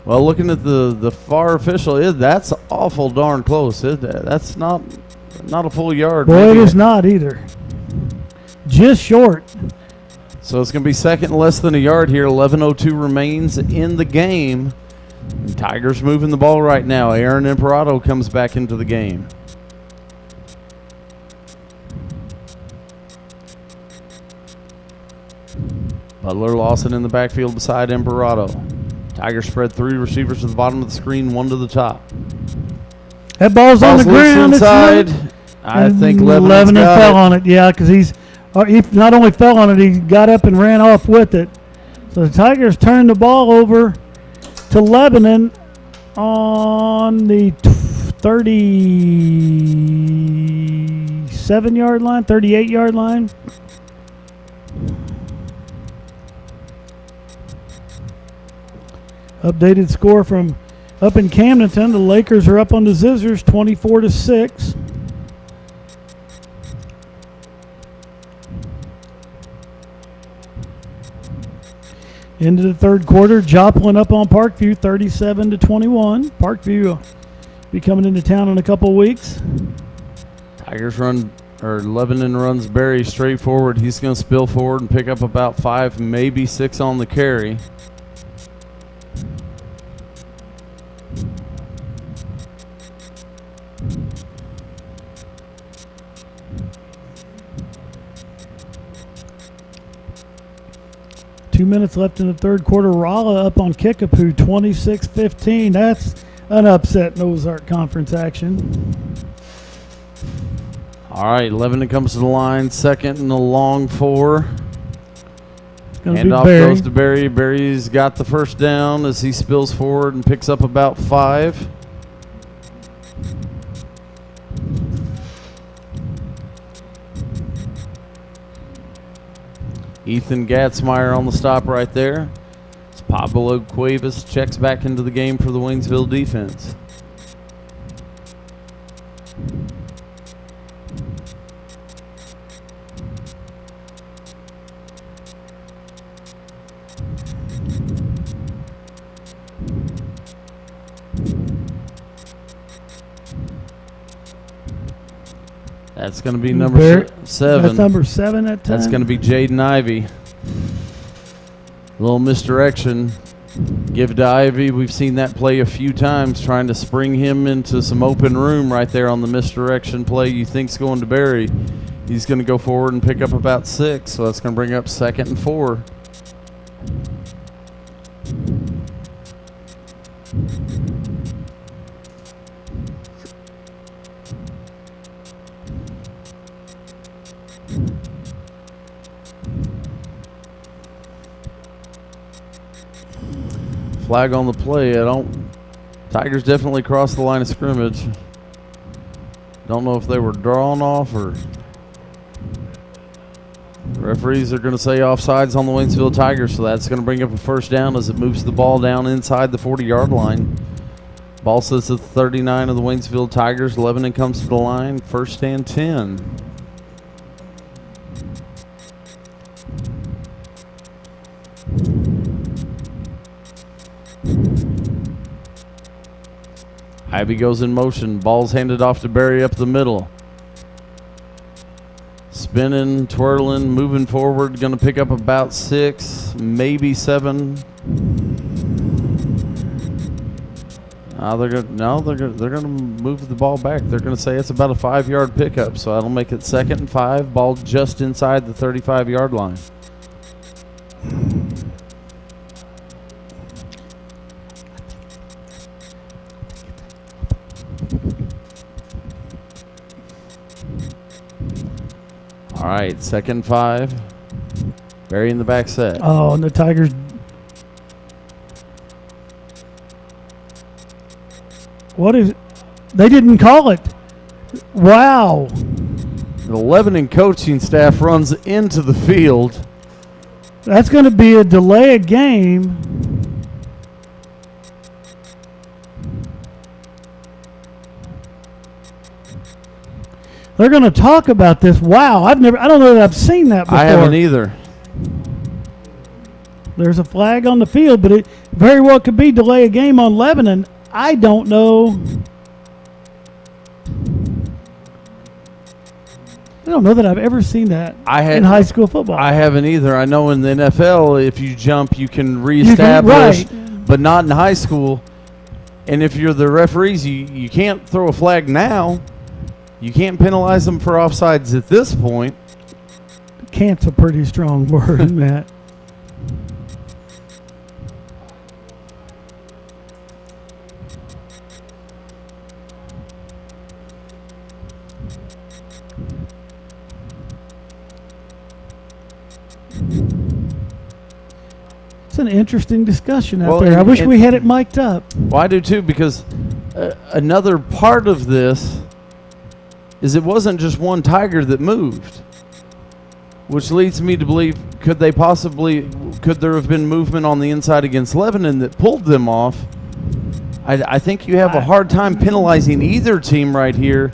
Well, looking at the far official, that's awful darn close. That's not a full yard. Boy, it is not either. Just short. So it's going to be second and less than a yard here. 11:02 remains in the game. And Tigers moving the ball right now. Aaron Imperato comes back into the game. Butler Lawson in the backfield beside Imperato. Tigers spread 3 receivers to the bottom of the screen, 1 to the top. That ball's on the ground. Inside. I think Lebanon fell on it. Yeah, because he not only fell on it, he got up and ran off with it. So the Tigers turned the ball over to Lebanon on the 37-yard line, 38-yard line. Updated score from up in Camdenton. The Lakers are up on the Zizzers, 24-6. Into the third quarter, Joplin up on Parkview, 37-21. Parkview will be coming into town in a couple weeks. Lebanon runs Barry straight forward. He's going to spill forward and pick up about 5, maybe 6 on the carry. Two minutes left in the third quarter. Rolla up on Kickapoo, 26-15. That's an upset in Ozark Conference action. All right, Lebanon comes to the line, second and a long 4. Handoff goes to Barry. Barry's got the first down as he spills forward and picks up about 5. Ethan Gatzmeyer on the stop right there. It's Pablo Cuevas checks back into the game for the Waynesville defense. That's going to be number 7. That's number 7 that time. That's going to be Jaden Ivy. A little misdirection. Give to Ivy. We've seen that play a few times, trying to spring him into some open room right there on the misdirection play you think's going to Barry. He's going to go forward and pick up about 6, so that's going to bring up 2nd and 4. Flag on the play. Tigers definitely crossed the line of scrimmage. Don't know if they were drawn off or referees are going to say offsides on the Waynesville Tigers, so that's going to bring up a first down as it moves the ball down inside the 40-yard line. Ball sits at the 39 of the Waynesville Tigers. Lebanon comes to the line, 1st and 10. Ivy goes in motion. Ball's handed off to Barry up the middle. Spinning, twirling, moving forward. Going to pick up about 6, maybe 7. They're going to move the ball back. They're going to say it's about a 5-yard pickup, so that'll make it 2nd and 5. Ball just inside the 35-yard line. All right, 2nd and 5. Barry in the back set. Oh, and the Tigers. What is? They didn't call it. Wow. The Lebanon coaching staff runs into the field. That's going to be a delay of game. They're going to talk about this. Wow, I don't know that I've seen that before. I haven't either. There's a flag on the field, but it very well could be delay a game on Lebanon. I don't know. I don't know that I've ever seen that in high school football. I haven't either. I know in the NFL, if you jump, you can reestablish, but not in high school. And if you're the referees, you can't throw a flag now. You can't penalize them for offsides at this point. Can't's a pretty strong word, Matt. It's an interesting discussion out there. I wish we had it mic'd up. Well, I do too, because another part of this is it wasn't just one Tiger that moved, which leads me to believe could there have been movement on the inside against Lebanon that pulled them off? I think you have a hard time penalizing either team right here.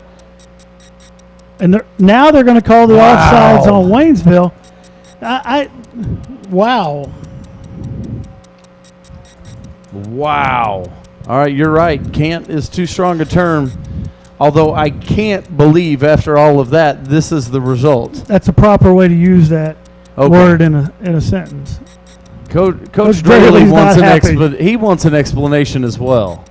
And now they're going to call the offsides on Waynesville. Wow. Wow. All right, you're right. Can't is too strong a term. Although I can't believe after all of that, this is the result. That's a proper way to use that word in a sentence. Coach Draley wants an explanation as well.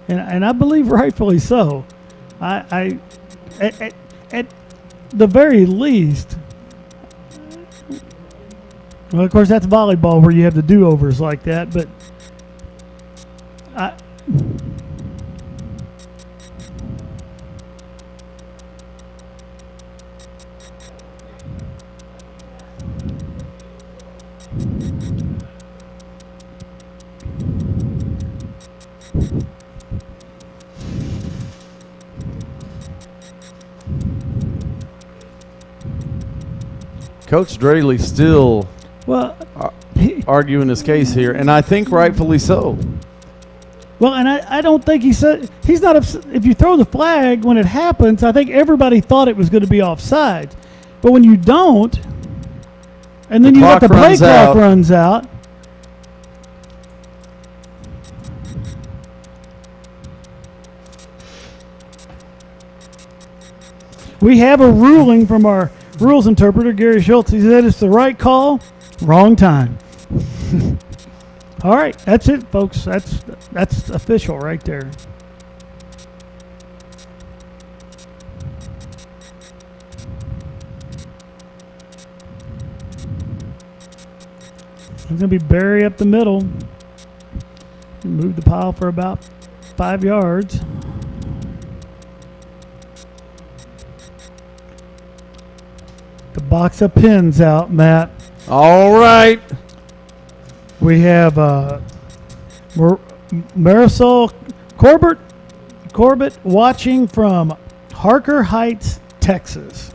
And I believe rightfully so. At the very least, well, of course, that's volleyball where you have the do-overs like that, but Coach Draley still arguing his case here, and I think rightfully so. Well, and I don't think he's not upset. If you throw the flag when it happens, I think everybody thought it was going to be offside. But when you don't, and then you got the play clock runs out. We have a ruling from our rules interpreter, Gary Schultz. He said it's the right call, wrong time. All right, that's it, folks. That's official right there. It's going to be Barry up the middle. Move the pile for about 5 yards. The box of pins out, Matt. All right. We have Marisol Corbett watching from Harker Heights, Texas.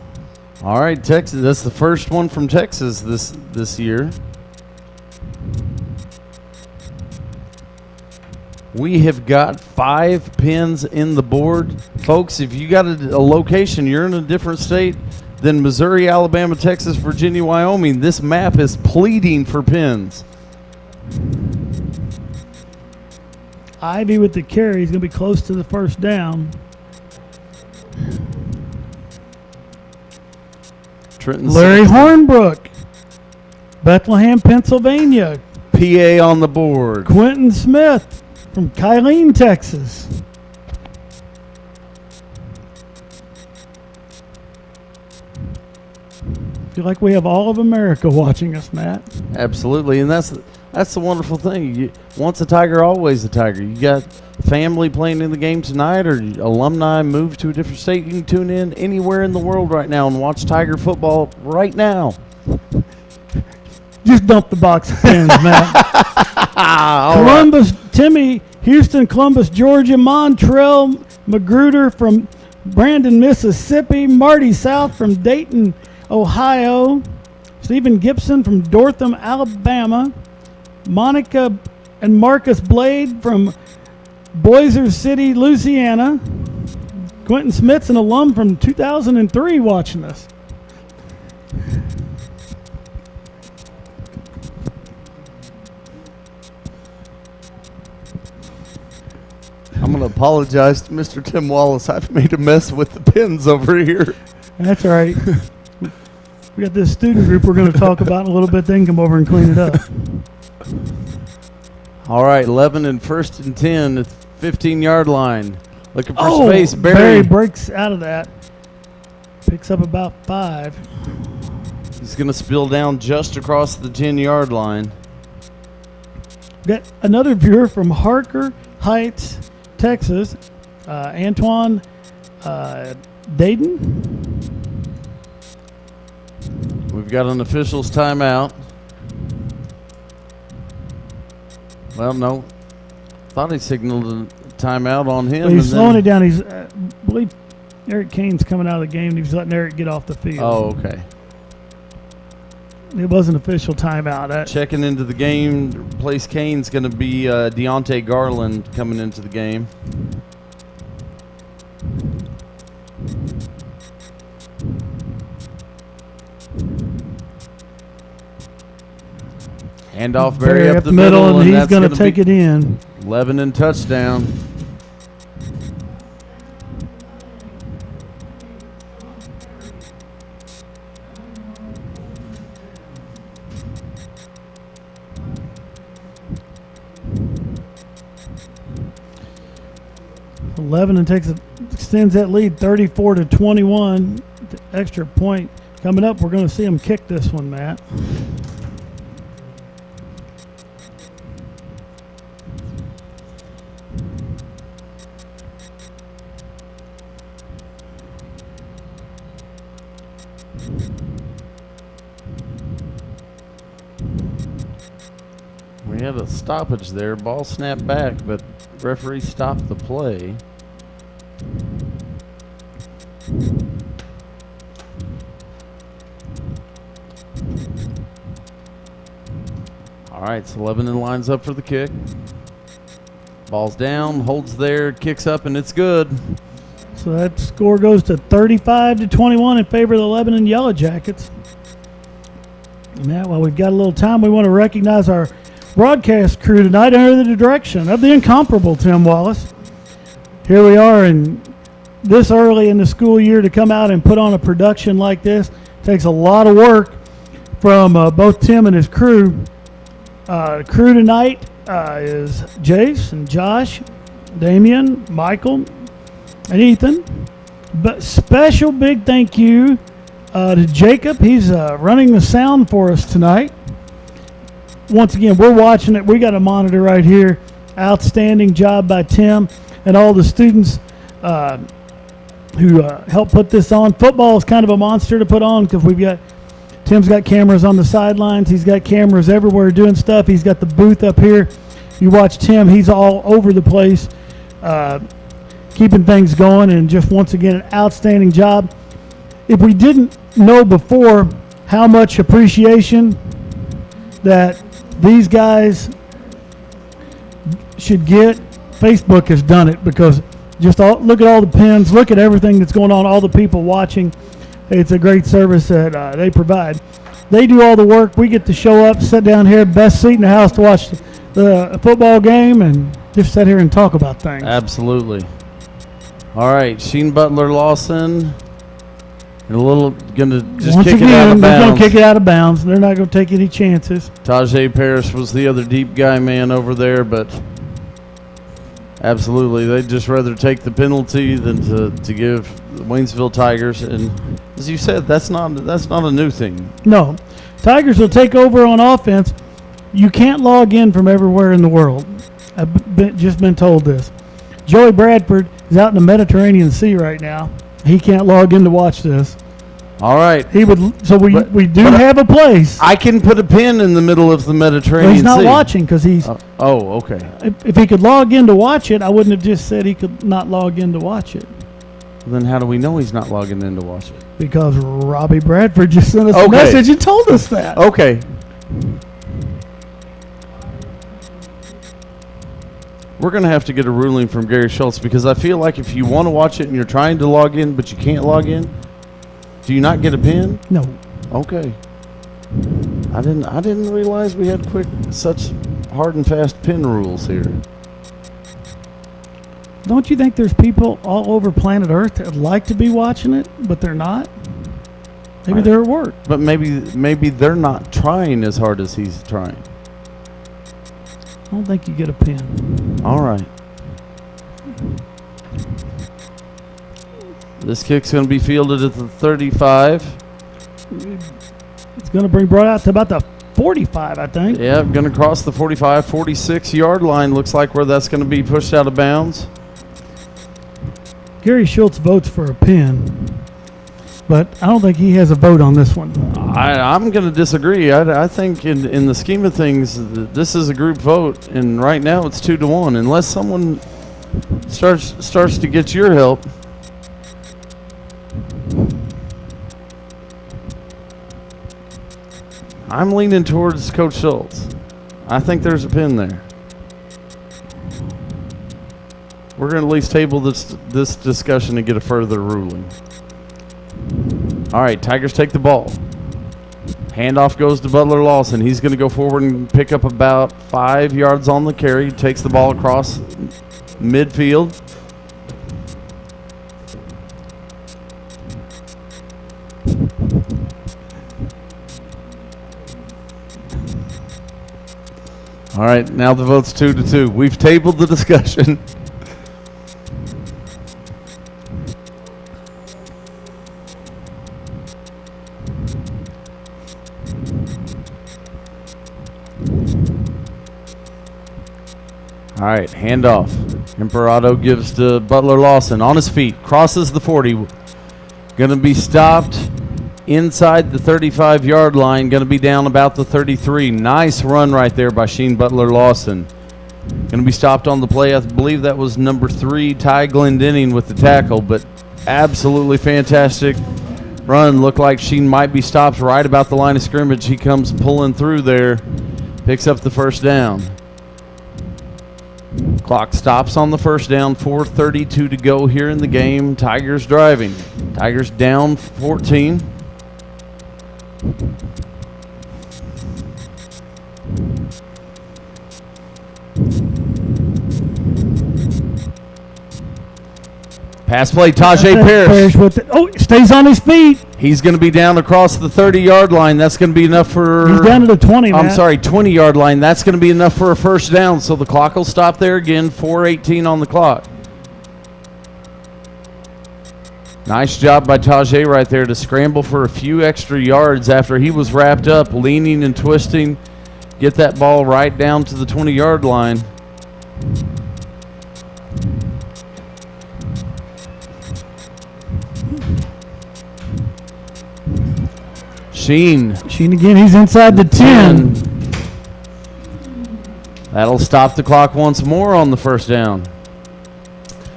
All right, Texas. That's the first one from Texas this year. We have got 5 pins in the board. Folks, if you got a location, you're in a different state than Missouri, Alabama, Texas, Virginia, Wyoming, this map is pleading for pins. Ivy with the carry. He's going to be close to the first down. Larry Hornbrook, Bethlehem, Pennsylvania. PA on the board. Quentin Smith from Kylene, Texas. Feel like we have all of America watching us, Matt. Absolutely, and that's the wonderful thing. Once a Tiger, always a Tiger. You got family playing in the game tonight, or alumni move to a different state. You can tune in anywhere in the world right now and watch Tiger football right now. Just dump the box of pins, Matt. Columbus, Timmy Houston, Columbus, Georgia, Montrell Magruder from Brandon, Mississippi, Marty South from Dayton, Ohio, Stephen Gibson from Dortham, Alabama, Monica and Marcus Blade from Boiser City, Louisiana, Quentin Smith's an alum from 2003 watching us. I'm going to apologize to Mr. Tim Wallace. I've made a mess with the pins over here. That's all right. We got this student group we're going to talk about in a little bit. They can come over and clean it up. All right, 11 and 1st and 10 at the 15-yard line. Looking for space. Barry breaks out of that. Picks up about 5. He's going to spill down just across the 10-yard line. Got another viewer from Harker Heights, Texas, Antoine Dayton. We've got an official's timeout. Well, no. Thought he signaled a timeout on him. Well, he's slowing it down. He's, I believe Eric Kane's coming out of the game. He's letting Eric get off the field. Oh, okay. It was an official timeout. Checking into the game, replace Kane's going to be Deontay Garland coming into the game. Handoff Barry up the middle, and he's going to take it in. 11 and touchdown. Extends that lead 34-21. The extra point coming up. We're going to see him kick this one, Matt. We had a stoppage there. Ball snapped back, but referee stopped the play. All right, so Lebanon lines up for the kick. Ball's down, holds there, kicks up, and it's good. So that score goes to 35-21 in favor of the Lebanon Yellowjackets. Now, while we've got a little time, we want to recognize our broadcast crew tonight under the direction of the incomparable Tim Wallace. Here we are, and this early in the school year to come out and put on a production like this takes a lot of work from both Tim and his crew. Crew tonight is Jace and Josh, Damian, Michael, and Ethan. But special big thank you to Jacob. He's running the sound for us tonight. Once again, we're watching it. We got a monitor right here. Outstanding job by Tim and all the students who helped put this on. Football is kind of a monster to put on because Tim's got cameras on the sidelines. He's got cameras everywhere doing stuff. He's got the booth up here. You watch Tim, he's all over the place keeping things going, and just once again, an outstanding job. If we didn't know before how much appreciation that these guys should get, Facebook has done it, because look at all the pins, look at everything that's going on, all the people watching. It's a great service that they provide. They do all the work. We get to show up, sit down here, best seat in the house to watch the football game, and just sit here and talk about things. Absolutely. All right, Sheen Butler Lawson. And gonna just Once kick again, it out of they're bounds. going to kick it out of bounds. They're not going to take any chances. Tajay Parrish was the other deep guy man over there, but absolutely, they'd just rather take the penalty than to give the Waynesville Tigers. And as you said, that's not a new thing. No. Tigers will take over on offense. You can't log in from everywhere in the world. I've just been told this. Joey Bradford is out in the Mediterranean Sea right now. He can't log in to watch this. All right. He would. So we do but have a place. I can put a pin in the middle of the Mediterranean Well, he's not Sea. watching because he's. Oh, okay. If he could log in to watch it, I wouldn't have just said he could not log in to watch it. Then how do we know he's not logging in to watch it? Because Robbie Bradford just sent us a Okay. message and told us that. Okay. We're going to have to get a ruling from Gary Schultz because I feel like if you want to watch it and you're trying to log in but you can't log in, do you not get a pin? No. Okay. I didn't realize we had such hard and fast pin rules here. Don't you think there's people all over planet Earth that would like to be watching it, but they're not? Maybe they're at work. But maybe they're not trying as hard as he's trying. I don't think you get a pin. All right. This kick's going to be fielded at the 35. It's going to bring brought out to about the 45, I think. Yeah, going to cross the 45, 46-yard line. Looks like where that's going to be pushed out of bounds. Gary Schultz votes for a pin, but I don't think he has a vote on this one. I'm going to disagree. I think in the scheme of things, this is a group vote, and right now it's 2-1. Unless someone starts to get your help. I'm leaning towards Coach Schultz. I think there's a pin there. We're going to at least table this discussion and get a further ruling. All right, Tigers take the ball. Handoff goes to Butler Lawson. He's going to go forward and pick up about 5 yards on the carry. Takes the ball across midfield. All right, now the vote's 2-2. We've tabled the discussion. All right, handoff. Imperato gives to Butler Lawson on his feet, crosses the 40. Going to be stopped inside the 35-yard line, going to be down about the 33. Nice run right there by Sheen Butler Lawson. Going to be stopped on the play. I believe that was number 3, Ty Glendenning with the tackle, but absolutely fantastic run. Looked like Sheen might be stopped right about the line of scrimmage. He comes pulling through there, picks up the first down. Clock stops on the first down, 4:32 to go here in the game. Tigers driving. Tigers down 14. Pass play, Tajay Parrish. With it. Oh, stays on his feet. He's going to be down across the 30-yard line. That's going to be enough for... He's down to the 20, I'm Matt. sorry, 20-yard line. That's going to be enough for a first down. So the clock will stop there again, 4:18 on the clock. Nice job by Tajay right there to scramble for a few extra yards after he was wrapped up, leaning and twisting. Get that ball right down to the 20-yard line. Sheen again, he's inside the 10. That'll stop the clock once more on the first down.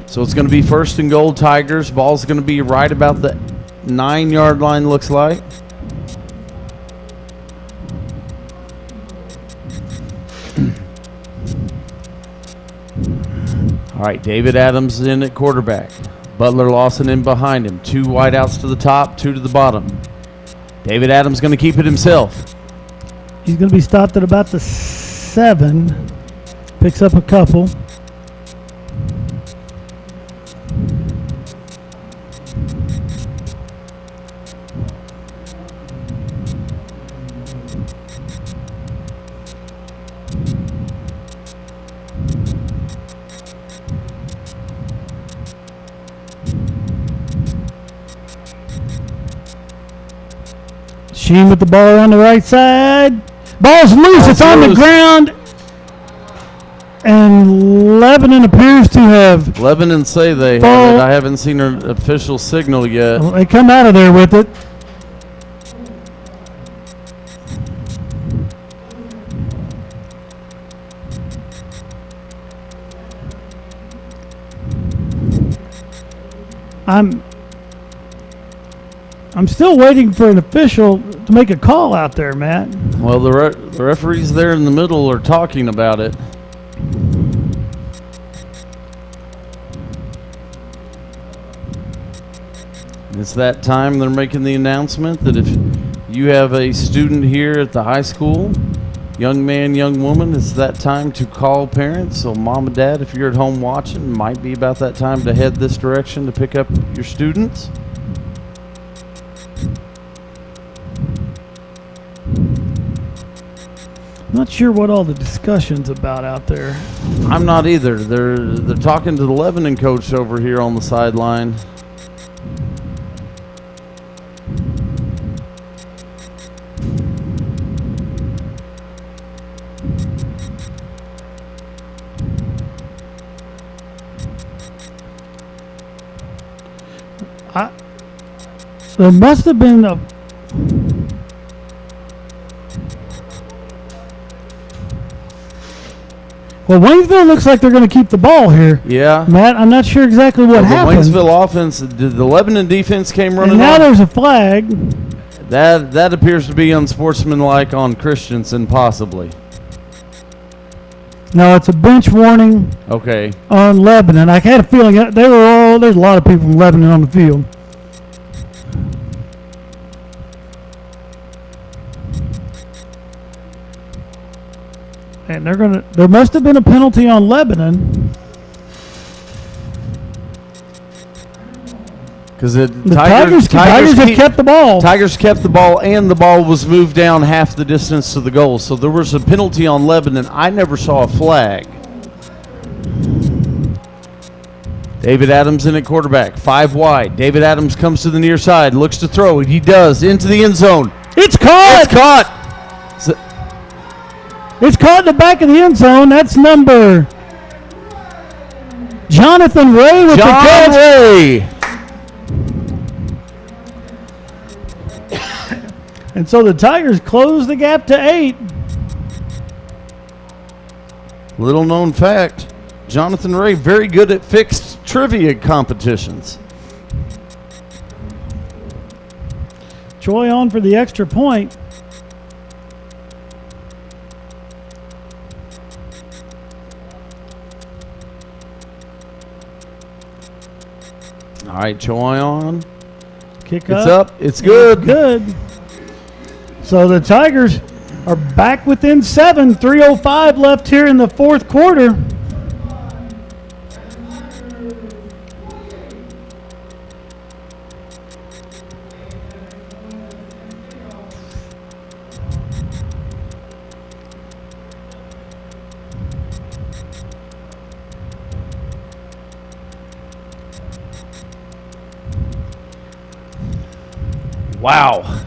So it's going to be first and goal, Tigers. Ball's going to be right about the 9-yard line, looks like. All right, David Adams in at quarterback. Butler Lawson in behind him. 2 wideouts to the top, 2 to the bottom. David Adams going to keep it himself. He's going to be stopped at about the 7. Picks up a couple. Sheen with the ball on the right side. Ball's loose. It's on the ground. And Lebanon appears to have... Lebanon say they have it. I haven't seen an official signal yet. Well, they come out of there with it. I'm still waiting for an official to make a call out there, Matt. Well, the referees there in the middle are talking about it. It's that time they're making the announcement that if you have a student here at the high school, young man, young woman, it's that time to call parents. So mom and dad, if you're at home watching, might be about that time to head this direction to pick up your students. Not sure what all the discussion's about out there. I'm not either. They're talking to the Lebanon coach over here on the sideline. There must have been a. Well, Waynesville looks like they're going to keep the ball here. Yeah. Matt, I'm not sure exactly what happened. The Waynesville offense, the Lebanon defense came running and now on. there's a flag. That appears to be unsportsmanlike on Christensen, possibly. No, it's a bench warning Okay. on Lebanon. I had a feeling there's a lot of people from Lebanon on the field. And there must have been a penalty on Lebanon. Because the Tigers have kept the ball. Tigers kept the ball, and the ball was moved down half the distance to the goal. So there was a penalty on Lebanon. I never saw a flag. David Adams in at quarterback, 5 wide. David Adams comes to the near side, looks to throw. He does, into the end zone. It's caught! It's caught! It's caught in the back of the end zone. That's number Jonathan Ray with the catch. Ray. And so the Tigers close the gap to 8. Little known fact, Jonathan Ray very good at fixed trivia competitions. Troy on for the extra point. All right, Troy on. Kick It's up. It's good. Good. So the Tigers are back within 7. 3:05 left here in the fourth quarter. Wow.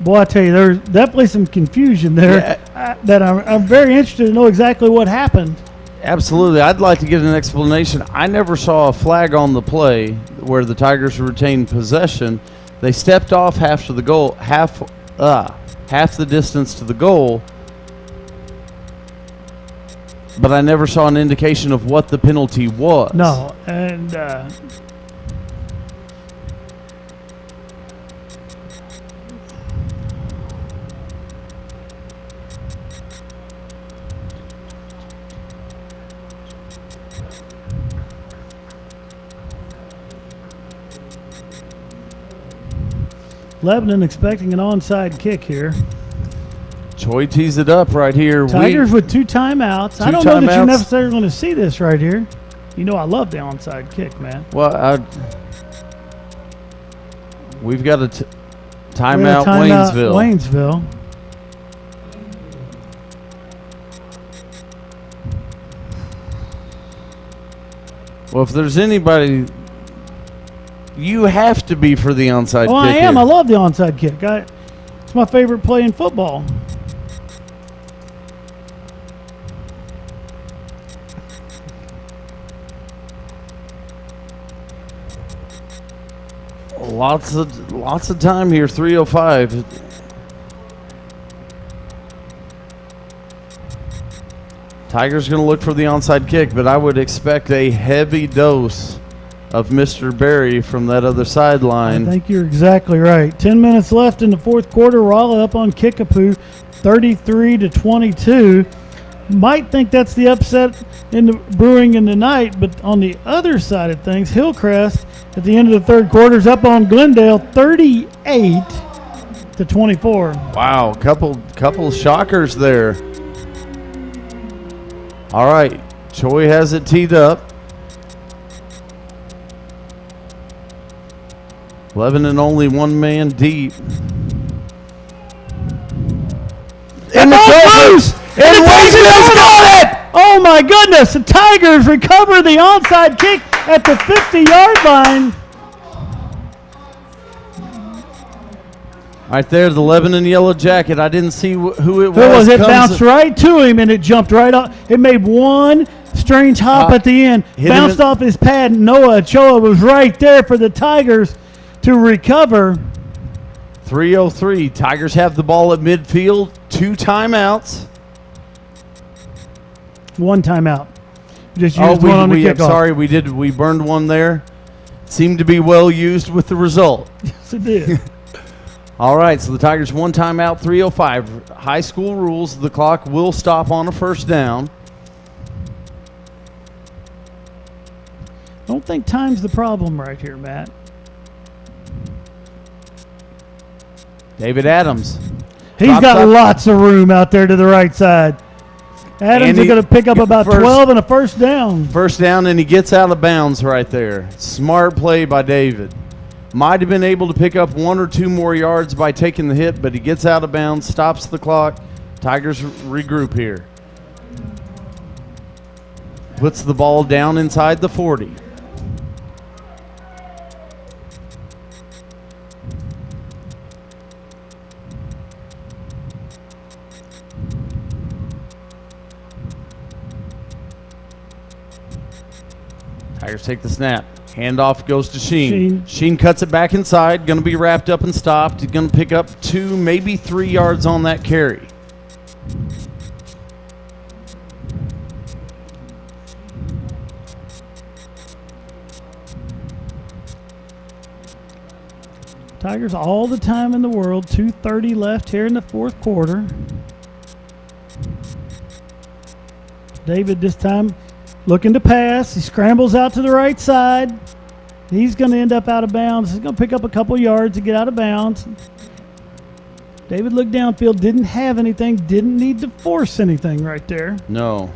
Boy, I tell you, there's definitely some confusion there that I'm very interested to know exactly what happened. Absolutely. I'd like to get an explanation. I never saw a flag on the play where the Tigers retained possession. They stepped off half the distance to the goal, but I never saw an indication of what the penalty was. No, and Lebanon expecting an onside kick here. Choi tees it up right here. Tigers with 2 timeouts. I don't know that you're necessarily going to see this right here. You know I love the onside kick, man. Well, we've got a timeout, Waynesville. Waynesville. Well, if there's anybody, you have to be for the onside kick. Oh, I am. Here. I love the onside kick. It's my favorite play in football. Lots of time here. 3:05. Tigers going to look for the onside kick, but I would expect a heavy dose of Mr. Berry from that other I sideline. think you're exactly right. 10 minutes left in the fourth quarter. Rolla up on Kickapoo, 33-22. Might think that's the upset in the brewing in the night, but on the other side of things, Hillcrest at the end of the third quarter is up on Glendale, 38-24. Wow, couple shockers there. All right, Choi has it teed up. Lebanon only one man deep. And the Tigers! And Waynesville's got it! Oh my goodness, the Tigers recover the onside kick at the 50-yard line. Right there, the Lebanon Yellowjacket. I didn't see who it was. It was. It Comes- bounced right to him, and it jumped right off. It made one strange hop at the end, hit him bounced off his pad. Noah Ochoa was right there for the Tigers to recover. 3:03. Tigers have the ball at midfield. 2 timeouts. One timeout. Just used one on the I'm kickoff. sorry, we burned one there. Seemed to be well used with the result. Yes, it did. All right, so the Tigers 1 timeout, 3:05. High school rules, the clock will stop on a first down. Don't think time's the problem right here, Matt. David Adams. He's Drops got up. lots of room out there to the right side. Adams And is he- going to pick up about first- 12 and a first down. First down, and he gets out of bounds right there. Smart play by David. Might have been able to pick up 1 or 2 more yards by taking the hit, but he gets out of bounds, stops the clock. Tigers regroup here. Puts the ball down inside the 40. Tigers take the snap. Handoff goes to Sheen. Sheen cuts it back inside. Going to be wrapped up and stopped. He's going to pick up 2, maybe 3 yards on that carry. Tigers all the time in the world. 2:30 left here in the fourth quarter. David this time looking to pass. He scrambles out to the right side. He's going to end up out of bounds. He's going to pick up a couple yards to get out of bounds. David looked downfield, didn't have anything, didn't need to force anything right there. No.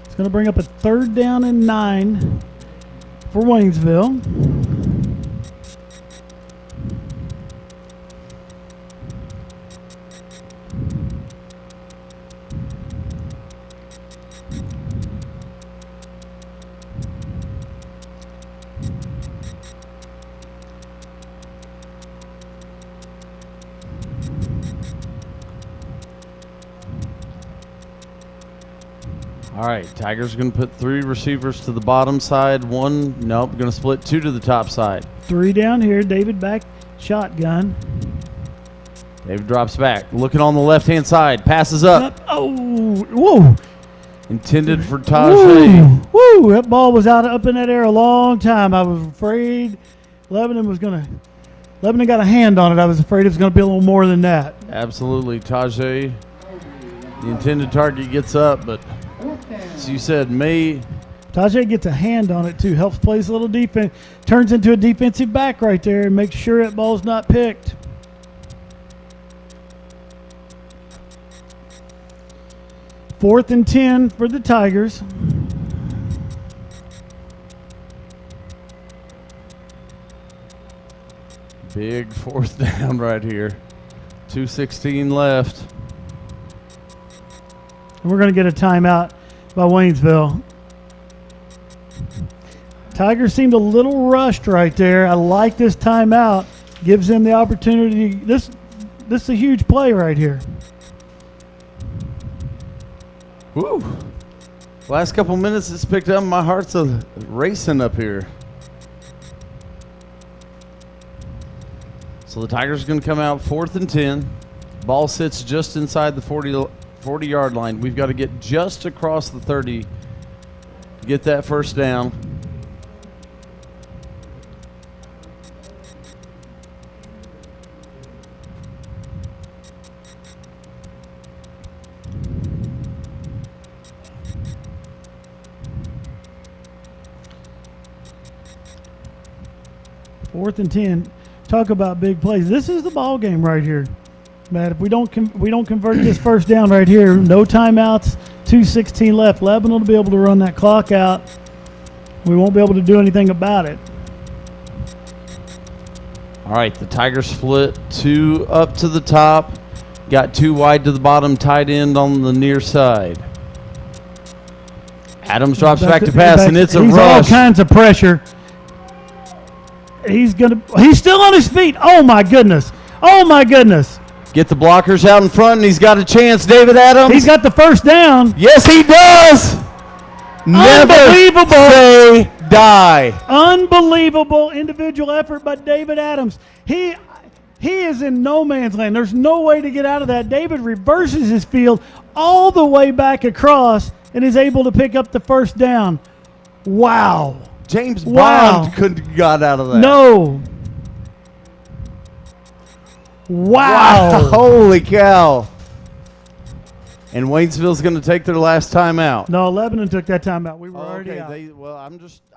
It's going to bring up a 3rd down and 9 for Waynesville. All right, Tigers are going to put 3 receivers to the bottom side. 1, nope, going to split 2 to the top side. 3 down here. David back shotgun. David drops back. Looking on the left-hand side. Passes up. Oh, whoa. Intended for Tajay. Woo, that ball was up in that air a long time. I was afraid Lebanon got a hand on it. I was afraid it was going to be a little more than that. Absolutely. Tajay, the intended target, gets up, but as you said, Tajay gets a hand on it too. Helps plays a little defense. Turns into a defensive back right there and makes sure that ball's not picked. Fourth and 10 for the Tigers. big 4th down right here. 2:16 left. We're going to get a timeout by Waynesville. Tigers seemed a little rushed right there. I like this timeout. Gives them the opportunity. This is a huge play right here. Woo! Last couple minutes it's picked up. My heart's racing up here. So the Tigers are going to come out 4th and 10. Ball sits just inside the 40-yard line. We've got to get just across the 30 to get that first down. Fourth and 10. Talk about big plays. This is the ball game right here, Matt. If we don't convert this first down right here, no timeouts, 2:16 left. Lebanon will be able to run that clock out. We won't be able to do anything about it. All right, the Tigers split 2 up to the top, got 2 wide to the bottom, tight end on the near side. Adams drops back to pass, and it's a he's rush. All kinds of pressure. He's still on his feet. Oh my goodness. Oh my goodness. Get the blockers out in front, and he's got a chance. David Adams. He's got the first down. Yes, he does. Unbelievable. Never say die. Unbelievable individual effort by David Adams. He is in no man's land. There's no way to get out of that. David reverses his field all the way back across and is able to pick up the first down. Wow. James Wow. Bond couldn't have got out of that. No. Wow. Holy cow. And Waynesville's going to take their last timeout. No, Lebanon took that timeout. We were already out.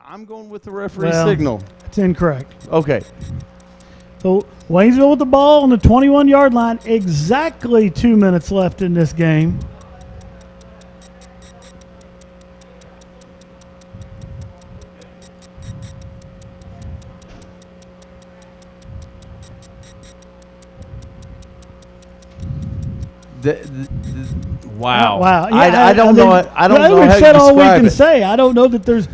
I'm going with the referee Well, signal. It's incorrect. Okay. So Waynesville with the ball on the 21-yard line. Exactly 2 minutes left in this game. Wow. Wow. Yeah, I don't know. I don't know we've how said you all we describe can it. say. I don't know that there's.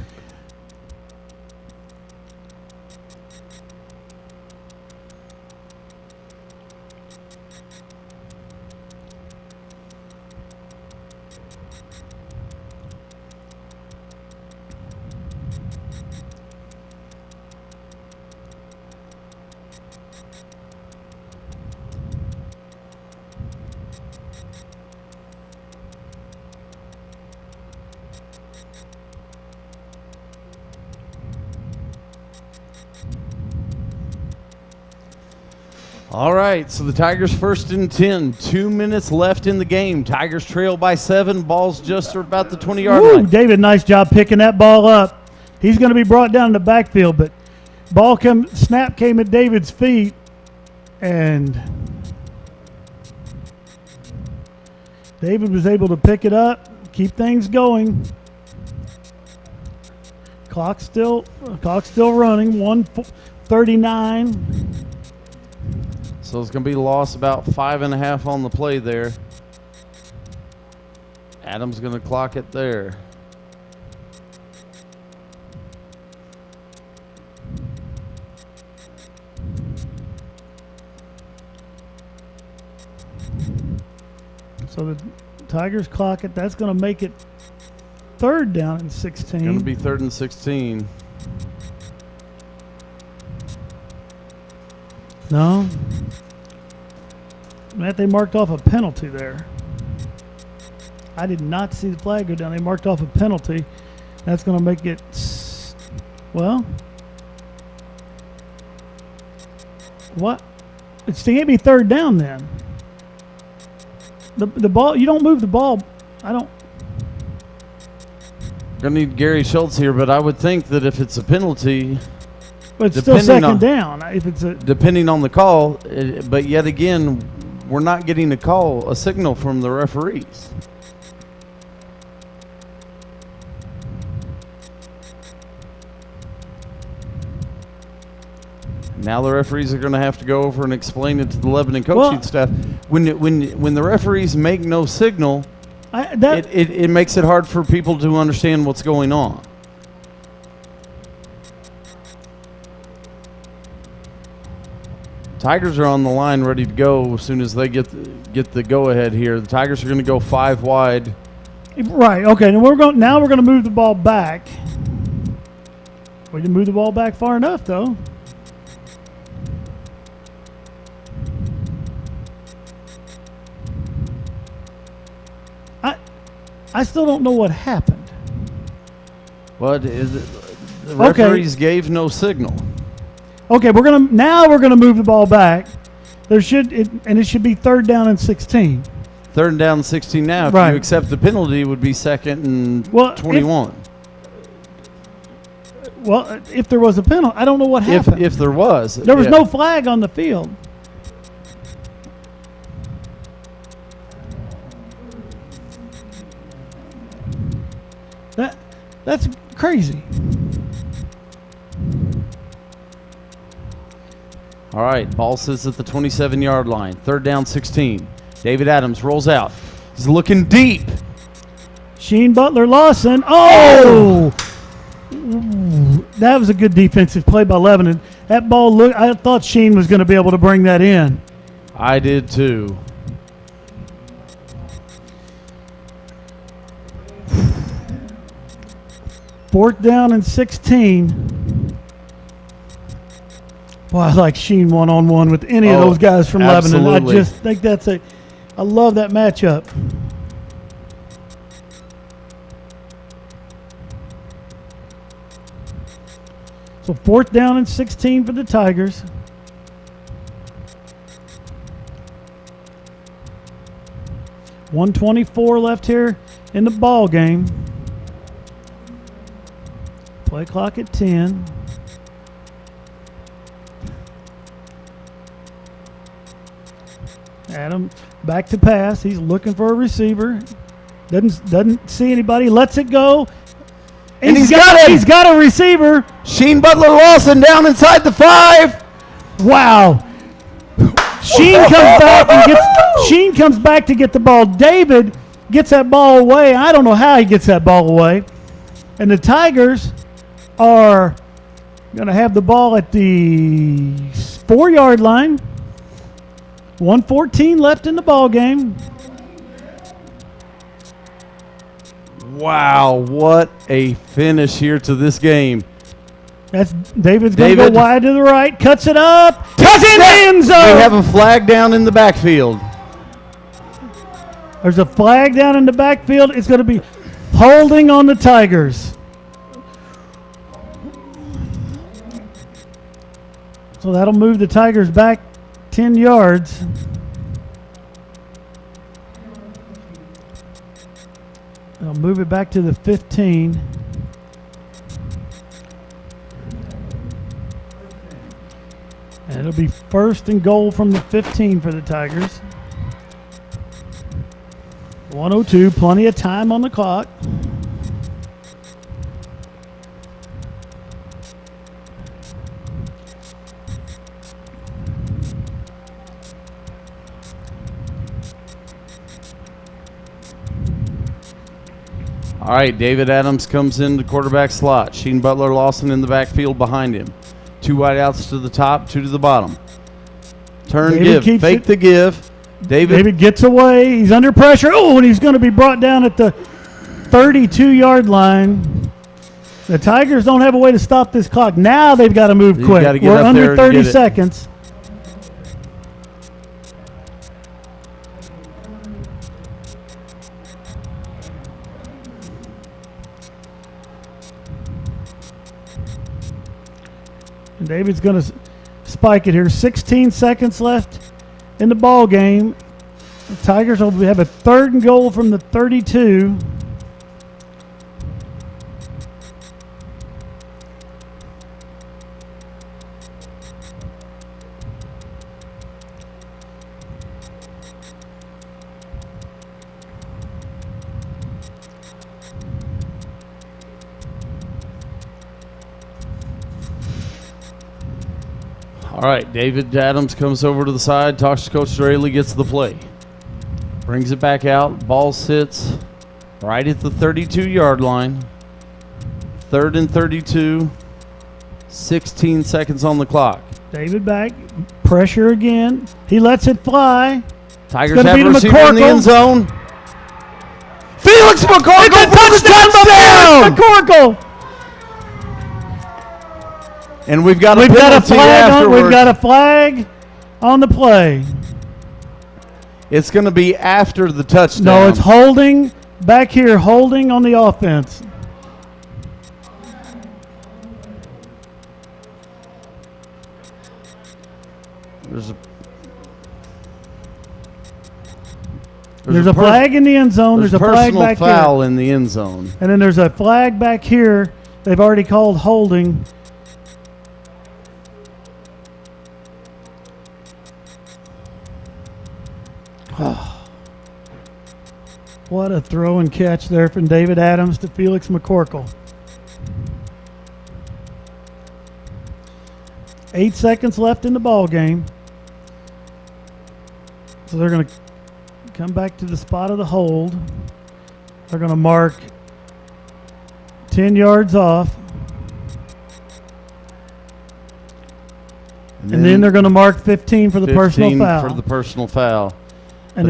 All right, so the Tigers first and 10. 2 minutes left in the game. Tigers trail by 7. Ball's just about the 20-yard line. David, nice job picking that ball up. He's going to be brought down in the backfield, but snap came at David's feet, and David was able to pick it up, keep things going. Clock's still running. 1:39. So it's going to be lost about 5.5 on the play there. Adams going to clock it there. So the Tigers clock it. That's going to make it third down and 16. Going to be 3rd and 16. No. Matt, they marked off a penalty there. I did not see the flag go down. They marked off a penalty. That's going to make it, well, what? It's to get me third down then. The ball, you don't move the ball. Going to need Gary Schultz here, but I would think that if it's a penalty, but it's still second down. If it's depending on the call, but yet again, we're not getting a signal from the referees. Now the referees are going to have to go over and explain it to the Lebanon coaching staff. When the referees make no signal, it makes it hard for people to understand what's going on. Tigers are on the line ready to go as soon as they get the go-ahead here. The Tigers are going to go 5 wide. Right, okay. And we're going to move the ball back. We didn't move the ball back far enough, though. I still don't know what happened. What is it? The referees gave no signal. Okay, we're gonna move the ball back. It should be 3rd down and 16. 3rd and down 16 now. If Right. you accept the penalty, it would be 2nd and Well, 21. If there was a penalty, I don't know what happened. If there was. There was no flag on the field. That's crazy. All right, ball sits at the 27-yard line. 3rd down 16. David Adams rolls out. He's looking deep. Sheen Butler Lawson. Oh! Ooh, that was a good defensive play by Lebanon. That ball I thought Sheen was going to be able to bring that in. I did too. Fourth down and 16. Boy, I like Sheen one-on-one with any of those guys from Lebanon. I just think I love that matchup. So 4th down and 16 for the Tigers. .124 left here in the ball game. Play clock at 10. Adam back to pass. He's looking for a receiver. Doesn't see anybody. Lets it go. And he's got it. He's got a receiver. Sheen Butler Lawson down inside the 5. Wow. Sheen comes back to get the ball. David gets that ball away. I don't know how he gets that ball away. And the Tigers are going to have the ball at the 4-yard line. 1:14 left in the ball game. Wow, what a finish here to this game. That's David's going to go wide to the right, cuts it up, cuts it in the end zone. We have a flag down in the backfield. There's a flag down in the backfield. It's going to be holding on the Tigers. So that'll move the Tigers back 10 yards. I'll move it back to the 15. And it'll be 1st and goal from the 15 for the Tigers. 1:02, plenty of time on the clock. All right, David Adams comes in the quarterback slot. Sheen Butler Lawson in the backfield behind him. 2 wideouts to the top, 2 to the bottom. Turn, David give, fake the give. David gets away. He's under pressure. Oh, and he's going to be brought down at the 32-yard line. The Tigers don't have a way to stop this clock. Now they've got to move quick. We're under 30 seconds. And David's going to spike it here. 16 seconds left in the ball game. The Tigers will have a 3rd and goal from the 32. All right, David Adams comes over to the side, talks to Coach Straley, gets the play. Brings it back out. Ball sits right at the 32-yard line. 3rd and 32. 16 seconds on the clock. David back. Pressure again. He lets it fly. Tigers have a receiver in the end zone. Felix McCorkle for the touchdown! McCorkle! And we've got a penalty afterwards. We've got a flag on the play. It's going to be after the touchdown. No, it's holding back here holding on the offense. There's a flag in the end zone. There's a flag back here. Personal foul in the end zone. And then there's a flag back here. They've already called holding. What a throw and catch there from David Adams to Felix McCorkle. 8 seconds left in the ball game. So they're going to come back to the spot of the hold. They're going to mark 10 yards off. And then they're going to mark 15 for the personal foul. For the personal foul. And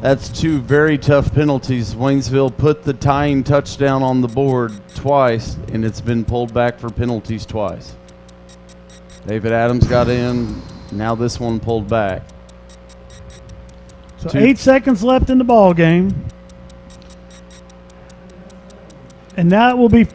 that's two very tough penalties. Waynesville put the tying touchdown on the board twice, and it's been pulled back for penalties twice. David Adams got in. Now this one pulled back. So 8 seconds left in the ball game. And now it will be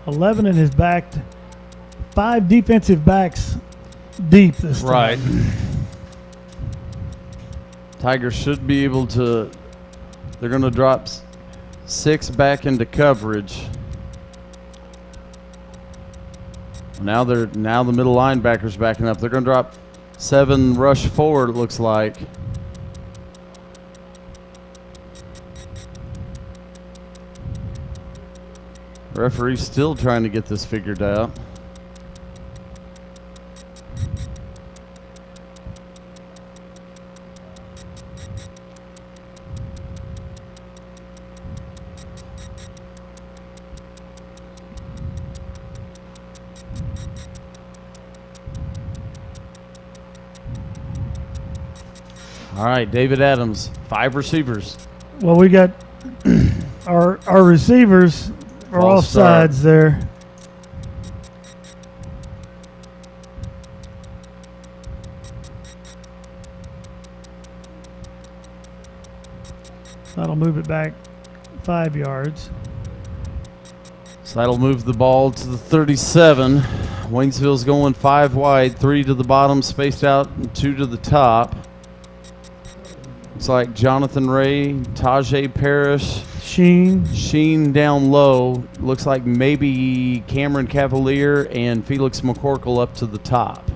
Lebanon has backed 5 defensive backs deep this time. Right. Tigers should be able to. They're going to drop 6 back into coverage. Now the middle linebacker's backing up. They're going to drop 7 rush forward, it looks like. Referee's still trying to get this figured out. All right, David Adams, 5 receivers. Well, we got our receivers are False start. offsides there. That'll move it back 5 yards. So that'll move the ball to the 37. Waynesville's going 5 wide, 3 to the bottom, spaced out, and 2 to the top. Looks like Jonathan Ray, Tajay Parrish, Sheen down low. Looks like maybe Cameron Cavalier and Felix McCorkle up to the top.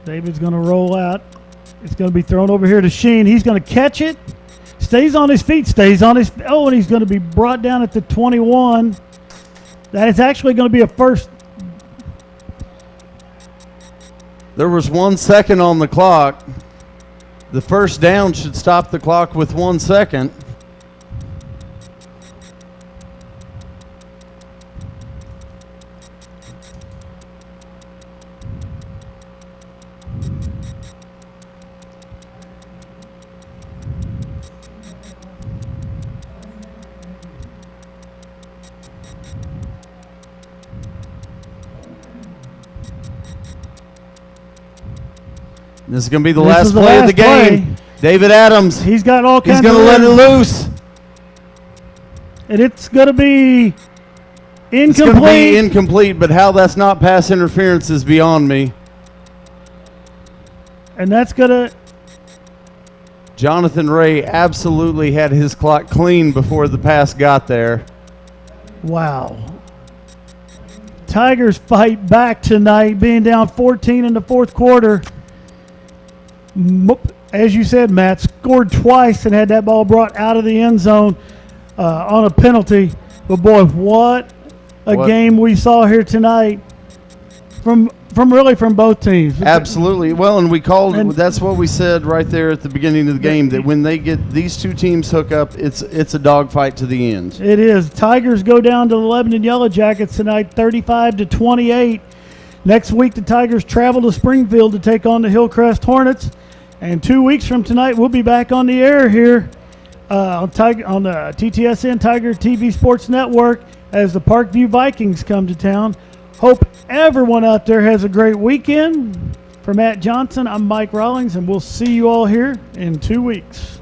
David's going to roll out. It's going to be thrown over here to Sheen. He's going to catch it. Stays on his feet. Oh, and he's going to be brought down at the 21. That is actually going to be a first. There was 1 second on the clock. The first down should stop the clock with 1 second. This is going to be the last play of the game. David Adams. He's got all kinds of. He's going to let it loose. And it's going to be incomplete. It's going to be incomplete, but how that's not pass interference is beyond me. And that's going to. Jonathan Ray absolutely had his clock clean before the pass got there. Wow. Tigers fight back tonight, being down 14 in the fourth quarter. As you said, Matt, scored twice and had that ball brought out of the end zone. on a penalty. But boy, what a What- game we saw here tonight from both teams. Absolutely. Well, and we called. And- That's what we said right there at the beginning of the game. That when they get these two teams hook up, it's a dogfight to the end. It is. Tigers go down to the Lebanon Yellowjackets tonight, 35-28. Next week, the Tigers travel to Springfield to take on the Hillcrest Hornets. And 2 weeks from tonight, we'll be back on the air here on the TTSN Tiger TV Sports Network as the Parkview Vikings come to town. Hope everyone out there has a great weekend. For Matt Johnson, I'm Mike Rawlings, and we'll see you all here in 2 weeks.